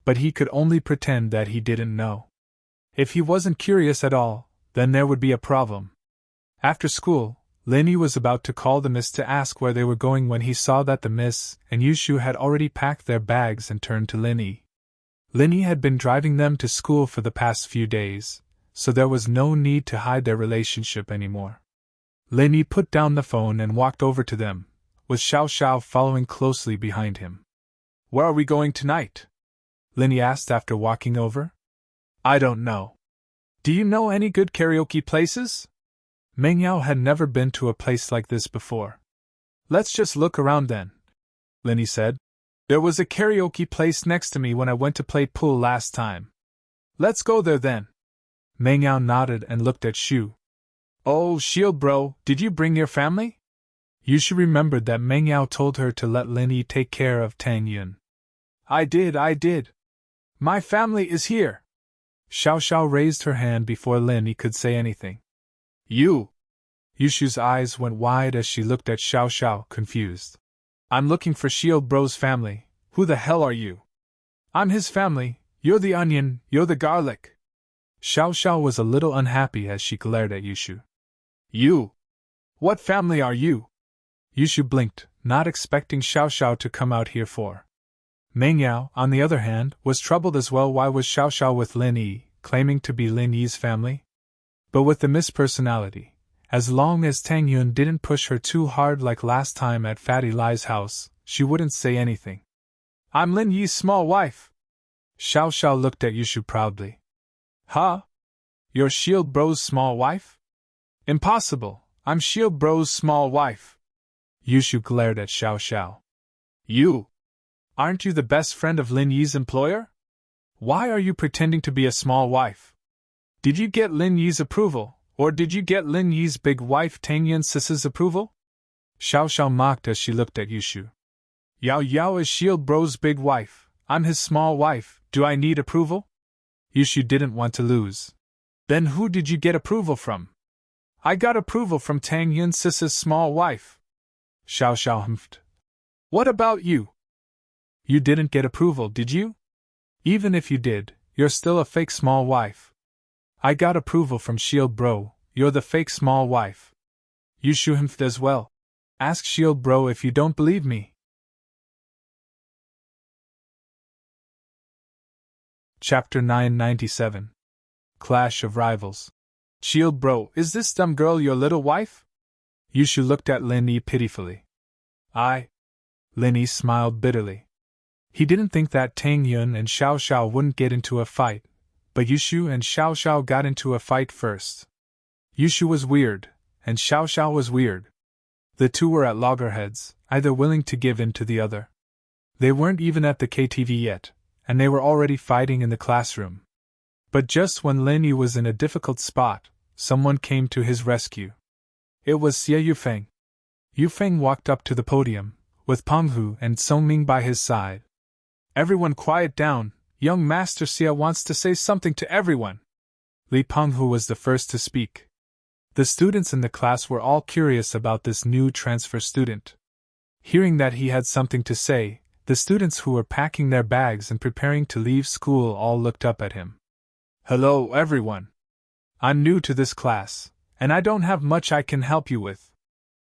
S1: But he could only pretend that he didn't know. If he wasn't curious at all, then there would be a problem. After school, Lin Yi was about to call the miss to ask where they were going when he saw that the miss and Yushu had already packed their bags and turned to Lin Yi. Lin Yi had been driving them to school for the past few days, so there was no need to hide their relationship anymore. Lin Yi put down the phone and walked over to them, with Xiao Xiao following closely behind him. "Where are we going tonight?" Lin Yi asked after walking over. "I don't know. Do you know any good karaoke places?" Meng Yao had never been to a place like this before. "Let's just look around then," Lin Yi said. "There was a karaoke place next to me when I went to play pool last time. Let's go there then." Meng Yao nodded and looked at Shu. "Oh, Shield bro, did you bring your family?" Yushu remembered that Meng Yao told her to let Lin Yi take care of Tang Yun. I did. My family is here." Xiao Xiao raised her hand before Lin Yi could say anything. "You!" Yushu's eyes went wide as she looked at Xiao Xiao, confused. "I'm looking for Shield bro's family. Who the hell are you?" "I'm his family. You're the onion, you're the garlic." Xiao Xiao was a little unhappy as she glared at Yushu. "You! What family are you?" Yushu blinked, not expecting Xiao Xiao to come out here for. Meng Yao, on the other hand, was troubled as well. Why was Xiao Xiao with Lin Yi, claiming to be Lin Yi's family? But with the Miss Personality, as long as Tang Yun didn't push her too hard like last time at Fatty Lai's house, she wouldn't say anything. "I'm Lin Yi's small wife." Xiao Xiao looked at Yushu proudly. "Huh? You're Shield bro's small wife?" "Impossible, I'm Shield bro's small wife." Yushu glared at Xiao Xiao. "You! Aren't you the best friend of Lin Yi's employer? Why are you pretending to be a small wife? Did you get Lin Yi's approval, or did you get Lin Yi's big wife Tang Yun Sis's approval?" Xiao Xiao mocked as she looked at Yushu. "Yao Yao is Shield bro's big wife, I'm his small wife, do I need approval?" Yushu didn't want to lose. "Then who did you get approval from?" "I got approval from Tang Yun Sis's small wife." Xiao Xiao humphed. "What about you? You didn't get approval, did you? Even if you did, you're still a fake small wife." "I got approval from Shield bro, you're the fake small wife." Yushu humphed as well. "Ask Shield bro if you don't believe me." Chapter 997. Clash of Rivals. "Shield bro, is this dumb girl your little wife?" Yushu looked at Lin Yi pitifully. Lin Yi smiled bitterly. He didn't think that Tang Yun and Xiao Xiao wouldn't get into a fight, but Yushu and Xiao Xiao got into a fight first. Yushu was weird, and Xiao Xiao was weird. The two were at loggerheads, either willing to give in to the other. They weren't even at the KTV yet, and they were already fighting in the classroom. But just when Lin Yi was in a difficult spot, someone came to his rescue. It was Xie Yufeng. Yufeng walked up to the podium, with Penghu and Songming by his side. "Everyone quiet down, young Master Xie wants to say something to everyone." Li Penghu was the first to speak. The students in the class were all curious about this new transfer student. Hearing that he had something to say, the students who were packing their bags and preparing to leave school all looked up at him. "Hello, everyone. I'm new to this class, and I don't have much I can help you with.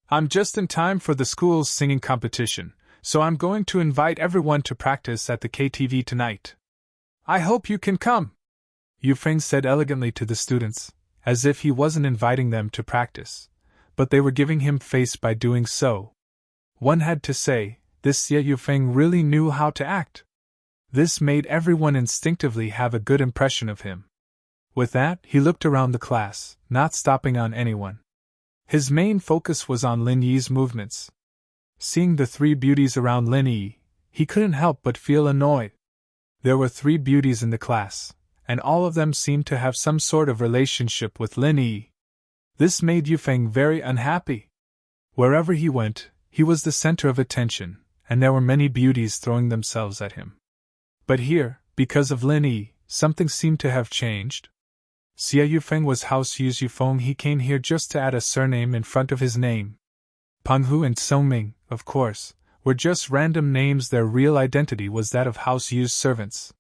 S1: I'm just in time for the school's singing competition, so I'm going to invite everyone to practice at the KTV tonight. I hope you can come," Yufeng said elegantly to the students, as if he wasn't inviting them to practice, but they were giving him face by doing so. One had to say, this Xie Yufeng really knew how to act. This made everyone instinctively have a good impression of him. With that, he looked around the class, not stopping on anyone. His main focus was on Lin Yi's movements. Seeing the three beauties around Lin Yi, he couldn't help but feel annoyed. There were three beauties in the class, and all of them seemed to have some sort of relationship with Lin Yi. This made Yufeng very unhappy. Wherever he went, he was the center of attention, and there were many beauties throwing themselves at him. But here, because of Lin Yi, something seemed to have changed. Xie Yufeng was House Yu's Yufeng. He came here just to add a surname in front of his name. Penghu and Songming, of course, were just random names. Their real identity was that of House Yu's servants.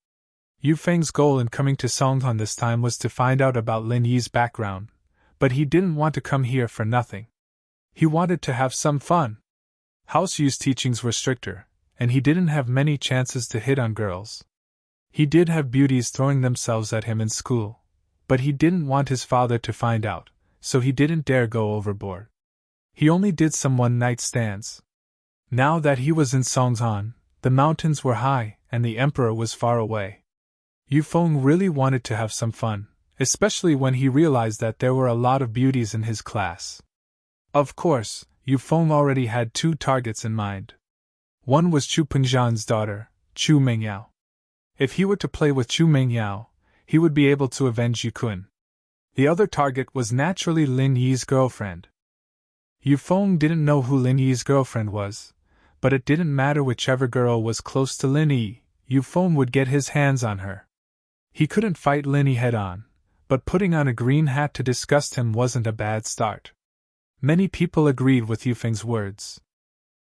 S1: Yufeng's goal in coming to Songhan this time was to find out about Lin Yi's background, but he didn't want to come here for nothing. He wanted to have some fun. House Yu's teachings were stricter, and he didn't have many chances to hit on girls. He did have beauties throwing themselves at him in school, but he didn't want his father to find out, so he didn't dare go overboard. He only did some one-night stands. Now that he was in Songzhan, the mountains were high and the emperor was far away. Yu Feng really wanted to have some fun, especially when he realized that there were a lot of beauties in his class. Of course, Yu Feng already had 2 targets in mind. One was Chu Pengzhan's daughter, Chu Mengyao. If he were to play with Chu Mengyao, he would be able to avenge Yu Kun. The other target was naturally Lin Yi's girlfriend. Yu Feng didn't know who Lin Yi's girlfriend was, but it didn't matter whichever girl was close to Lin Yi, Yu Feng would get his hands on her. He couldn't fight Lin Yi head-on, but putting on a green hat to disgust him wasn't a bad start. Many people agreed with Yu Feng's words.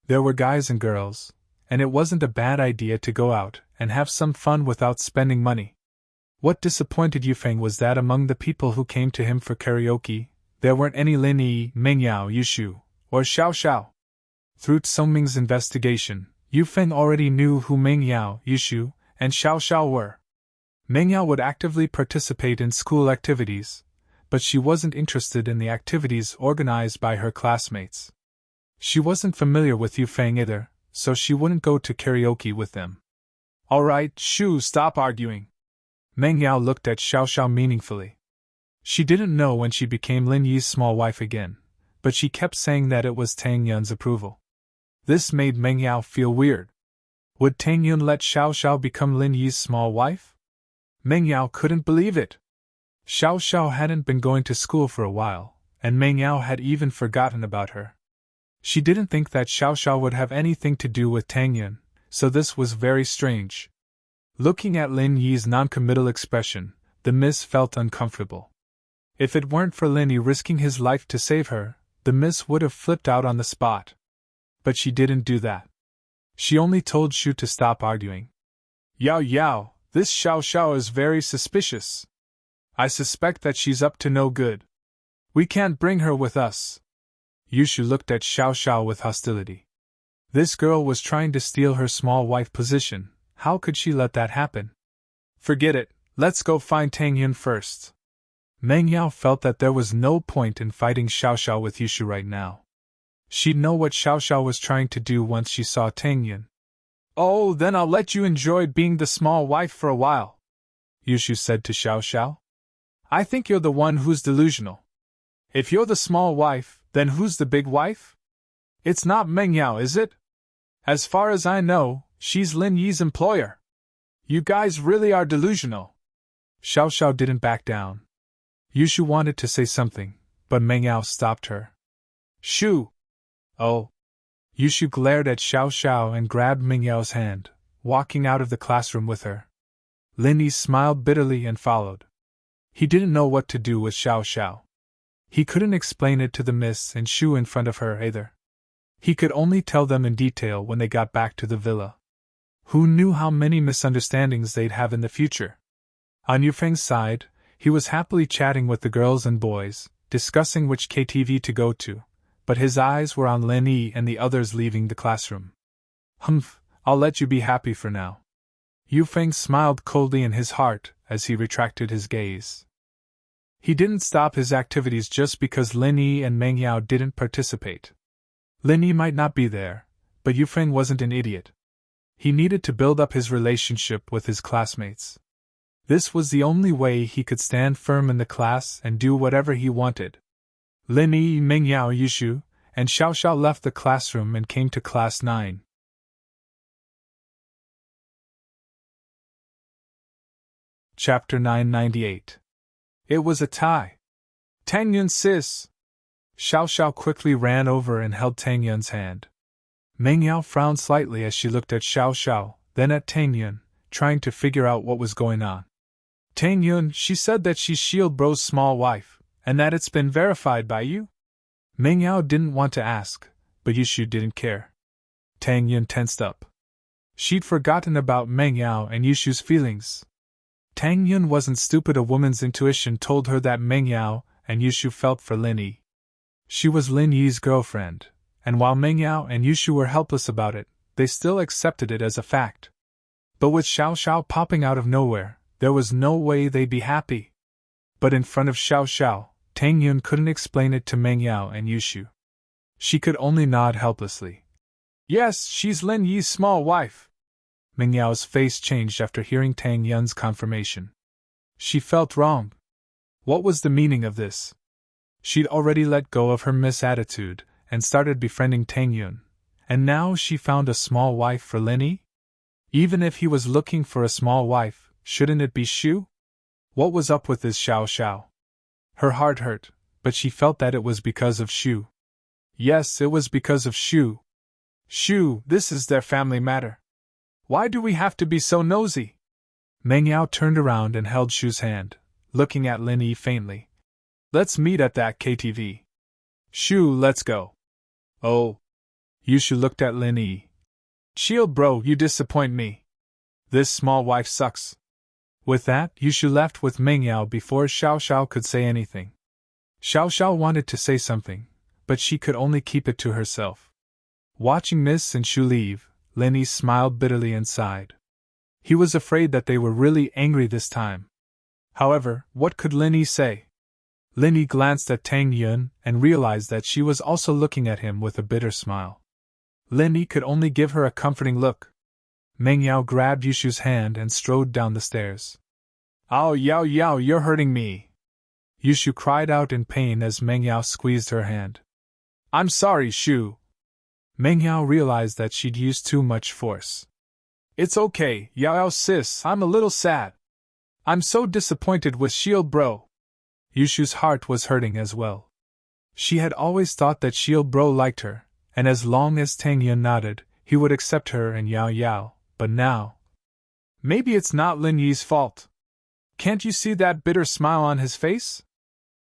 S1: There were guys and girls, and it wasn't a bad idea to go out and have some fun without spending money. What disappointed Yu Feng was that among the people who came to him for karaoke, there weren't any Lin Yi, Mengyao, Yushu, or Xiao Xiao. Through Tsongming's investigation, Yu Feng already knew who Mengyao, Yushu, and Xiao Xiao were. Mengyao would actively participate in school activities, but she wasn't interested in the activities organized by her classmates. She wasn't familiar with Yu Feng either, so she wouldn't go to karaoke with them. All right, Shu, stop arguing. Mengyao looked at Xiao Xiao meaningfully. She didn't know when she became Lin Yi's small wife again, but she kept saying that it was Tang Yun's approval. This made Mengyao feel weird. Would Tang Yun let Xiao Xiao become Lin Yi's small wife? Mengyao couldn't believe it. Xiao Xiao hadn't been going to school for a while, and Mengyao had even forgotten about her. She didn't think that Xiao Xiao would have anything to do with Tang Yun, so this was very strange. Looking at Lin Yi's noncommittal expression, the miss felt uncomfortable. If it weren't for Lin Yi risking his life to save her, the miss would have flipped out on the spot. But she didn't do that. She only told Shu to stop arguing. Yao Yao, this Xiao Xiao is very suspicious. I suspect that she's up to no good. We can't bring her with us. Yushu looked at Xiao Xiao with hostility. This girl was trying to steal her small wife position. How could she let that happen? Forget it, let's go find Tang Yun first. Mengyao felt that there was no point in fighting Xiao Xiao with Yushu right now. She'd know what Xiao Xiao was trying to do once she saw Tang Yun. Oh, then I'll let you enjoy being the small wife for a while, Yushu said to Xiao Xiao. I think you're the one who's delusional. If you're the small wife, then who's the big wife? It's not Mengyao, is it? As far as I know, she's Lin Yi's employer. You guys really are delusional. Xiao Xiao didn't back down. Yushu wanted to say something, but Mengyao stopped her. Shu! Oh! Yushu glared at Xiao Xiao and grabbed Mengyao's hand, walking out of the classroom with her. Lin Yi smiled bitterly and followed. He didn't know what to do with Xiao Xiao. He couldn't explain it to the miss and Shu in front of her either. He could only tell them in detail when they got back to the villa. Who knew how many misunderstandings they'd have in the future? On Yu Feng's side, he was happily chatting with the girls and boys, discussing which KTV to go to, but his eyes were on Lin Yi and the others leaving the classroom. Humph, I'll let you be happy for now. Yu Feng smiled coldly in his heart as he retracted his gaze. He didn't stop his activities just because Lin Yi and Mengyao didn't participate. Lin Yi might not be there, but Yu Feng wasn't an idiot. He needed to build up his relationship with his classmates. This was the only way he could stand firm in the class and do whatever he wanted. Lin Yi, Mengyao, Yushu, and Xiao Xiao left the classroom and came to Class 9. Chapter 998. It was a tie. Tang Yun, sis! Xiao Xiao quickly ran over and held Tang Yun's hand. Mengyao frowned slightly as she looked at Xiao Xiao, then at Tang Yun, trying to figure out what was going on. Tang Yun, she said that she's Shield Bro's small wife, and that it's been verified by you? Mengyao didn't want to ask, but Yushu didn't care. Tang Yun tensed up. She'd forgotten about Mengyao and Yushu's feelings. Tang Yun wasn't stupid. A woman's intuition told her that Mengyao and Yushu felt for Lin Yi. She was Lin Yi's girlfriend, and while Meng Yao and Yushu were helpless about it, they still accepted it as a fact. But with Xiao Xiao popping out of nowhere, there was no way they'd be happy. But in front of Xiao Xiao, Tang Yun couldn't explain it to Meng Yao and Yushu. She could only nod helplessly. Yes, she's Lin Yi's small wife. Meng Yao's face changed after hearing Tang Yun's confirmation. She felt wrong. What was the meaning of this? She'd already let go of her misattitude and started befriending Tang Yun, and now she found a small wife for Lin Yi? Even if he was looking for a small wife, shouldn't it be Shu? What was up with this Xiao Xiao? Her heart hurt, but she felt that it was because of Shu. Yes, it was because of Shu. Shu, this is their family matter. Why do we have to be so nosy? Meng Yao turned around and held Shu's hand, looking at Lin Yi faintly. Let's meet at that KTV. Shu, let's go. Oh. Yushu looked at Lin Yi. Chill bro, you disappoint me. This small wife sucks. With that, Yushu left with Meng Yao before Xiao Xiao could say anything. Xiao Xiao wanted to say something, but she could only keep it to herself. Watching Miss and Shu leave, Lin Yi smiled bitterly and sighed. He was afraid that they were really angry this time. However, what could Lin Yi say? Lin Yi glanced at Tang Yun and realized that she was also looking at him with a bitter smile. Lin Yi could only give her a comforting look. Meng Yao grabbed Yushu's hand and strode down the stairs. Ow, Yao Yao, you're hurting me! Yushu cried out in pain as Meng Yao squeezed her hand. I'm sorry, Shu. Meng Yao realized that she'd used too much force. It's okay, Yao Yao sis, I'm a little sad. I'm so disappointed with Shield bro. Yushu's heart was hurting as well. She had always thought that Shield bro liked her, and as long as Tang Yun nodded, he would accept her and Yao Yao, but now... Maybe it's not Lin Yi's fault. Can't you see that bitter smile on his face?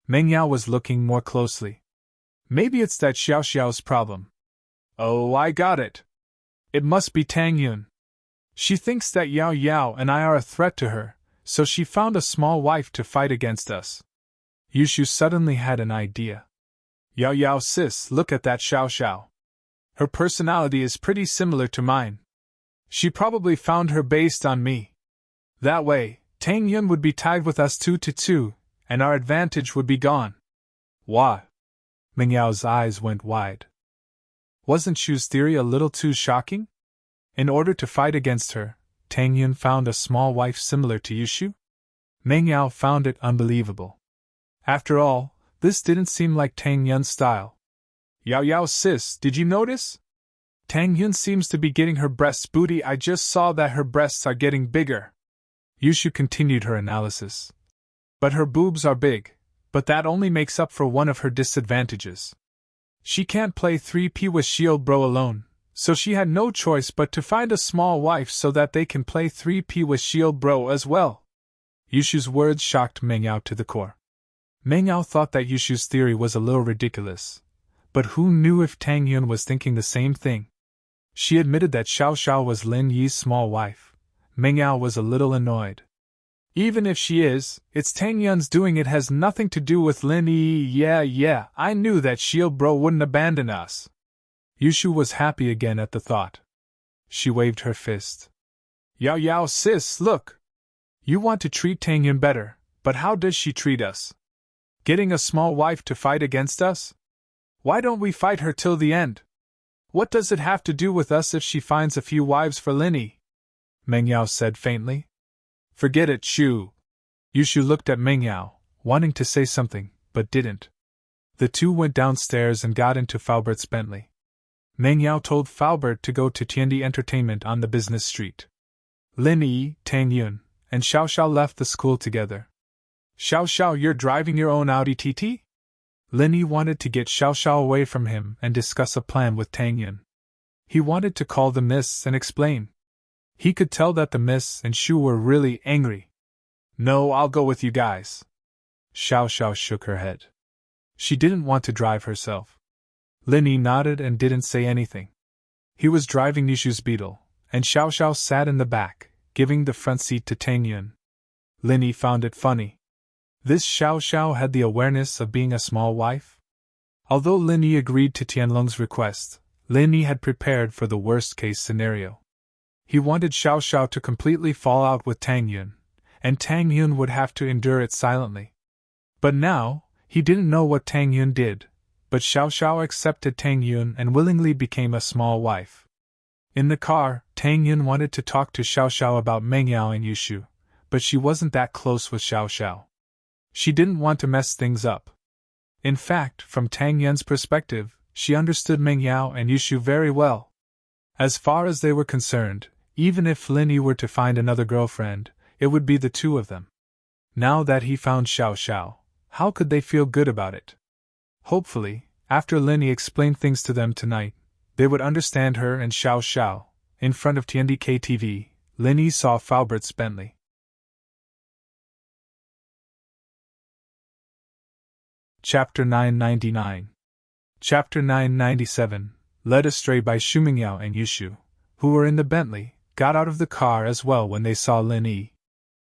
S1: Meng Yao was looking more closely. Maybe it's that Xiao Xiao's problem. Oh, I got it. It must be Tang Yun. She thinks that Yao Yao and I are a threat to her, so she found a small wife to fight against us. Yushu suddenly had an idea. Yao Yao sis, look at that Xiao Xiao. Her personality is pretty similar to mine. She probably found her based on me. That way, Tang Yun would be tied with us 2-2, and our advantage would be gone. What? Meng Yao's eyes went wide. Wasn't Shu's theory a little too shocking? In order to fight against her, Tang Yun found a small wife similar to Yushu? Meng Yao found it unbelievable. After all, this didn't seem like Tang Yun's style. Yao Yao sis, did you notice? Tang Yun seems to be getting her breasts booty. I just saw that her breasts are getting bigger. Yushu continued her analysis. But her boobs are big, but that only makes up for one of her disadvantages. She can't play 3P with Shield bro alone, so she had no choice but to find a small wife so that they can play 3P with Shield bro as well. Yushu's words shocked Meng Yao to the core. Meng Yao thought that Yushu's theory was a little ridiculous, but who knew if Tang Yun was thinking the same thing? She admitted that Xiao Xiao was Lin Yi's small wife. Meng Yao was a little annoyed. Even if she is, it's Tang Yun's doing. It has nothing to do with Lin Yi. Yeah, I knew that Shield bro wouldn't abandon us. Yushu was happy again at the thought. She waved her fist. Yao Yao sis, look! You want to treat Tang Yun better, but how does she treat us? Getting a small wife to fight against us? Why don't we fight her till the end? What does it have to do with us if she finds a few wives for Lin Yi? Meng Yao said faintly. Forget it, Shu. Yushu looked at Meng Yao, wanting to say something, but didn't. The two went downstairs and got into Faubert's Bentley. Meng Yao told Faubert to go to Tiandi Entertainment on the business street. Lin Yi, Tang Yun, and Xiao Xiao left the school together. Xiao Xiao, you're driving your own Audi TT? Lin Yi wanted to get Xiao Xiao away from him and discuss a plan with Tang Yun. He wanted to call the miss and explain. He could tell that the miss and Shu were really angry. No, I'll go with you guys. Xiao Xiao shook her head. She didn't want to drive herself. Lin Yi nodded and didn't say anything. He was driving Yushu's Beetle, and Xiao Xiao sat in the back, giving the front seat to Tang Yun. Lin Yi found it funny. This Xiao Xiao had the awareness of being a small wife? Although Lin Yi agreed to Tianlong's request, Lin Yi had prepared for the worst-case scenario. He wanted Xiao Xiao to completely fall out with Tang Yun, and Tang Yun would have to endure it silently. But now, he didn't know what Tang Yun did, but Xiao Xiao accepted Tang Yun and willingly became a small wife. In the car, Tang Yun wanted to talk to Xiao Xiao about Meng Yao and Yushu, but she wasn't that close with Xiao Xiao. She didn't want to mess things up. In fact, from Tang Yun's perspective, she understood Meng Yao and Yushu very well. As far as they were concerned, even if Lin Yi were to find another girlfriend, it would be the two of them. Now that he found Xiao Xiao, how could they feel good about it? Hopefully, after Lin Yi explained things to them tonight, they would understand her and Xiao Xiao. In front of TNDK TV, Lin Yi saw Faubert's Bentley. Chapter 999. Chapter 997, led astray by Xu Mingyao and Yushu, who were in the Bentley, got out of the car as well when they saw Lin Yi.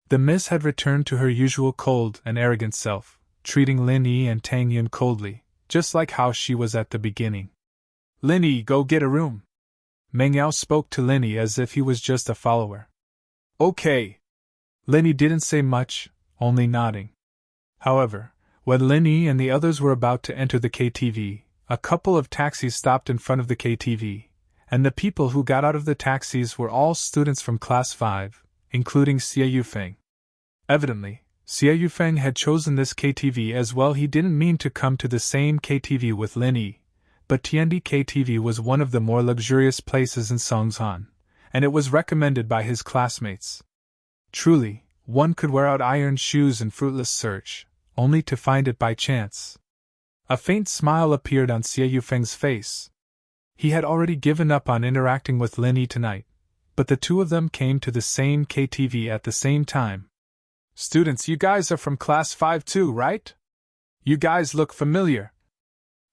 S1: The miss had returned to her usual cold and arrogant self, treating Lin Yi and Tang Yun coldly, just like how she was at the beginning. "Lin Yi, go get a room." Meng Yao spoke to Lin Yi as if he was just a follower. "Okay." Lin Yi didn't say much, only nodding. However, when Lin Yi and the others were about to enter the KTV, a couple of taxis stopped in front of the KTV, and the people who got out of the taxis were all students from Class 5, including Xie Yufeng. Evidently, Xie Yufeng had chosen this KTV as well. He didn't mean to come to the same KTV with Lin Yi, but Tiandi KTV was one of the more luxurious places in Songshan, and it was recommended by his classmates. Truly, one could wear out iron shoes in fruitless search, only to find it by chance. A faint smile appeared on Xie Yufeng's face. He had already given up on interacting with Lin Yi tonight, but the two of them came to the same KTV at the same time. "Students, you guys are from Class 5 too, right? You guys look familiar."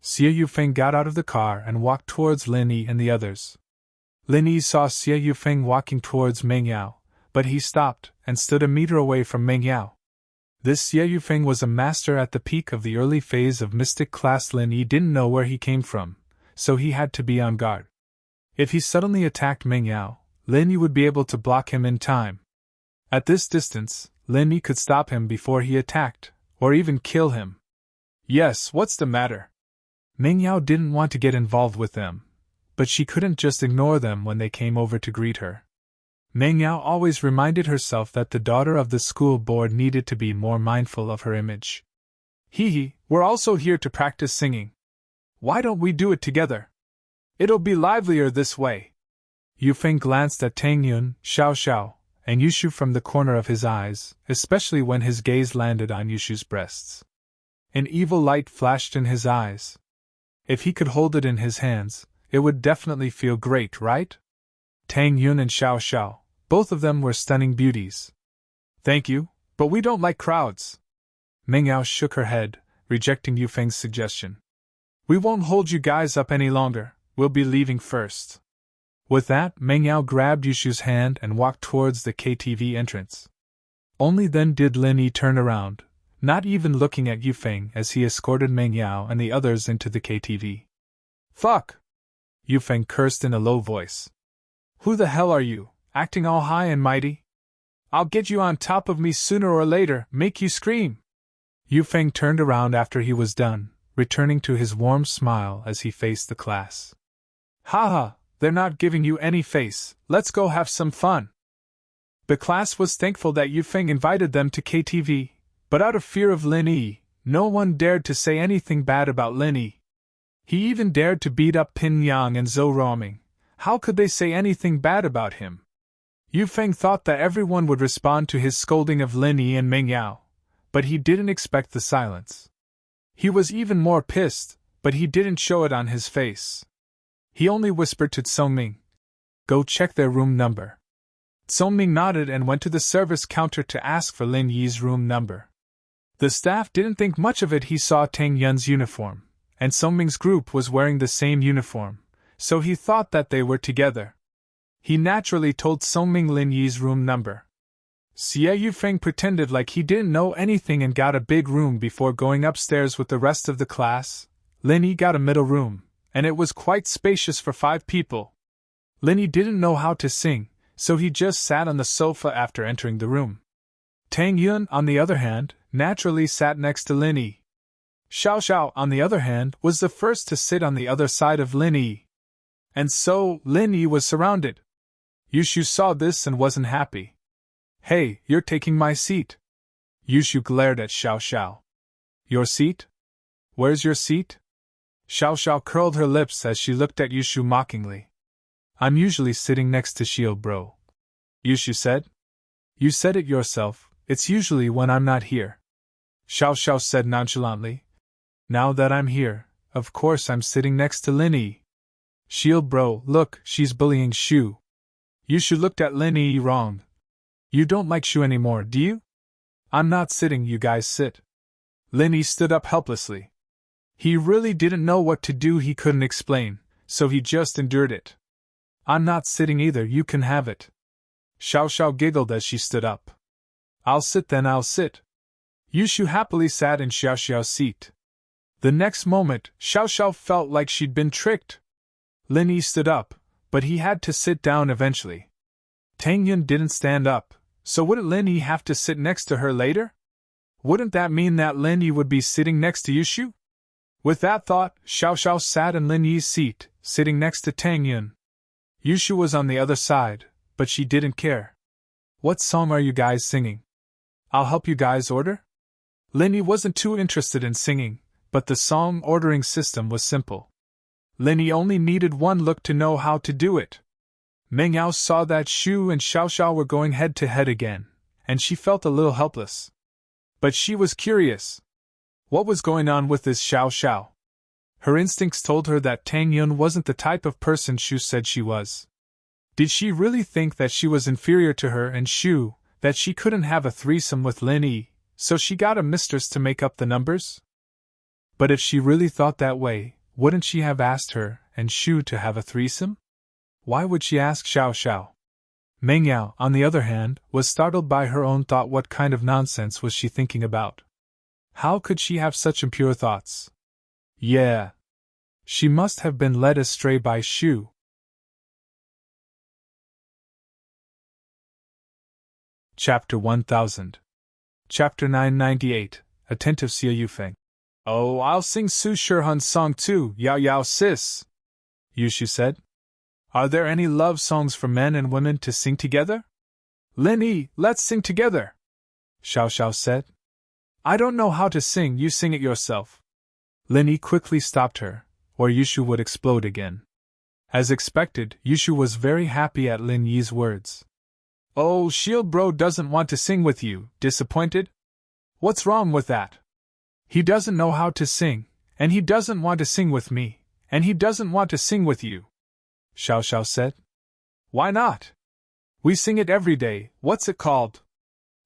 S1: Xie Yufeng got out of the car and walked towards Lin Yi and the others. Lin Yi saw Xie Yufeng walking towards Meng Yao, but he stopped and stood a meter away from Meng Yao. This Xie Yufeng was a master at the peak of the early phase of mystic class. Lin Yi didn't know where he came from, so he had to be on guard. If he suddenly attacked Meng Yao, Lin Yi would be able to block him in time. At this distance, Lin Yi could stop him before he attacked, or even kill him. "Yes, what's the matter?" Meng Yao didn't want to get involved with them, but she couldn't just ignore them when they came over to greet her. Meng Yao always reminded herself that the daughter of the school board needed to be more mindful of her image. "Hee, we're also here to practice singing. Why don't we do it together? It'll be livelier this way." Yufeng glanced at Tang Yun, Xiao Xiao, and Yushu from the corner of his eyes, especially when his gaze landed on Yushu's breasts. An evil light flashed in his eyes. If he could hold it in his hands, it would definitely feel great, right? Tang Yun and Xiao Xiao, both of them were stunning beauties. "Thank you, but we don't like crowds." Meng Yao shook her head, rejecting Yufeng's suggestion. "We won't hold you guys up any longer, we'll be leaving first." With that, Meng Yao grabbed Yushu's hand and walked towards the KTV entrance. Only then did Lin Yi turn around, not even looking at Yufeng as he escorted Meng Yao and the others into the KTV. "Fuck!" Yufeng cursed in a low voice. "Who the hell are you, acting all high and mighty? I'll get you on top of me sooner or later, make you scream." Yufeng turned around after he was done, returning to his warm smile as he faced the class. "Haha, they're not giving you any face, let's go have some fun." The class was thankful that Yufeng invited them to KTV, but out of fear of Lin Yi, no one dared to say anything bad about Lin Yi. He even dared to beat up Pin Yang and Zhou Roaming. How could they say anything bad about him? Yufeng thought that everyone would respond to his scolding of Lin Yi and Meng Yao, but he didn't expect the silence. He was even more pissed, but he didn't show it on his face. He only whispered to Tsongming, "Go check their room number." Tsongming nodded and went to the service counter to ask for Lin Yi's room number. The staff didn't think much of it. He saw Tang Yun's uniform, and Tsongming's group was wearing the same uniform, so he thought that they were together. He naturally told Tsongming Lin Yi's room number. Xie Yufeng pretended like he didn't know anything and got a big room before going upstairs with the rest of the class, Lin Yi got a middle room, and it was quite spacious for 5 people. Lin Yi didn't know how to sing, so he just sat on the sofa after entering the room. Tang Yun, on the other hand, naturally sat next to Lin Yi. Xiao Xiao, on the other hand, was the first to sit on the other side of Lin Yi. And so, Lin Yi was surrounded. Yushu saw this and wasn't happy. "Hey, you're taking my seat." Yushu glared at Xiao Xiao. "Your seat? Where's your seat?" Xiao Xiao curled her lips as she looked at Yushu mockingly. "I'm usually sitting next to Shield Bro," Yushu said. "You said it yourself, it's usually when I'm not here," Xiao Xiao said nonchalantly. "Now that I'm here, of course I'm sitting next to Lin Yi." "Shield Bro, look, she's bullying Shu." Yushu looked at Lin Yi wrong. "You don't like Shu anymore, do you?" "I'm not sitting, you guys sit." Lin Yi stood up helplessly. He really didn't know what to do. He couldn't explain, so he just endured it. "I'm not sitting either, you can have it." Xiao Xiao giggled as she stood up. "I'll sit then, I'll sit." Yushu happily sat in Xiao Xiao's seat. The next moment, Xiao Xiao felt like she'd been tricked. Lin Yi stood up, but he had to sit down eventually. Tang Yun didn't stand up, so wouldn't Lin Yi have to sit next to her later? Wouldn't that mean that Lin Yi would be sitting next to Yushu? With that thought, Xiao Xiao sat in Lin Yi's seat, sitting next to Tang Yun. Yushu was on the other side, but she didn't care. "What song are you guys singing? I'll help you guys order?" Lin Yi wasn't too interested in singing, but the song ordering system was simple. Lin Yi only needed one look to know how to do it. Meng Yao saw that Shu and Xiao Xiao were going head to head again, and she felt a little helpless. But she was curious. What was going on with this Xiao Xiao? Her instincts told her that Tang Yun wasn't the type of person Shu said she was. Did she really think that she was inferior to her and Shu, that she couldn't have a threesome with Lin Yi, so she got a mistress to make up the numbers? But if she really thought that way, wouldn't she have asked her and Shu to have a threesome? Why would she ask Xiao Xiao? Meng Yao, on the other hand, was startled by her own thought. What kind of nonsense was she thinking about? How could she have such impure thoughts? Yeah. She must have been led astray by Shu. Chapter 1000. Chapter 998, Attentive Xie Yufeng. "Oh, I'll sing Su Shihun's song too, Yao Yao sis," Yushu said. "Are there any love songs for men and women to sing together?" "Lin Yi, let's sing together," Xiao Xiao said. "I don't know how to sing, you sing it yourself." Lin Yi quickly stopped her, or Yushu would explode again. As expected, Yushu was very happy at Lin Yi's words. "Oh, Shield Bro doesn't want to sing with you, disappointed? What's wrong with that? He doesn't know how to sing, and he doesn't want to sing with me, and he doesn't want to sing with you," Xiao Xiao said. "Why not? We sing it every day. What's it called?"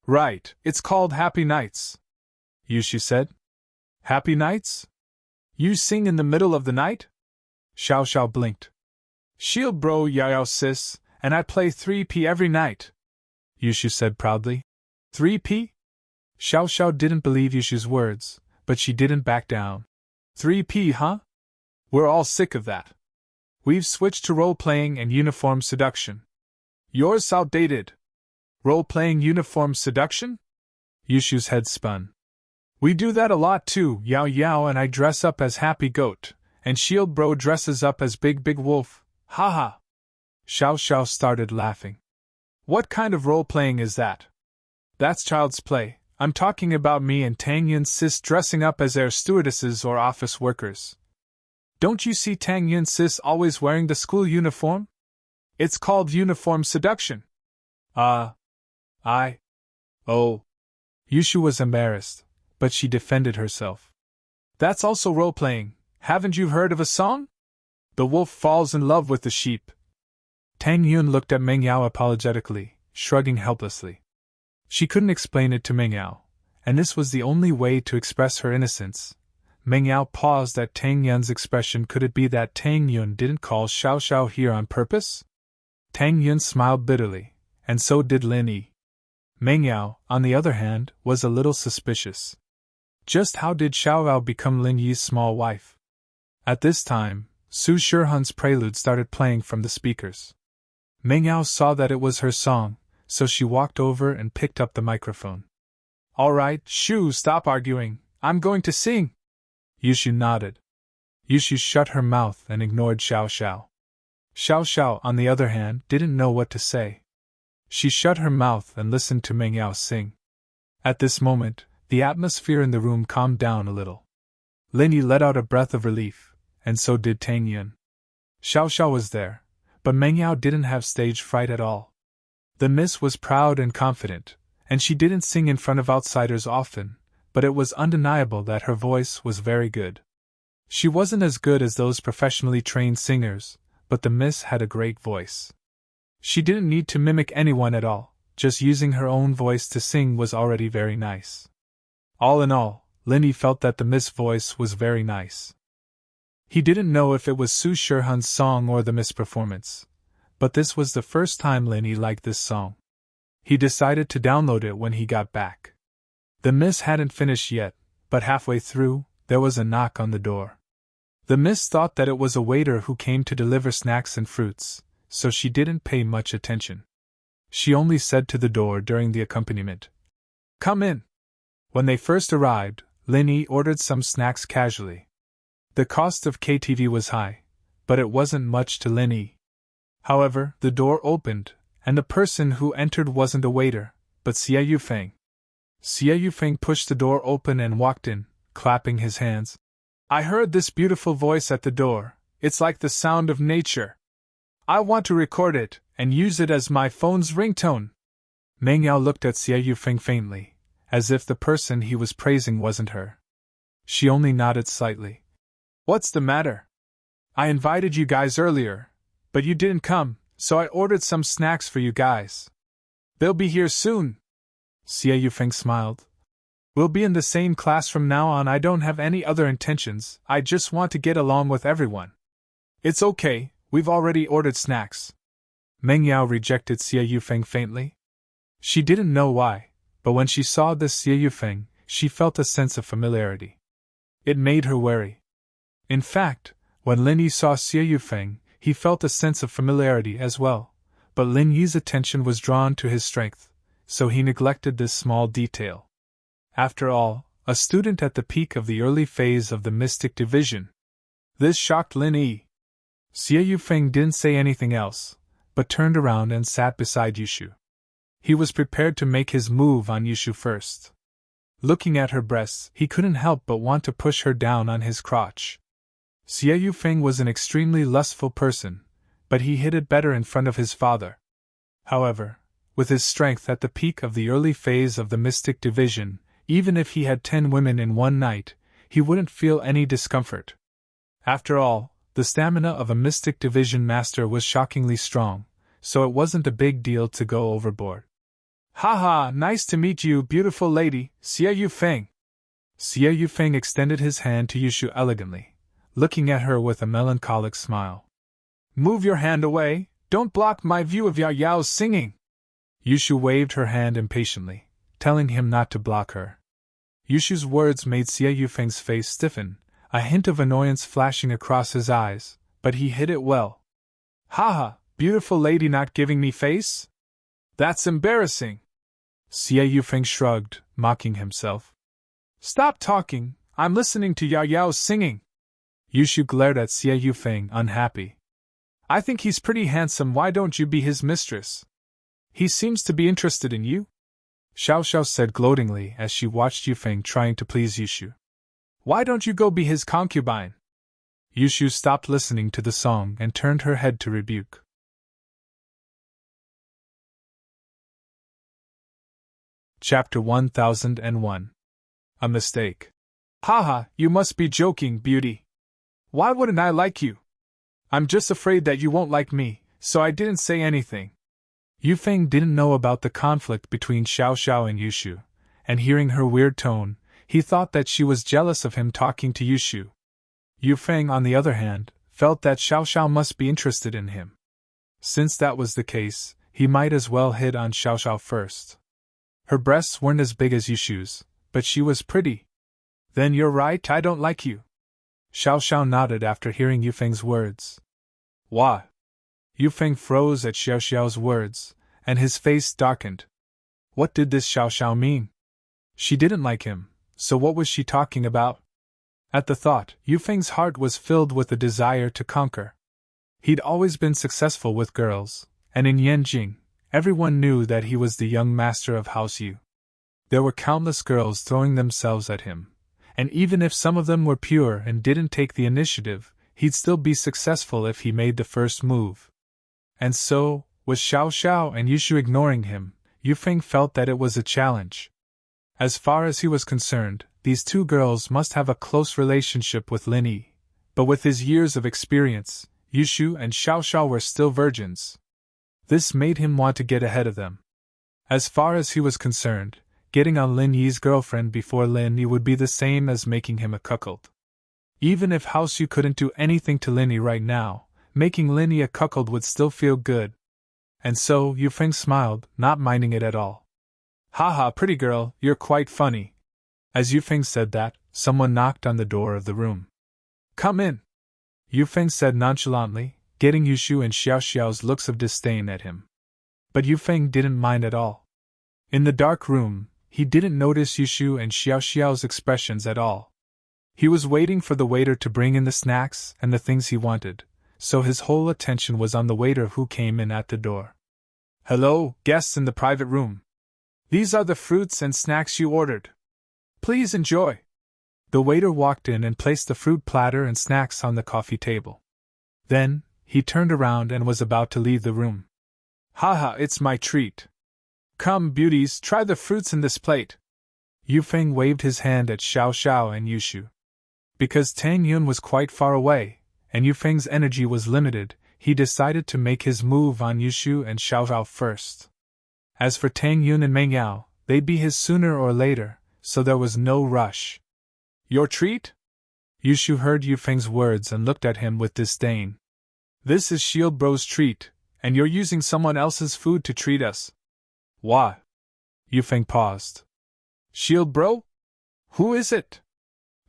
S1: "Right, it's called Happy Nights," Yushu said. "Happy Nights? You sing in the middle of the night?" Xiao Xiao blinked. "Shield Bro Yao Yao sis, and I play 3P every night," Yushu said proudly. 3P? Xiao Xiao didn't believe Yushu's words, but she didn't back down. 3P, huh? We're all sick of that. We've switched to role-playing and uniform seduction. Yours outdated. Role-playing uniform seduction? Yushu's head spun. We do that a lot too. Yao Yao and I dress up as Happy Goat, and Shield Bro dresses up as Big Big Wolf. Ha ha! Xiao Xiao started laughing. What kind of role-playing is that? That's child's play. I'm talking about me and Tang Yun sis dressing up as air stewardesses or office workers. Don't you see Tang Yun sis always wearing the school uniform? It's called uniform seduction. Oh. Yushu was embarrassed, but she defended herself. That's also role-playing. Haven't you heard of a song? The wolf falls in love with the sheep. Tang Yun looked at Meng Yao apologetically, shrugging helplessly. She couldn't explain it to Meng Yao, and this was the only way to express her innocence. Meng Yao paused at Tang Yun's expression. Could it be that Tang Yun didn't call Xiao Xiao here on purpose? Tang Yun smiled bitterly, and so did Lin Yi. Meng Yao, on the other hand, was a little suspicious. Just how did Xiao Yao become Lin Yi's small wife? At this time, Su Shihun's prelude started playing from the speakers. Meng Yao saw that it was her song, so she walked over and picked up the microphone. All right, Shu, stop arguing, I'm going to sing. Yushu nodded. Yushu shut her mouth and ignored Xiao Xiao. Xiao Xiao, on the other hand, didn't know what to say. She shut her mouth and listened to Meng Yao sing. At this moment, the atmosphere in the room calmed down a little. Lin Yi let out a breath of relief, and so did Tang Yun. Xiao Xiao was there, but Meng Yao didn't have stage fright at all. The Miss was proud and confident, and she didn't sing in front of outsiders often, but it was undeniable that her voice was very good. She wasn't as good as those professionally trained singers, but the Miss had a great voice. She didn't need to mimic anyone at all, just using her own voice to sing was already very nice. All in all, Lin Yi felt that the Miss' voice was very nice. He didn't know if it was Su Shihun's song or the Miss' performance, but this was the first time Lin Yi liked this song. He decided to download it when he got back. The Miss hadn't finished yet, but halfway through, there was a knock on the door. The Miss thought that it was a waiter who came to deliver snacks and fruits, so she didn't pay much attention. She only said to the door during the accompaniment, "Come in." When they first arrived, Lin Yi ordered some snacks casually. The cost of KTV was high, but it wasn't much to Lin Yi. However, the door opened, and the person who entered wasn't a waiter, but Xie Yufeng. Xie Yufeng pushed the door open and walked in, clapping his hands. "I heard this beautiful voice at the door, it's like the sound of nature. I want to record it, and use it as my phone's ringtone." Meng Yao looked at Xie Yufeng faintly, as if the person he was praising wasn't her. She only nodded slightly. "What's the matter? I invited you guys earlier, but you didn't come, so I ordered some snacks for you guys. They'll be here soon." Xie Yufeng smiled. "We'll be in the same class from now on. I don't have any other intentions, I just want to get along with everyone." "It's okay, we've already ordered snacks." Meng Yao rejected Xie Yufeng faintly. She didn't know why, but when she saw this Xie Yufeng, she felt a sense of familiarity. It made her wary. In fact, when Lin Yi saw Xie Yufeng, he felt a sense of familiarity as well, but Lin Yi's attention was drawn to his strength, so he neglected this small detail. After all, a student at the peak of the early phase of the mystic division. This shocked Lin Yi. Xie Yufeng didn't say anything else, but turned around and sat beside Yushu. He was prepared to make his move on Yushu first. Looking at her breasts, he couldn't help but want to push her down on his crotch. Xie Yufeng was an extremely lustful person, but he hid it better in front of his father. However, with his strength at the peak of the early phase of the mystic division, even if he had 10 women in one night, he wouldn't feel any discomfort. After all, the stamina of a mystic division master was shockingly strong, so it wasn't a big deal to go overboard. "Haha, nice to meet you, beautiful lady, Xie Yufeng." Xie Yufeng extended his hand to Yushu elegantly, looking at her with a melancholic smile. "Move your hand away, don't block my view of Yao Yao's singing." Yushu waved her hand impatiently, telling him not to block her. Yushu's words made Xie Yufeng's face stiffen, a hint of annoyance flashing across his eyes, but he hid it well. "Haha, beautiful lady not giving me face? That's embarrassing." Xie Yufeng shrugged, mocking himself. "Stop talking, I'm listening to Yao Yao's singing." Yushu glared at Xie Yufeng, unhappy. "I think he's pretty handsome, why don't you be his mistress? He seems to be interested in you." Xiao Xiao said gloatingly as she watched Yufeng trying to please Yushu. "Why don't you go be his concubine?" Yushu stopped listening to the song and turned her head to rebuke. Chapter 1001. A Mistake. "Haha, you must be joking, beauty. Why wouldn't I like you? I'm just afraid that you won't like me, so I didn't say anything." Yufeng didn't know about the conflict between Xiao Xiao and Yushu, and hearing her weird tone, he thought that she was jealous of him talking to Yushu. Yufeng, on the other hand, felt that Xiao Xiao must be interested in him. Since that was the case, he might as well hit on Xiao Xiao first. Her breasts weren't as big as Yushu's, but she was pretty. "Then you're right, I don't like you." Xiao Xiao nodded after hearing Yufeng's words. What? Yufeng froze at Xiao Xiao's words, and his face darkened. What did this Xiao Xiao mean? She didn't like him, so what was she talking about? At the thought, Yufeng's heart was filled with a desire to conquer. He'd always been successful with girls, and in Yanjing, everyone knew that he was the young master of House Yu. There were countless girls throwing themselves at him, and even if some of them were pure and didn't take the initiative, he'd still be successful if he made the first move. And so, with Xiao Xiao and Yushu ignoring him, Yufeng felt that it was a challenge. As far as he was concerned, these two girls must have a close relationship with Lin Yi, but with his years of experience, Yushu and Xiao Xiao were still virgins. This made him want to get ahead of them. As far as he was concerned, getting on Lin Yi's girlfriend before Lin Yi would be the same as making him a cuckold. Even if House Yu couldn't do anything to Lin Yi right now, making Lin Yi a cuckold would still feel good. And so, Yufeng smiled, not minding it at all. Haha, pretty girl, you're quite funny. As Yufeng said that, someone knocked on the door of the room. Come in, Yufeng said nonchalantly, getting Yushu and Xiao Xiao's looks of disdain at him. But Yufeng didn't mind at all. In the dark room, he didn't notice Yushu and Xiao Xiao's expressions at all. He was waiting for the waiter to bring in the snacks and the things he wanted, so his whole attention was on the waiter who came in at the door. Hello, guests in the private room. These are the fruits and snacks you ordered. Please enjoy. The waiter walked in and placed the fruit platter and snacks on the coffee table. Then, he turned around and was about to leave the room. Haha, it's my treat. Come, beauties, try the fruits in this plate. Yufeng waved his hand at Xiao Xiao and Yushu. Because Tang Yun was quite far away, and Yufeng's energy was limited, he decided to make his move on Yushu and Xiao Xiao first. As for Tang Yun and Meng Yao, they'd be his sooner or later, so there was no rush. Your treat? Yushu heard Yufeng's words and looked at him with disdain. This is Shield Bro's treat, and you're using someone else's food to treat us. What? Yufeng paused. Shield Bro? Who is it?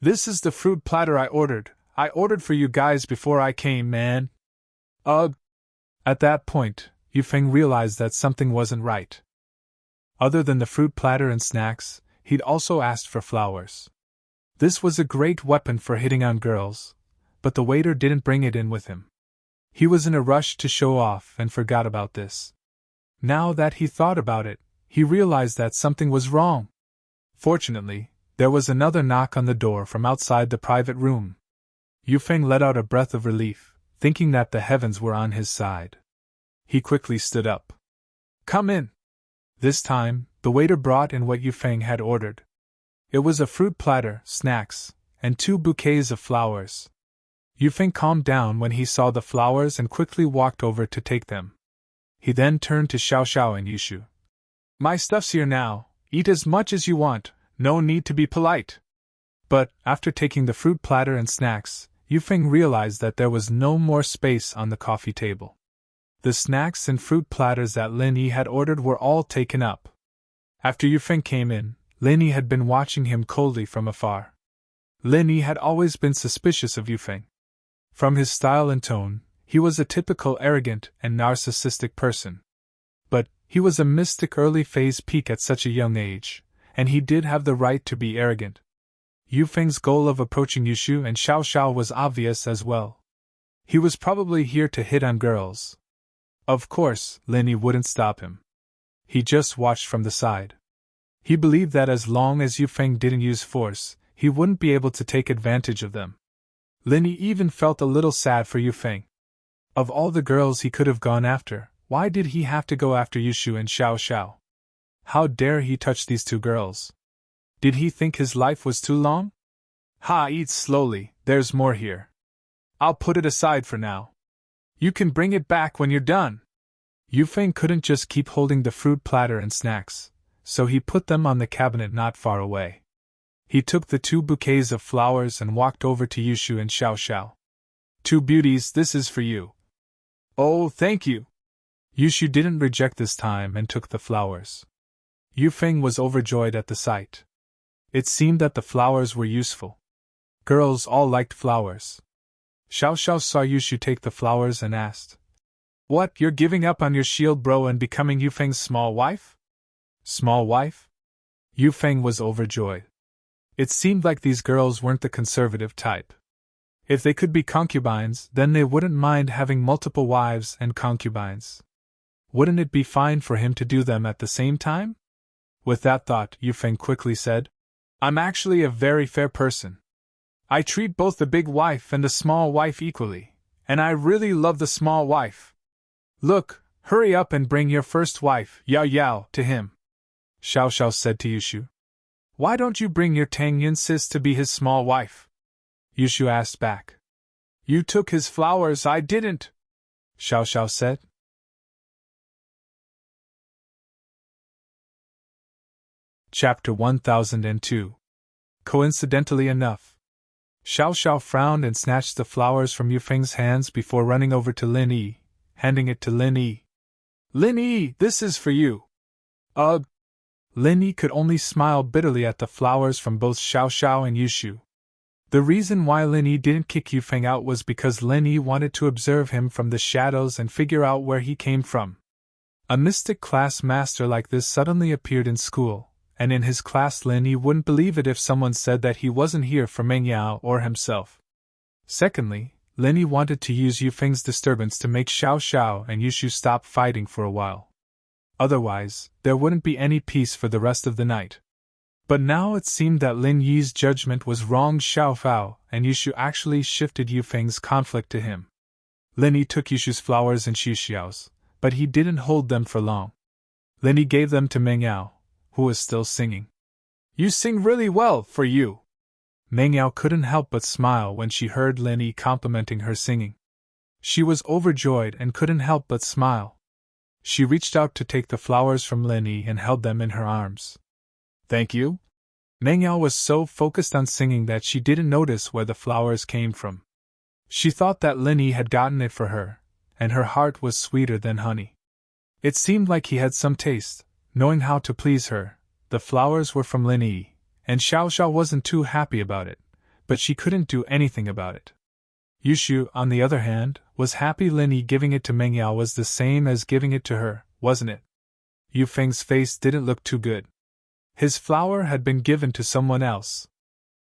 S1: This is the fruit platter I ordered. I ordered for you guys before I came, man. Ugh. At that point, Yufeng realized that something wasn't right. Other than the fruit platter and snacks, he'd also asked for flowers. This was a great weapon for hitting on girls, but the waiter didn't bring it in with him. He was in a rush to show off and forgot about this. Now that he thought about it, he realized that something was wrong. Fortunately, there was another knock on the door from outside the private room. Yufeng let out a breath of relief, thinking that the heavens were on his side. He quickly stood up. Come in. This time, the waiter brought in what Yufeng had ordered. It was a fruit platter, snacks, and 2 bouquets of flowers. Yufeng calmed down when he saw the flowers and quickly walked over to take them. He then turned to Xiao Xiao and Yushu. My stuff's here now, eat as much as you want, no need to be polite. But, after taking the fruit platter and snacks, Yufeng realized that there was no more space on the coffee table. The snacks and fruit platters that Lin Yi had ordered were all taken up. After Yufeng came in, Lin Yi had been watching him coldly from afar. Lin Yi had always been suspicious of Yufeng. From his style and tone, he was a typical arrogant and narcissistic person. But, he was a mystic early-phase peak at such a young age, and he did have the right to be arrogant. Yufeng's goal of approaching Yushu and Xiao Xiao was obvious as well. He was probably here to hit on girls. Of course, Lin Yi wouldn't stop him. He just watched from the side. He believed that as long as Yufeng didn't use force, he wouldn't be able to take advantage of them. Lin Yi even felt a little sad for Yufeng. Of all the girls he could have gone after, why did he have to go after Yushu and Xiao Xiao? How dare he touch these 2 girls? Did he think his life was too long? Ha, eat slowly, there's more here. I'll put it aside for now. You can bring it back when you're done. Yufeng couldn't just keep holding the fruit platter and snacks, so he put them on the cabinet not far away. He took the 2 bouquets of flowers and walked over to Yushu and Xiao Xiao. 2 beauties, this is for you. Oh, thank you. Yushu didn't reject this time and took the flowers. Yufeng was overjoyed at the sight. It seemed that the flowers were useful. Girls all liked flowers. Xiao Xiao saw Yushu take the flowers and asked, "What, you're giving up on your shield bro and becoming Yufeng's small wife?" Small wife? Yufeng was overjoyed. It seemed like these girls weren't the conservative type. If they could be concubines, then they wouldn't mind having multiple wives and concubines. Wouldn't it be fine for him to do them at the same time? With that thought, Yufeng quickly said, "I'm actually a very fair person. I treat both the big wife and the small wife equally, and I really love the small wife. Look, hurry up and bring your first wife, Yao Yao, to him," Xiao Xiao said to Yushu. "Why don't you bring your Tang Yin sis to be his small wife?" Yushu asked back. "You took his flowers, I didn't," Xiao Xiao said. Chapter 1002. Coincidentally enough. Xiao Xiao frowned and snatched the flowers from Yufeng's hands before running over to Lin Yi, handing it to Lin Yi. "Lin Yi, this is for you." Ugh! Lin Yi could only smile bitterly at the flowers from both Xiao Xiao and Yushu. The reason why Lin Yi didn't kick Yufeng out was because Lin Yi wanted to observe him from the shadows and figure out where he came from. A mystic class master like this suddenly appeared in school, and in his class Lin Yi wouldn't believe it if someone said that he wasn't here for Meng Yao or himself. Secondly, Lin Yi wanted to use Yufeng's disturbance to make Xiao Xiao and Yushu stop fighting for a while. Otherwise, there wouldn't be any peace for the rest of the night. But now it seemed that Lin Yi's judgment was wrong. Xiao Fao and Yushu actually shifted Yufeng's conflict to him. Lin Yi took Yushu's flowers and Xiu Xiao's, but he didn't hold them for long. Lin Yi gave them to Meng Yao, who was still singing. "You sing really well, for you." Meng Yao couldn't help but smile when she heard Lin Yi complimenting her singing. She was overjoyed and couldn't help but smile. She reached out to take the flowers from Lin Yi and held them in her arms. "Thank you." Meng Yao was so focused on singing that she didn't notice where the flowers came from. She thought that Lin Yi had gotten it for her, and her heart was sweeter than honey. It seemed like he had some taste, knowing how to please her. The flowers were from Lin Yi, and Xiao Xiao wasn't too happy about it, but she couldn't do anything about it. Yushu, on the other hand, was happy. Lin Yi giving it to Meng Yao was the same as giving it to her, wasn't it? Yufeng's face didn't look too good. His flower had been given to someone else.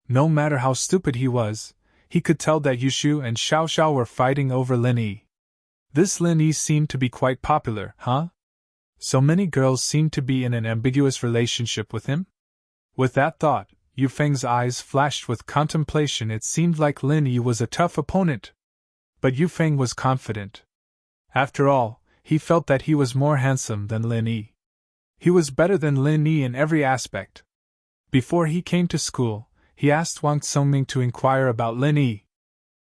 S1: No matter how stupid he could tell that Yushu and Xiao Xiao were fighting over Lin Yi. This Lin Yi seemed to be quite popular, huh? So many girls seemed to be in an ambiguous relationship with him? With that thought, Yufeng's eyes flashed with contemplation. It seemed like Lin Yi was a tough opponent. But Yufeng was confident. After all, he felt that he was more handsome than Lin Yi. He was better than Lin Yi in every aspect. Before he came to school, he asked Wang Tsongming to inquire about Lin Yi.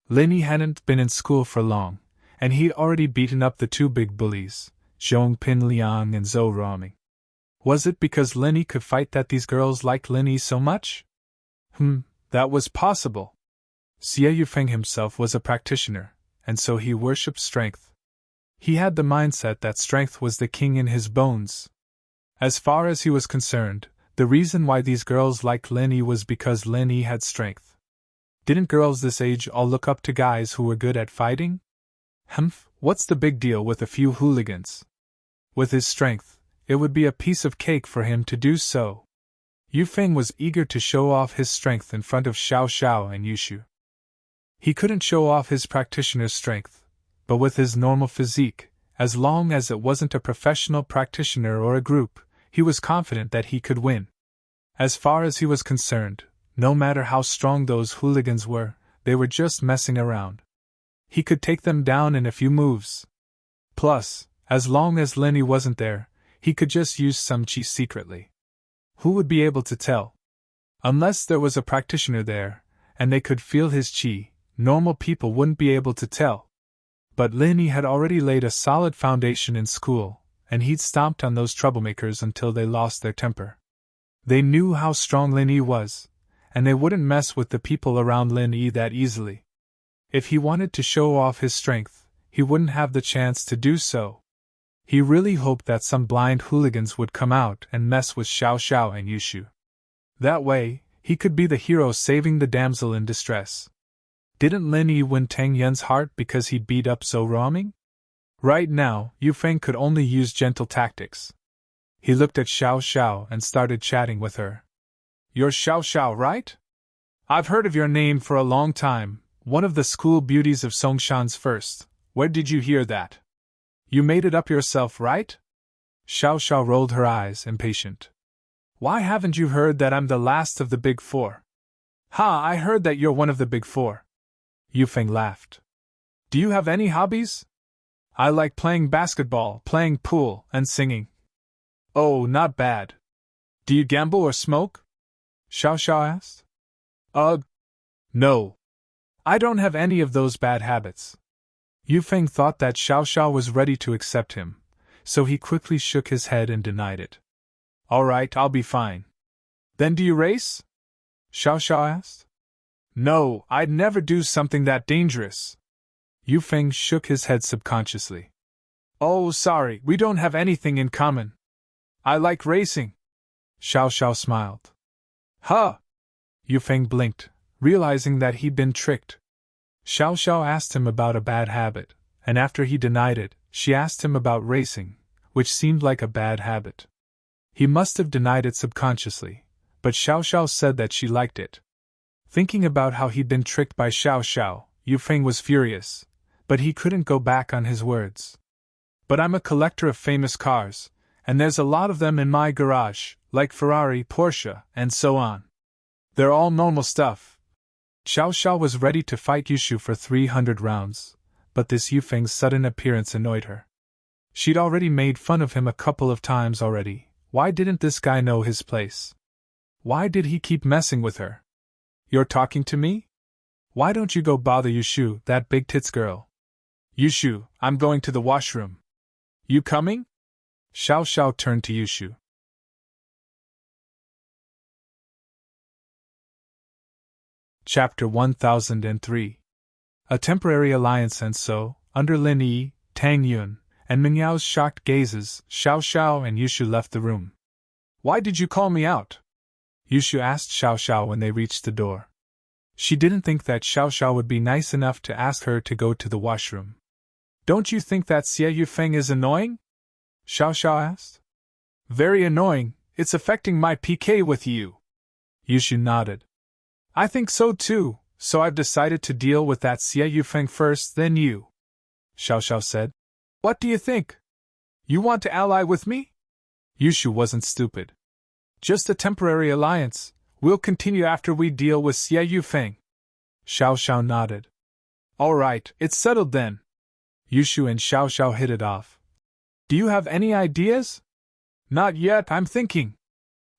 S1: Lin Yi hadn't been in school for long, and he'd already beaten up the two big bullies, Zhong Pin Liang and Zhou Ruoming. Was it because Lin Yi could fight that these girls liked Lin Yi so much? That was possible. Xie Yufeng himself was a practitioner, and so he worshipped strength. He had the mindset that strength was the king in his bones. As far as he was concerned, the reason why these girls liked Lin Yi was because Lin Yi had strength. Didn't girls this age all look up to guys who were good at fighting? What's the big deal with a few hooligans? With his strength, it would be a piece of cake for him to do so. Yufeng was eager to show off his strength in front of Xiao Xiao and Yushu. He couldn't show off his practitioner's strength, but with his normal physique, as long as it wasn't a professional practitioner or a group, he was confident that he could win. As far as he was concerned, no matter how strong those hooligans were, they were just messing around. He could take them down in a few moves. Plus, as long as Lin Yi wasn't there, he could just use some chi secretly. Who would be able to tell? Unless there was a practitioner there, and they could feel his chi, normal people wouldn't be able to tell. But Lin Yi had already laid a solid foundation in school, and he'd stomped on those troublemakers until they lost their temper. They knew how strong Lin Yi was, and they wouldn't mess with the people around Lin Yi that easily. If he wanted to show off his strength, he wouldn't have the chance to do so. He really hoped that some blind hooligans would come out and mess with Xiao Xiao and Yushu. That way, He could be the hero saving the damsel in distress. Didn't Lin Yi win Tang Yun's heart because he beat up Zhou Ruoming? Right now, Yu Feng could only use gentle tactics. He looked at Xiao Xiao and started chatting with her. You're Xiao Xiao, right? I've heard of your name for a long time, one of the school beauties of Songshan's first. Where did you hear that? You made it up yourself, right? Xiao Xiao rolled her eyes, impatient. Why haven't you heard that I'm the last of the Big Four? Ha, I heard that you're one of the Big Four. Yu Feng laughed. Do you have any hobbies? I like playing basketball, playing pool, and singing. Oh, not bad. Do you gamble or smoke? Xiao Xiao asked. Ugh. No. I don't have any of those bad habits. Yu Feng thought that Xiao Xiao was ready to accept him, so he quickly shook his head and denied it. All right, I'll be fine. Then do you race? Xiao Xiao asked. No, I'd never do something that dangerous. Yu Feng shook his head subconsciously. Oh, sorry, we don't have anything in common. I like racing. Xiao Xiao smiled. Huh! Yu Feng blinked, realizing that he'd been tricked. Xiao Xiao asked him about a bad habit, and after he denied it, she asked him about racing, which seemed like a bad habit. He must have denied it subconsciously, but Xiao Xiao said that she liked it. Thinking about how he'd been tricked by Xiao Xiao, Yu Feng was furious, but he couldn't go back on his words. But I'm a collector of famous cars, and there's a lot of them in my garage, like Ferrari, Porsche, and so on. They're all normal stuff. Xiao Xiao was ready to fight Yushu for 300 rounds, but this Yu Feng's sudden appearance annoyed her. She'd already made fun of him a couple of times already. Why didn't this guy know his place? Why did he keep messing with her? You're talking to me? Why don't you go bother Yushu, that big tits girl? Yushu, I'm going to the washroom. You coming? Xiao Xiao turned to Yushu. Chapter 1003. A temporary alliance. And so, under Lin Yi, Tang Yun, and Mingyao's shocked gazes, Xiao Xiao and Yushu left the room. Why did you call me out? Yushu asked Xiao Xiao when they reached the door. She didn't think that Xiao Xiao would be nice enough to ask her to go to the washroom. Don't you think that Xie Yufeng is annoying? Xiao Xiao asked. Very annoying, it's affecting my PK with you. Yushu nodded. I think so too, so I've decided to deal with that Xie Yufeng first, then you. Xiao Xiao said. What do you think? You want to ally with me? Yushu wasn't stupid. Just a temporary alliance, we'll continue after we deal with Xie Yufeng. Xiao Xiao nodded. All right, it's settled then. Yushu and Xiao Xiao hit it off. Do you have any ideas? Not yet, I'm thinking.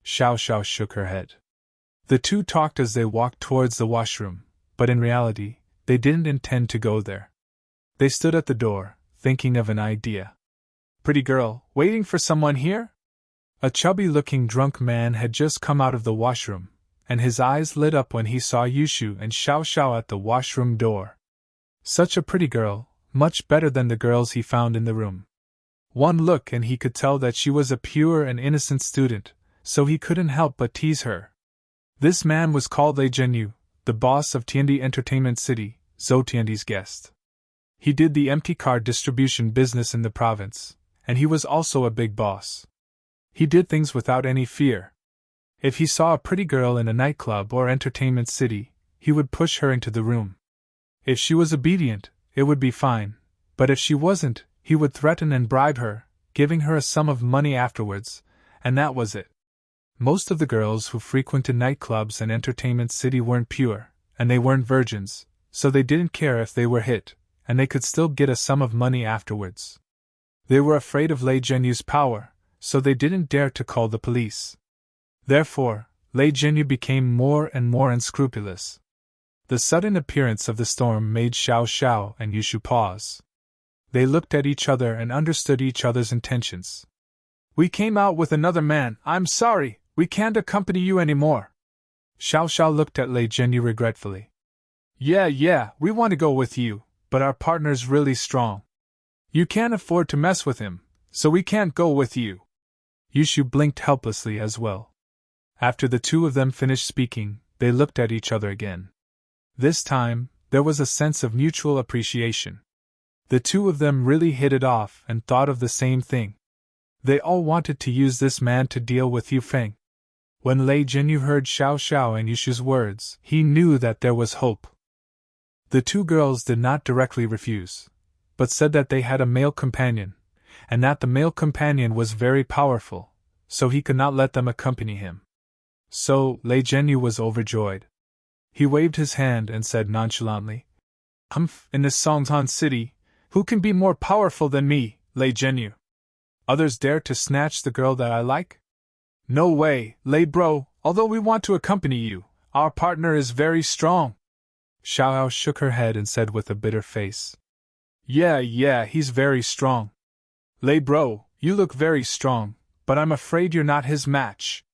S1: Xiao Xiao shook her head. The two talked as they walked towards the washroom, but in reality, they didn't intend to go there. They stood at the door, thinking of an idea. Pretty girl, waiting for someone here? A chubby-looking drunk man had just come out of the washroom, and his eyes lit up when he saw Yushu and Xiao Xiao at the washroom door. Such a pretty girl, much better than the girls he found in the room. One look and he could tell that she was a pure and innocent student, so he couldn't help but tease her. This man was called Lei Zhenyu, the boss of Tiandi Entertainment City, Zhou Tiandi's guest. He did the empty card distribution business in the province, and he was also a big boss. He did things without any fear. If he saw a pretty girl in a nightclub or entertainment city, he would push her into the room. If she was obedient, it would be fine, but if she wasn't, he would threaten and bribe her, giving her a sum of money afterwards, and that was it. Most of the girls who frequented nightclubs and entertainment city weren't pure, and they weren't virgins, so they didn't care if they were hit, and they could still get a sum of money afterwards. They were afraid of Lei Zhenyu's power, so they didn't dare to call the police. Therefore, Lei Zhenyu became more and more unscrupulous. The sudden appearance of the storm made Xiao Xiao and Yushu pause. They looked at each other and understood each other's intentions. We came out with another man, I'm sorry, we can't accompany you anymore. Xiao Xiao looked at Lei Zhenyu regretfully. Yeah, we want to go with you, but our partner's really strong. You can't afford to mess with him, so we can't go with you. Yushu blinked helplessly as well. After the two of them finished speaking, they looked at each other again. This time, there was a sense of mutual appreciation. The two of them really hit it off and thought of the same thing. They all wanted to use this man to deal with Yu Feng. When Lei Jinyu heard Xiao Xiao and Yushu's words, he knew that there was hope. The two girls did not directly refuse, but said that they had a male companion, and that the male companion was very powerful, so he could not let them accompany him. So, Lei Jinyu was overjoyed. He waved his hand and said nonchalantly, in this Songtan city, who can be more powerful than me, Lei Jinyu? Others dare to snatch the girl that I like? No way, Lei bro, although we want to accompany you, our partner is very strong. Xiao shook her head and said with a bitter face. Yeah, he's very strong. Lei bro, you look very strong, but I'm afraid you're not his match.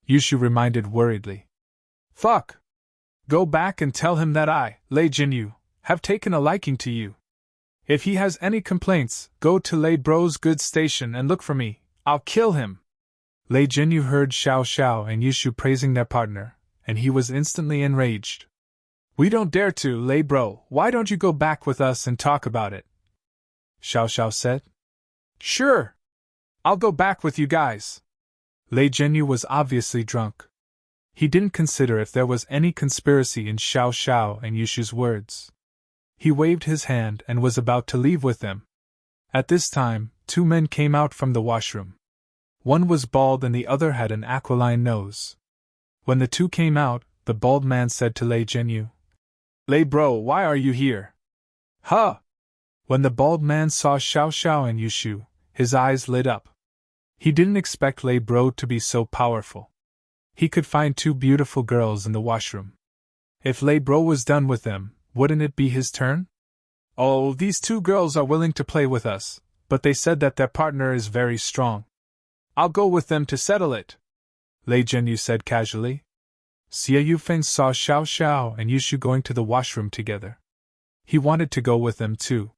S1: Yushu reminded worriedly. Fuck! Go back and tell him that I, Lei Jinyu, have taken a liking to you. If he has any complaints, go to Lei bro's good station and look for me. I'll kill him. Lei Jinyu heard Xiao Xiao and Yushu praising their partner, and he was instantly enraged. We don't dare to, Lei bro, why don't you go back with us and talk about it? Xiao Xiao said. Sure. I'll go back with you guys. Lei Jinyu was obviously drunk. He didn't consider if there was any conspiracy in Xiao Xiao and Yushu's words. He waved his hand and was about to leave with them. At this time, two men came out from the washroom. One was bald and the other had an aquiline nose. When the two came out, the bald man said to Lei Jinyu, Lei bro, why are you here? Huh! When the bald man saw Xiao Xiao and Yushu, his eyes lit up. He didn't expect Lei bro to be so powerful. He could find two beautiful girls in the washroom. If Lei bro was done with them, wouldn't it be his turn? Oh, these two girls are willing to play with us, but they said that their partner is very strong. I'll go with them to settle it, Lei Jinyu said casually. Xie Yufeng saw Xiao Xiao and Yushu going to the washroom together. He wanted to go with them too.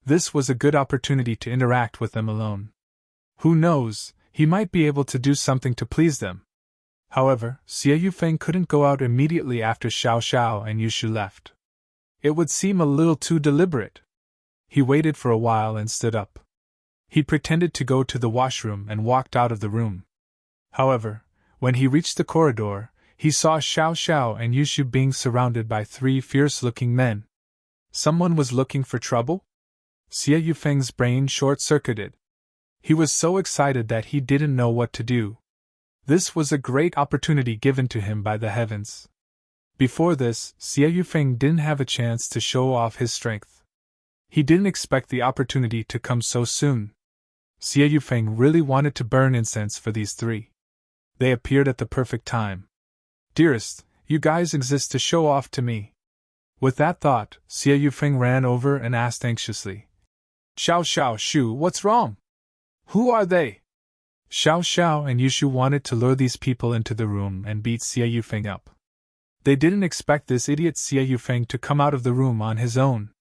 S1: This was a good opportunity to interact with them alone. Who knows, he might be able to do something to please them. However, Xie Yufeng couldn't go out immediately after Xiao Xiao and Yushu left. It would seem a little too deliberate. He waited for a while and stood up. He pretended to go to the washroom and walked out of the room. However, when he reached the corridor, he saw Xiao Xiao and Yushu being surrounded by three fierce-looking men. Someone was looking for trouble? Xie Yufeng's brain short-circuited. He was so excited that he didn't know what to do. This was a great opportunity given to him by the heavens. Before this, Xie Yufeng didn't have a chance to show off his strength. He didn't expect the opportunity to come so soon. Xie Yufeng really wanted to burn incense for these three. They appeared at the perfect time. Dearest, you guys exist to show off to me. With that thought, Xie Yufeng ran over and asked anxiously. Xiao Xiao Shu, what's wrong? Who are they? Xiao Xiao and Yushu wanted to lure these people into the room and beat Xie Yufeng up. They didn't expect this idiot Xie Yufeng to come out of the room on his own.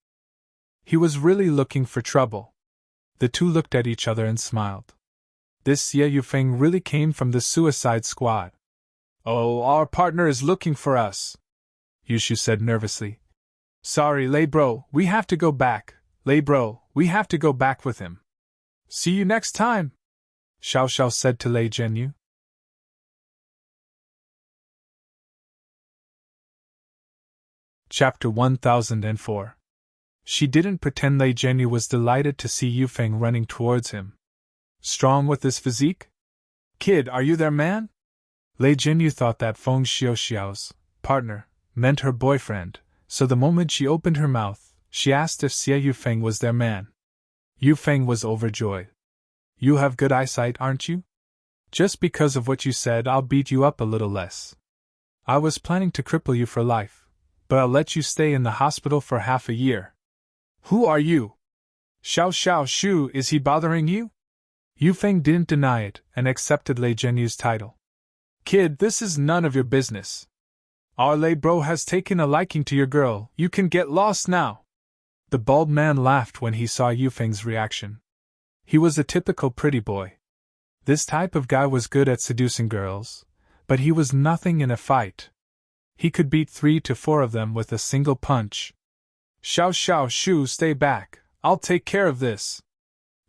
S1: He was really looking for trouble. The two looked at each other and smiled. This Xie Yufeng really came from the Suicide Squad. Oh, our partner is looking for us, Yushu said nervously. Sorry, Lei bro, we have to go back. Lei bro, we have to go back with him. See you next time, Xiao Xiao said to Lei Jinyu. Chapter 1004. She didn't pretend Lei Jinyu was delighted to see Yufeng running towards him. Strong with this physique? Kid, are you their man? Lei Jinyu thought that Feng Xiaoxiao's partner meant her boyfriend, so the moment she opened her mouth, she asked if Xie Yufeng was their man. Yufeng was overjoyed. You have good eyesight, aren't you? Just because of what you said, I'll beat you up a little less. I was planning to cripple you for life, but I'll let you stay in the hospital for half a year. Who are you? Xiao Xiao Shu, is he bothering you? Yufeng didn't deny it and accepted Lei Jinyu's title. Kid, this is none of your business. Our Lei bro has taken a liking to your girl, you can get lost now. The bald man laughed when he saw Yufeng's reaction. He was a typical pretty boy. This type of guy was good at seducing girls, but he was nothing in a fight. He could beat 3 to 4 of them with a single punch. Xiao Shu, stay back, I'll take care of this.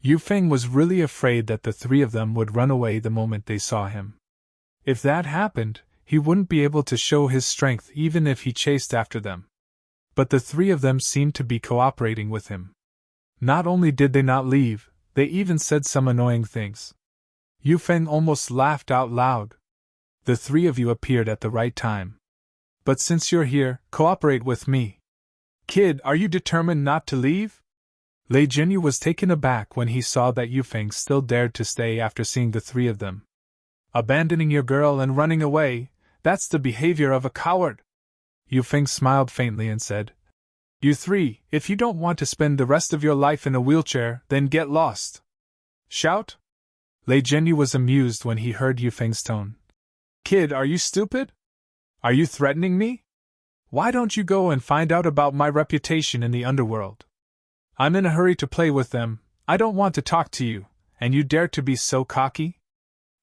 S1: Yu Feng was really afraid that the 3 of them would run away the moment they saw him. If that happened, he wouldn't be able to show his strength even if he chased after them. But the 3 of them seemed to be cooperating with him. Not only did they not leave, they even said some annoying things. Yu Feng almost laughed out loud. The 3 of you appeared at the right time. But since you're here, cooperate with me. Kid, are you determined not to leave? Lei Jinyu was taken aback when he saw that Yu Feng still dared to stay after seeing the 3 of them. Abandoning your girl and running away, that's the behavior of a coward. Yu Feng smiled faintly and said, You 3, if you don't want to spend the rest of your life in a wheelchair, then get lost. Shout? Lei Jinyu was amused when he heard Yu Feng's tone. Kid, are you stupid? Are you threatening me? Why don't you go and find out about my reputation in the underworld? I'm in a hurry to play with them, I don't want to talk to you, and you dare to be so cocky?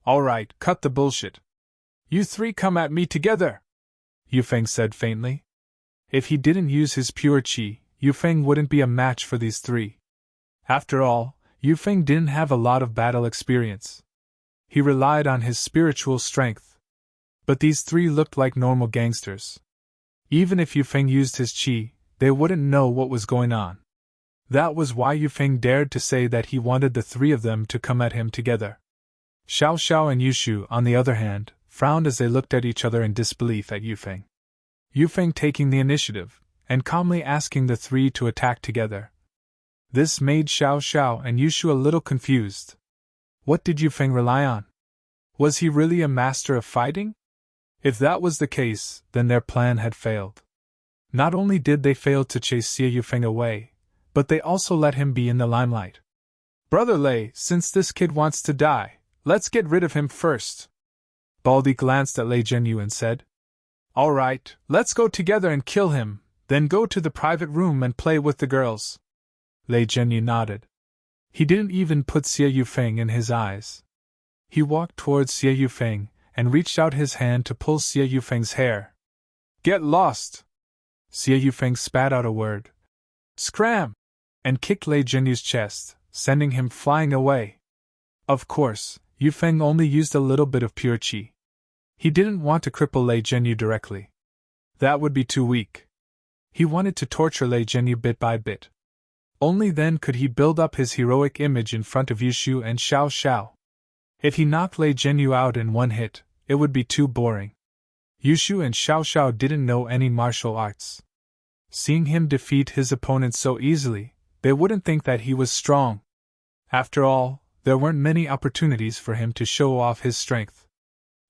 S1: Alright, cut the bullshit. You 3 come at me together, Yu Feng said faintly. If he didn't use his pure qi, Yu Feng wouldn't be a match for these 3. After all, Yu Feng didn't have a lot of battle experience. He relied on his spiritual strength. But these 3 looked like normal gangsters. Even if Yu Feng used his qi, they wouldn't know what was going on. That was why Yu Feng dared to say that he wanted the 3 of them to come at him together. Xiao and Yushu, on the other hand, frowned as they looked at each other in disbelief at Yu Feng. Yu Feng taking the initiative, and calmly asking the 3 to attack together. This made Xiao and Yushu a little confused. What did Yu Feng rely on? Was he really a master of fighting? If that was the case, then their plan had failed. Not only did they fail to chase Xie Yu Feng away, but they also let him be in the limelight. Brother Lei, since this kid wants to die, let's get rid of him first. Baldy glanced at Lei Jinyu and said, All right, let's go together and kill him, then go to the private room and play with the girls. Lei Jinyu nodded. He didn't even put Xie Yu Feng in his eyes. He walked towards Xie Yu Feng and reached out his hand to pull Xie Yu Feng's hair. Get lost! Xie Yu Feng spat out a word. Scram! And kicked Lei Jinyu's chest, sending him flying away. Of course, Yu Feng only used a little bit of pure qi. He didn't want to cripple Lei Jinyu directly. That would be too weak. He wanted to torture Lei Jinyu bit by bit. Only then could he build up his heroic image in front of Yushu and Xiao. If he knocked Lei Jinyu out in one hit, it would be too boring. Yushu and Xiao didn't know any martial arts. Seeing him defeat his opponent so easily, they wouldn't think that he was strong. After all, there weren't many opportunities for him to show off his strength.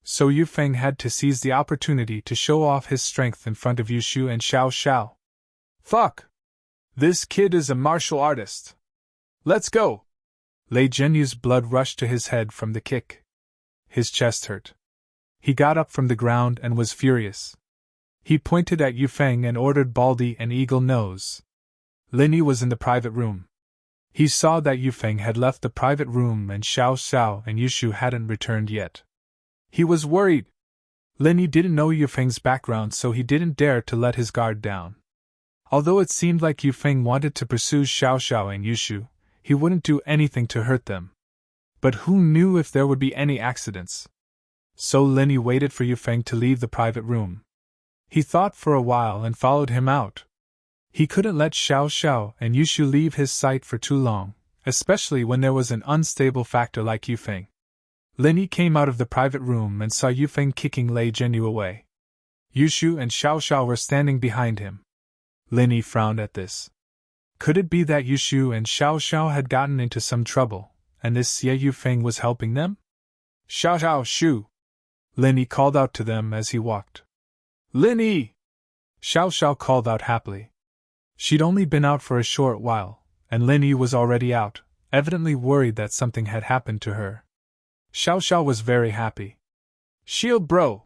S1: So Yu Feng had to seize the opportunity to show off his strength in front of Yushu and Xiao. Fuck! This kid is a martial artist. Let's go! Lei Jinyu's blood rushed to his head from the kick. His chest hurt. He got up from the ground and was furious. He pointed at Yu Feng and ordered Baldy and Eagle Nose. Linny was in the private room. He saw that Yu Feng had left the private room and Xiao and Yushu hadn't returned yet. He was worried. Linny didn't know Yu Feng's background, so he didn't dare to let his guard down. Although it seemed like Yu Feng wanted to pursue Xiao and Yushu, he wouldn't do anything to hurt them. But who knew if there would be any accidents? So Linny waited for Yu Feng to leave the private room. He thought for a while and followed him out. He couldn't let Xiao and Yushu leave his sight for too long, especially when there was an unstable factor like Yu Feng. Linny came out of the private room and saw Yu Feng kicking Lei Jinyu away. Yushu and Xiao were standing behind him. Linny frowned at this. Could it be that Yushu and Xiao had gotten into some trouble, and this Xie Yu Feng was helping them? Xiao Shu! Linny called out to them as he walked. Linny! Xiao called out happily. She'd only been out for a short while, and Linny was already out, evidently worried that something had happened to her. Xiao was very happy. Shield bro!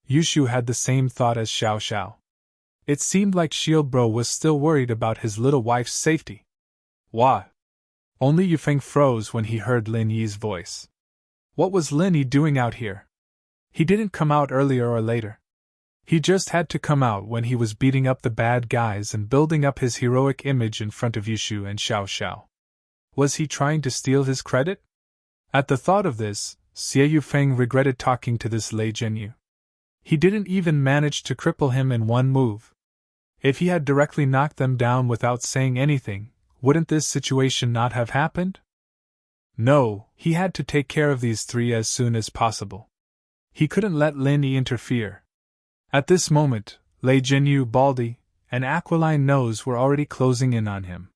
S1: Yushu had the same thought as Xiao. It seemed like Shield bro was still worried about his little wife's safety. What? Only Yu Feng froze when he heard Lin Yi's voice. What was Lin Yi doing out here? He didn't come out earlier or later. He just had to come out when he was beating up the bad guys and building up his heroic image in front of Yushu and Xiao Xiao. Was he trying to steal his credit? At the thought of this, Xie Yufeng regretted talking to this Lei Zhenyu. He didn't even manage to cripple him in one move. If he had directly knocked them down without saying anything, wouldn't this situation not have happened? No, he had to take care of these three as soon as possible. He couldn't let Lin Yi interfere. At this moment, Lei Zhenyu, Baldy, and Aquiline Nose were already closing in on him.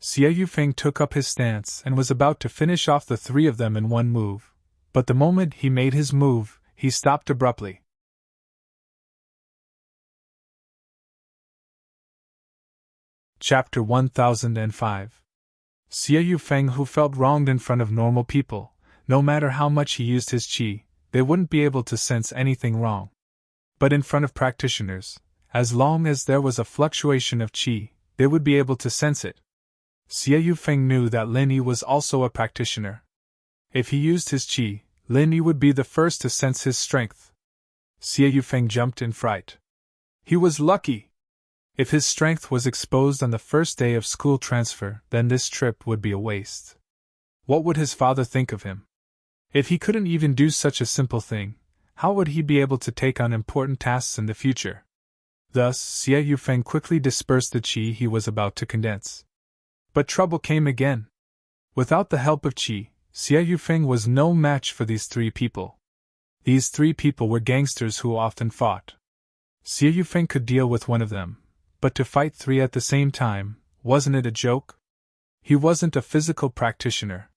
S1: Xie Yufeng took up his stance and was about to finish off the three of them in one move, but the moment he made his move, he stopped abruptly. Chapter 1005. Xie Yufeng, who felt wronged in front of normal people, no matter how much he used his qi, they wouldn't be able to sense anything wrong. But in front of practitioners, as long as there was a fluctuation of qi, they would be able to sense it. Xie Yufeng knew that Lin Yi was also a practitioner. If he used his qi, Lin Yi would be the first to sense his strength. Xie Yufeng jumped in fright. He was lucky. If his strength was exposed on the first day of school transfer, then this trip would be a waste. What would his father think of him? If he couldn't even do such a simple thing, how would he be able to take on important tasks in the future? Thus, Xie Yufeng quickly dispersed the qi he was about to condense. But trouble came again. Without the help of qi, Xie Yufeng was no match for these three people. These three people were gangsters who often fought. Xie Yufeng could deal with one of them, but to fight three at the same time, wasn't it a joke? He wasn't a physical practitioner.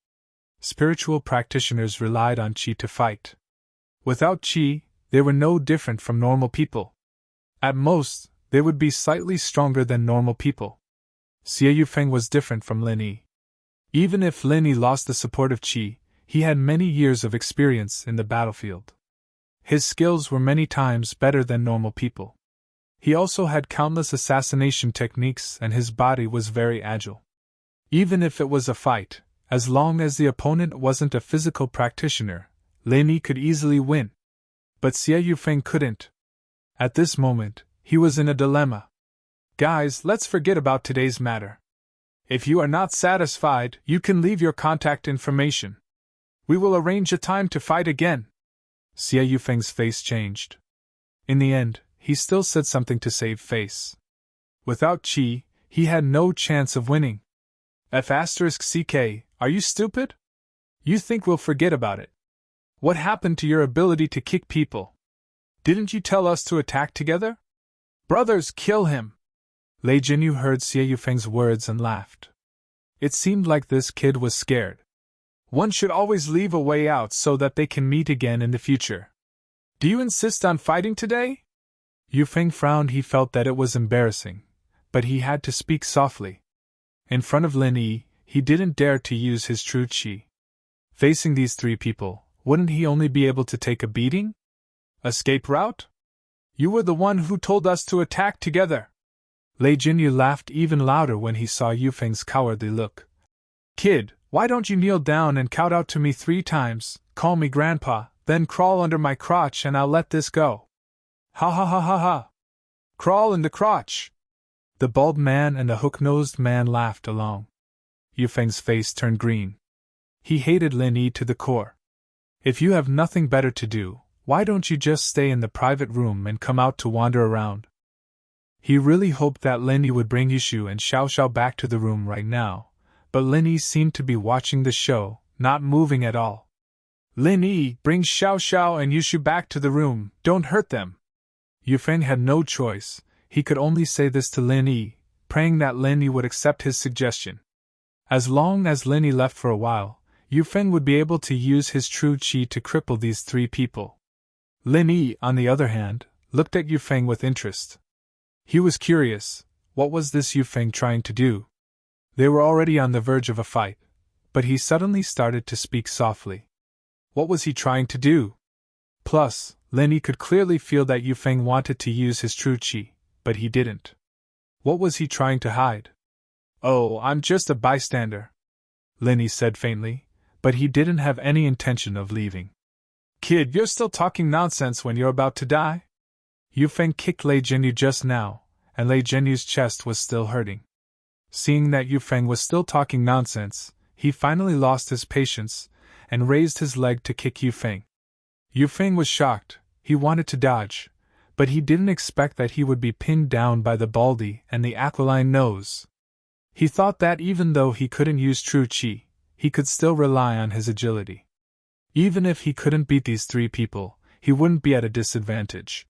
S1: Spiritual practitioners relied on qi to fight. Without qi, they were no different from normal people. At most, they would be slightly stronger than normal people. Xie Yufeng was different from Lin Yi. Even if Lin Yi lost the support of qi, he had many years of experience in the battlefield. His skills were many times better than normal people. He also had countless assassination techniques and his body was very agile. Even if it was a fight, as long as the opponent wasn't a physical practitioner, Lin Yi could easily win. But Xie Yufeng couldn't. At this moment, he was in a dilemma. Guys, let's forget about today's matter. If you are not satisfied, you can leave your contact information. We will arrange a time to fight again. Xie Yufeng's face changed. In the end, he still said something to save face. Without qi, he had no chance of winning. F***CK, are you stupid? You think we'll forget about it? What happened to your ability to kick people? Didn't you tell us to attack together? Brothers, kill him! Lei Zhenyu heard Xie Yufeng's words and laughed. It seemed like this kid was scared. One should always leave a way out so that they can meet again in the future. Do you insist on fighting today? Yufeng frowned. He felt that it was embarrassing, but he had to speak softly. In front of Lin Yi, he didn't dare to use his true qi. Facing these three people, wouldn't he only be able to take a beating? Escape route? You were the one who told us to attack together. Lei Zhenyu laughed even louder when he saw Yufeng's cowardly look. Kid, why don't you kneel down and count out to me 3 times, call me grandpa, then crawl under my crotch and I'll let this go. Ha ha ha ha ha. Crawl in the crotch. The bald man and the hook-nosed man laughed along. Yufeng's face turned green. He hated Lin Yi to the core. If you have nothing better to do, why don't you just stay in the private room and come out to wander around? He really hoped that Lin Yi would bring Yushu and Xiao Xiao back to the room right now, but Lin Yi seemed to be watching the show, not moving at all. Lin Yi, bring Xiao Xiao and Yushu back to the room, don't hurt them. Yufeng had no choice. He could only say this to Lin Yi, praying that Lin Yi would accept his suggestion. As long as Lin Yi left for a while, Yufeng would be able to use his true qi to cripple these three people. Lin Yi, on the other hand, looked at Yufeng with interest. He was curious, what was this Yufeng trying to do? They were already on the verge of a fight, but he suddenly started to speak softly. What was he trying to do? Plus, Lin Yi could clearly feel that Yufeng wanted to use his true qi, but he didn't. What was he trying to hide? Oh, I'm just a bystander, Lin Yi said faintly, but he didn't have any intention of leaving. Kid, you're still talking nonsense when you're about to die? Yu Feng kicked Lei Jinyu just now, and Lei Jinyu's chest was still hurting. Seeing that Yu Feng was still talking nonsense, he finally lost his patience and raised his leg to kick Yu Feng. Yu Feng was shocked. He wanted to dodge, but he didn't expect that he would be pinned down by the baldy and the aquiline nose. He thought that even though he couldn't use true chi, he could still rely on his agility. Even if he couldn't beat these three people, he wouldn't be at a disadvantage.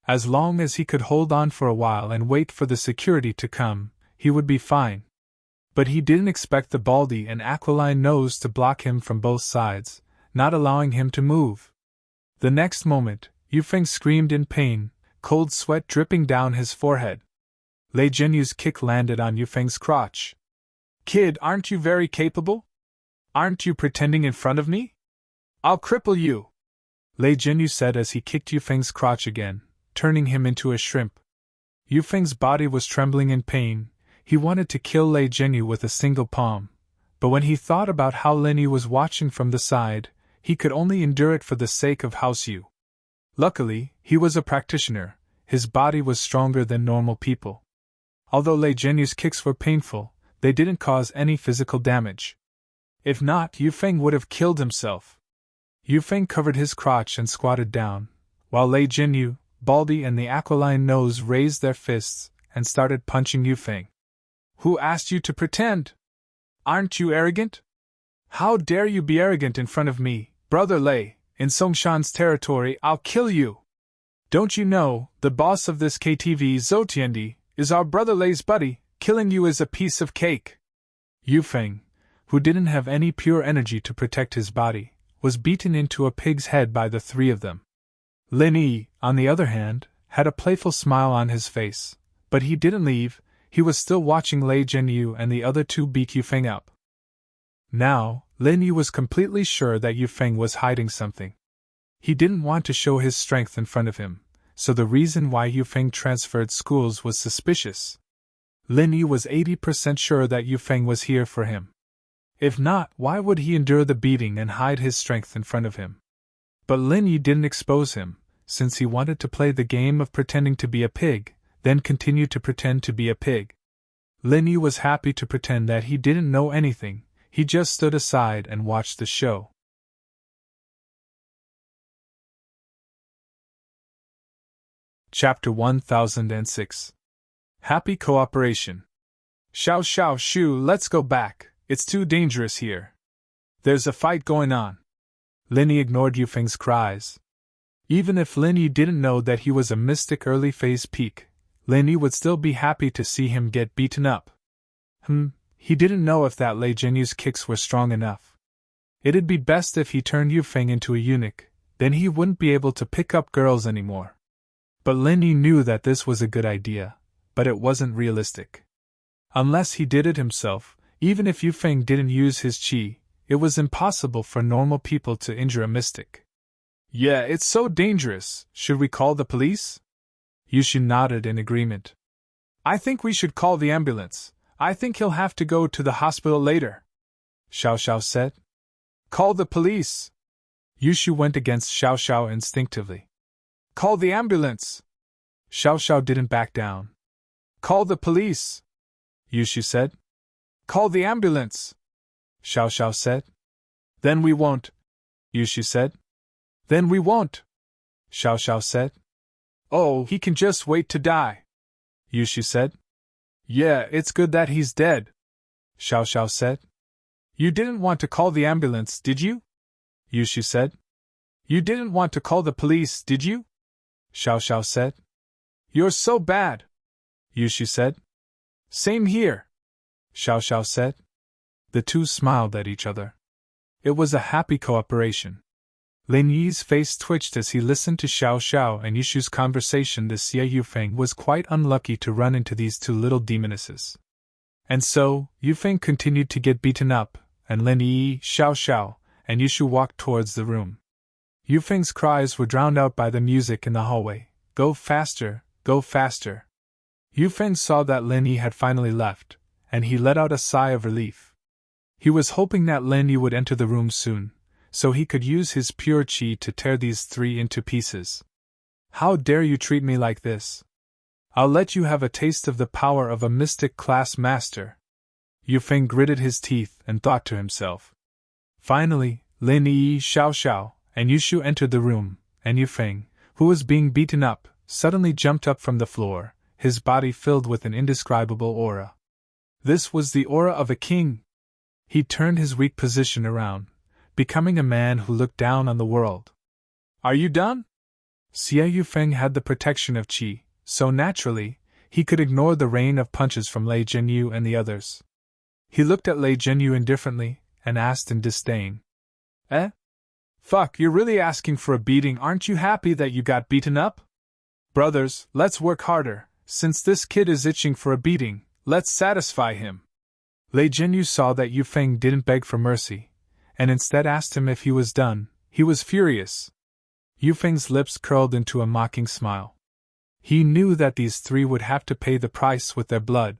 S1: As long as he could hold on for a while and wait for the security to come, he would be fine. But he didn't expect the baldy and aquiline nose to block him from both sides, not allowing him to move. The next moment, Yu Feng screamed in pain, cold sweat dripping down his forehead. Lei Jinyu's kick landed on Yu Feng's crotch. Kid, aren't you very capable? Aren't you pretending in front of me? I'll cripple you, Lei Jinyu said as he kicked Yu Feng's crotch again, turning him into a shrimp. Yu Feng's body was trembling in pain. He wanted to kill Lei Jinyu with a single palm, but when he thought about how Lin was watching from the side, he could only endure it for the sake of House Yu. Luckily, he was a practitioner. His body was stronger than normal people. Although Lei Jinyu's kicks were painful, they didn't cause any physical damage. If not, Yu Feng would have killed himself. Yu Feng covered his crotch and squatted down, while Lei Jinyu, Baldy and the aquiline nose raised their fists and started punching Yu Feng. Who asked you to pretend? Aren't you arrogant? How dare you be arrogant in front of me, Brother Lei? In Songshan's territory, I'll kill you. Don't you know, the boss of this KTV Zotiandi is our Brother Lei's buddy. Killing you is a piece of cake. Yu Feng, who didn't have any pure energy to protect his body, was beaten into a pig's head by the three of them. Lin Yi, on the other hand, had a playful smile on his face, but he didn't leave. He was still watching Lei Jinyu and the other two beat Yu Feng up. Now, Lin Yi was completely sure that Yu Feng was hiding something. He didn't want to show his strength in front of him, so the reason why Yu Feng transferred schools was suspicious. Lin Yi was 80% sure that Yu Feng was here for him. If not, why would he endure the beating and hide his strength in front of him? But Lin Yi didn't expose him, since he wanted to play the game of pretending to be a pig, then continue to pretend to be a pig. Lin Yi was happy to pretend that he didn't know anything. He just stood aside and watched the show. Chapter 1006. Happy Cooperation. Xiao Shu, let's go back. It's too dangerous here. There's a fight going on. Lin Yi ignored Yu Feng's cries. Even if Lin Yi didn't know that he was a mystic early phase peak, Lin Yi would still be happy to see him get beaten up. He didn't know if that Lei Jinyu's kicks were strong enough. It'd be best if he turned Yu Feng into a eunuch, then he wouldn't be able to pick up girls anymore. But Lin Yi knew that this was a good idea, but it wasn't realistic. Unless he did it himself, even if Yu Feng didn't use his chi, it was impossible for normal people to injure a mystic. Yeah, it's so dangerous. Should we call the police? Yushu nodded in agreement. I think we should call the ambulance. I think he'll have to go to the hospital later, Xiao said. Call the police. Yushu went against Xiao instinctively. Call the ambulance. Xiao didn't back down. Call the police, Yushu said. Call the ambulance, Xiao said. Then we won't, Yushu said. Then we won't, Xiao said. Oh, he can just wait to die, Yushu said. Yeah, it's good that he's dead, Xiao said. You didn't want to call the ambulance, did you? Yushu said. You didn't want to call the police, did you? Xiao said. You're so bad, Yushu said. Same here, Xiao said. The two smiled at each other. It was a happy cooperation. Lin Yi's face twitched as he listened to Xiao and Yushu's conversation. This Xie Yufeng was quite unlucky to run into these two little demonesses. And so, Yufeng continued to get beaten up, and Lin Yi, Xiao, and Yushu walked towards the room. Yufeng's cries were drowned out by the music in the hallway. Go faster, go faster. Yufeng saw that Lin Yi had finally left, and he let out a sigh of relief. He was hoping that Lin Yi would enter the room soon, so he could use his pure chi to tear these three into pieces. How dare you treat me like this? I'll let you have a taste of the power of a mystic class master. Yu Feng gritted his teeth and thought to himself. Finally, Lin Yi, Xiao Xiao, and Yushu entered the room, and Yu Feng, who was being beaten up, suddenly jumped up from the floor, his body filled with an indescribable aura. This was the aura of a king. He turned his weak position around, becoming a man who looked down on the world. Are you done? Xie Yufeng had the protection of Qi, so naturally, he could ignore the rain of punches from Lei Jinyu and the others. He looked at Lei Jinyu indifferently, and asked in disdain. Eh? Fuck, you're really asking for a beating, aren't you happy that you got beaten up? Brothers, let's work harder, since this kid is itching for a beating, let's satisfy him. Lei Jinyu saw that Yu Feng didn't beg for mercy, and instead asked him if he was done. He was furious. Yu Feng's lips curled into a mocking smile. He knew that these three would have to pay the price with their blood.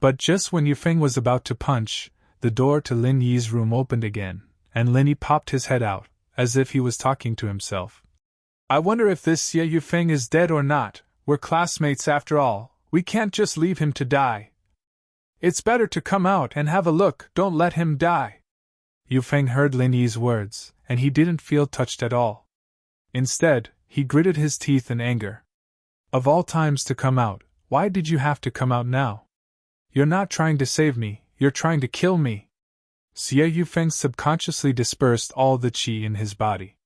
S1: But just when Yu Feng was about to punch, the door to Lin Yi's room opened again, and Lin Yi popped his head out, as if he was talking to himself. I wonder if this Xie Yu Feng is dead or not. We're classmates after all, we can't just leave him to die. It's better to come out and have a look, don't let him die. Yu Feng heard Lin Yi's words, and he didn't feel touched at all. Instead, he gritted his teeth in anger. Of all times to come out, why did you have to come out now? You're not trying to save me, you're trying to kill me. Xie Yufeng subconsciously dispersed all the qi in his body.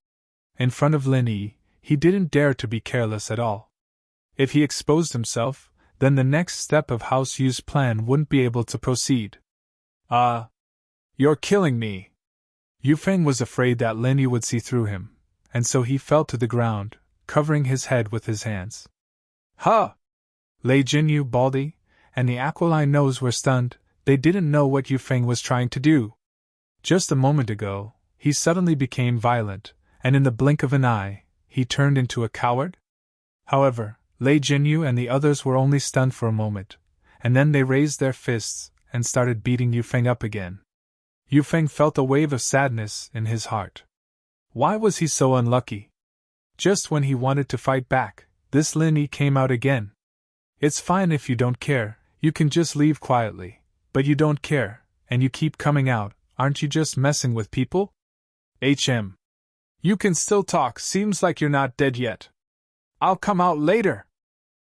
S1: In front of Lin Yi, he didn't dare to be careless at all. If he exposed himself, then the next step of House Yu's plan wouldn't be able to proceed. You're killing me. Yufeng was afraid that Lin Yi would see through him, and so he fell to the ground, covering his head with his hands. Huh! Lei Jinyu, Baldy, and the aquiline nose were stunned. They didn't know what Yu Feng was trying to do. Just a moment ago, he suddenly became violent, and in the blink of an eye, he turned into a coward? However, Lei Jinyu and the others were only stunned for a moment, and then they raised their fists and started beating Yu Feng up again. Yu Feng felt a wave of sadness in his heart. Why was he so unlucky? Just when he wanted to fight back, this Lin Yi came out again. It's fine if you don't care, you can just leave quietly. But you don't care, and you keep coming out, aren't you just messing with people? You can still talk, seems like you're not dead yet. I'll come out later.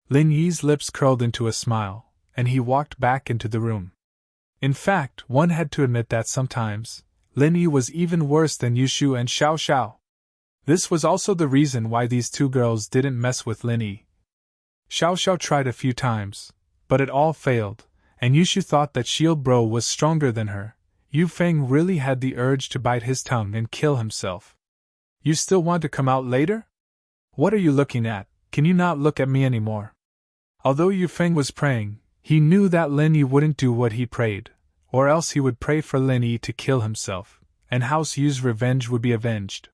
S1: Lin Yi's lips curled into a smile, and he walked back into the room. In fact, one had to admit that sometimes, Lin Yi was even worse than Yushu and Xiao Xiao. This was also the reason why these two girls didn't mess with Lin Yi. Xiao Xiao tried a few times, but it all failed, and Yushu thought that Shield Bro was stronger than her. Yu Feng really had the urge to bite his tongue and kill himself. You still want to come out later? What are you looking at? Can you not look at me anymore? Although Yu Feng was praying, he knew that Lin Yi wouldn't do what he prayed, or else he would pray for Lin Yi to kill himself, and House Yu's revenge would be avenged.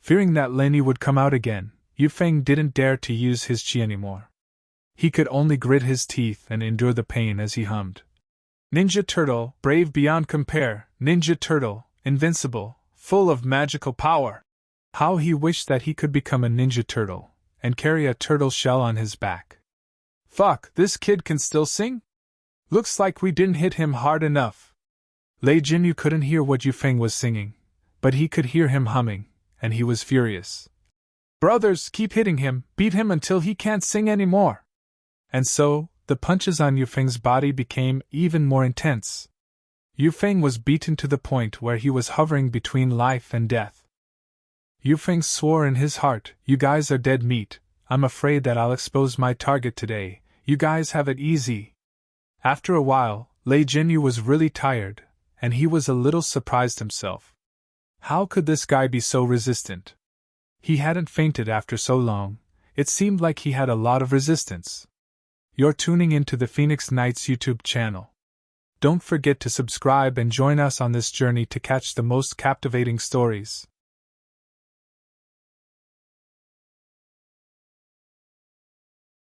S1: Fearing that Lin Yi would come out again, Yu Feng didn't dare to use his qi anymore. He could only grit his teeth and endure the pain as he hummed. Ninja Turtle, brave beyond compare, Ninja Turtle, invincible, full of magical power. How he wished that he could become a Ninja Turtle, and carry a turtle shell on his back. Fuck, this kid can still sing? Looks like we didn't hit him hard enough. Lei Jinyu couldn't hear what Yu Feng was singing, but he could hear him humming, and he was furious. Brothers, keep hitting him, beat him until he can't sing anymore. And so, the punches on Yu Feng's body became even more intense. Yu Feng was beaten to the point where he was hovering between life and death. Yu Feng swore in his heart, you guys are dead meat, I'm afraid that I'll expose my target today, you guys have it easy. After a while, Lei Jinyu was really tired, and he was a little surprised himself. How could this guy be so resistant? He hadn't fainted after so long, it seemed like he had a lot of resistance. You're tuning into the Phoenix Knights YouTube channel. Don't forget to subscribe and join us on this journey to catch the most captivating stories.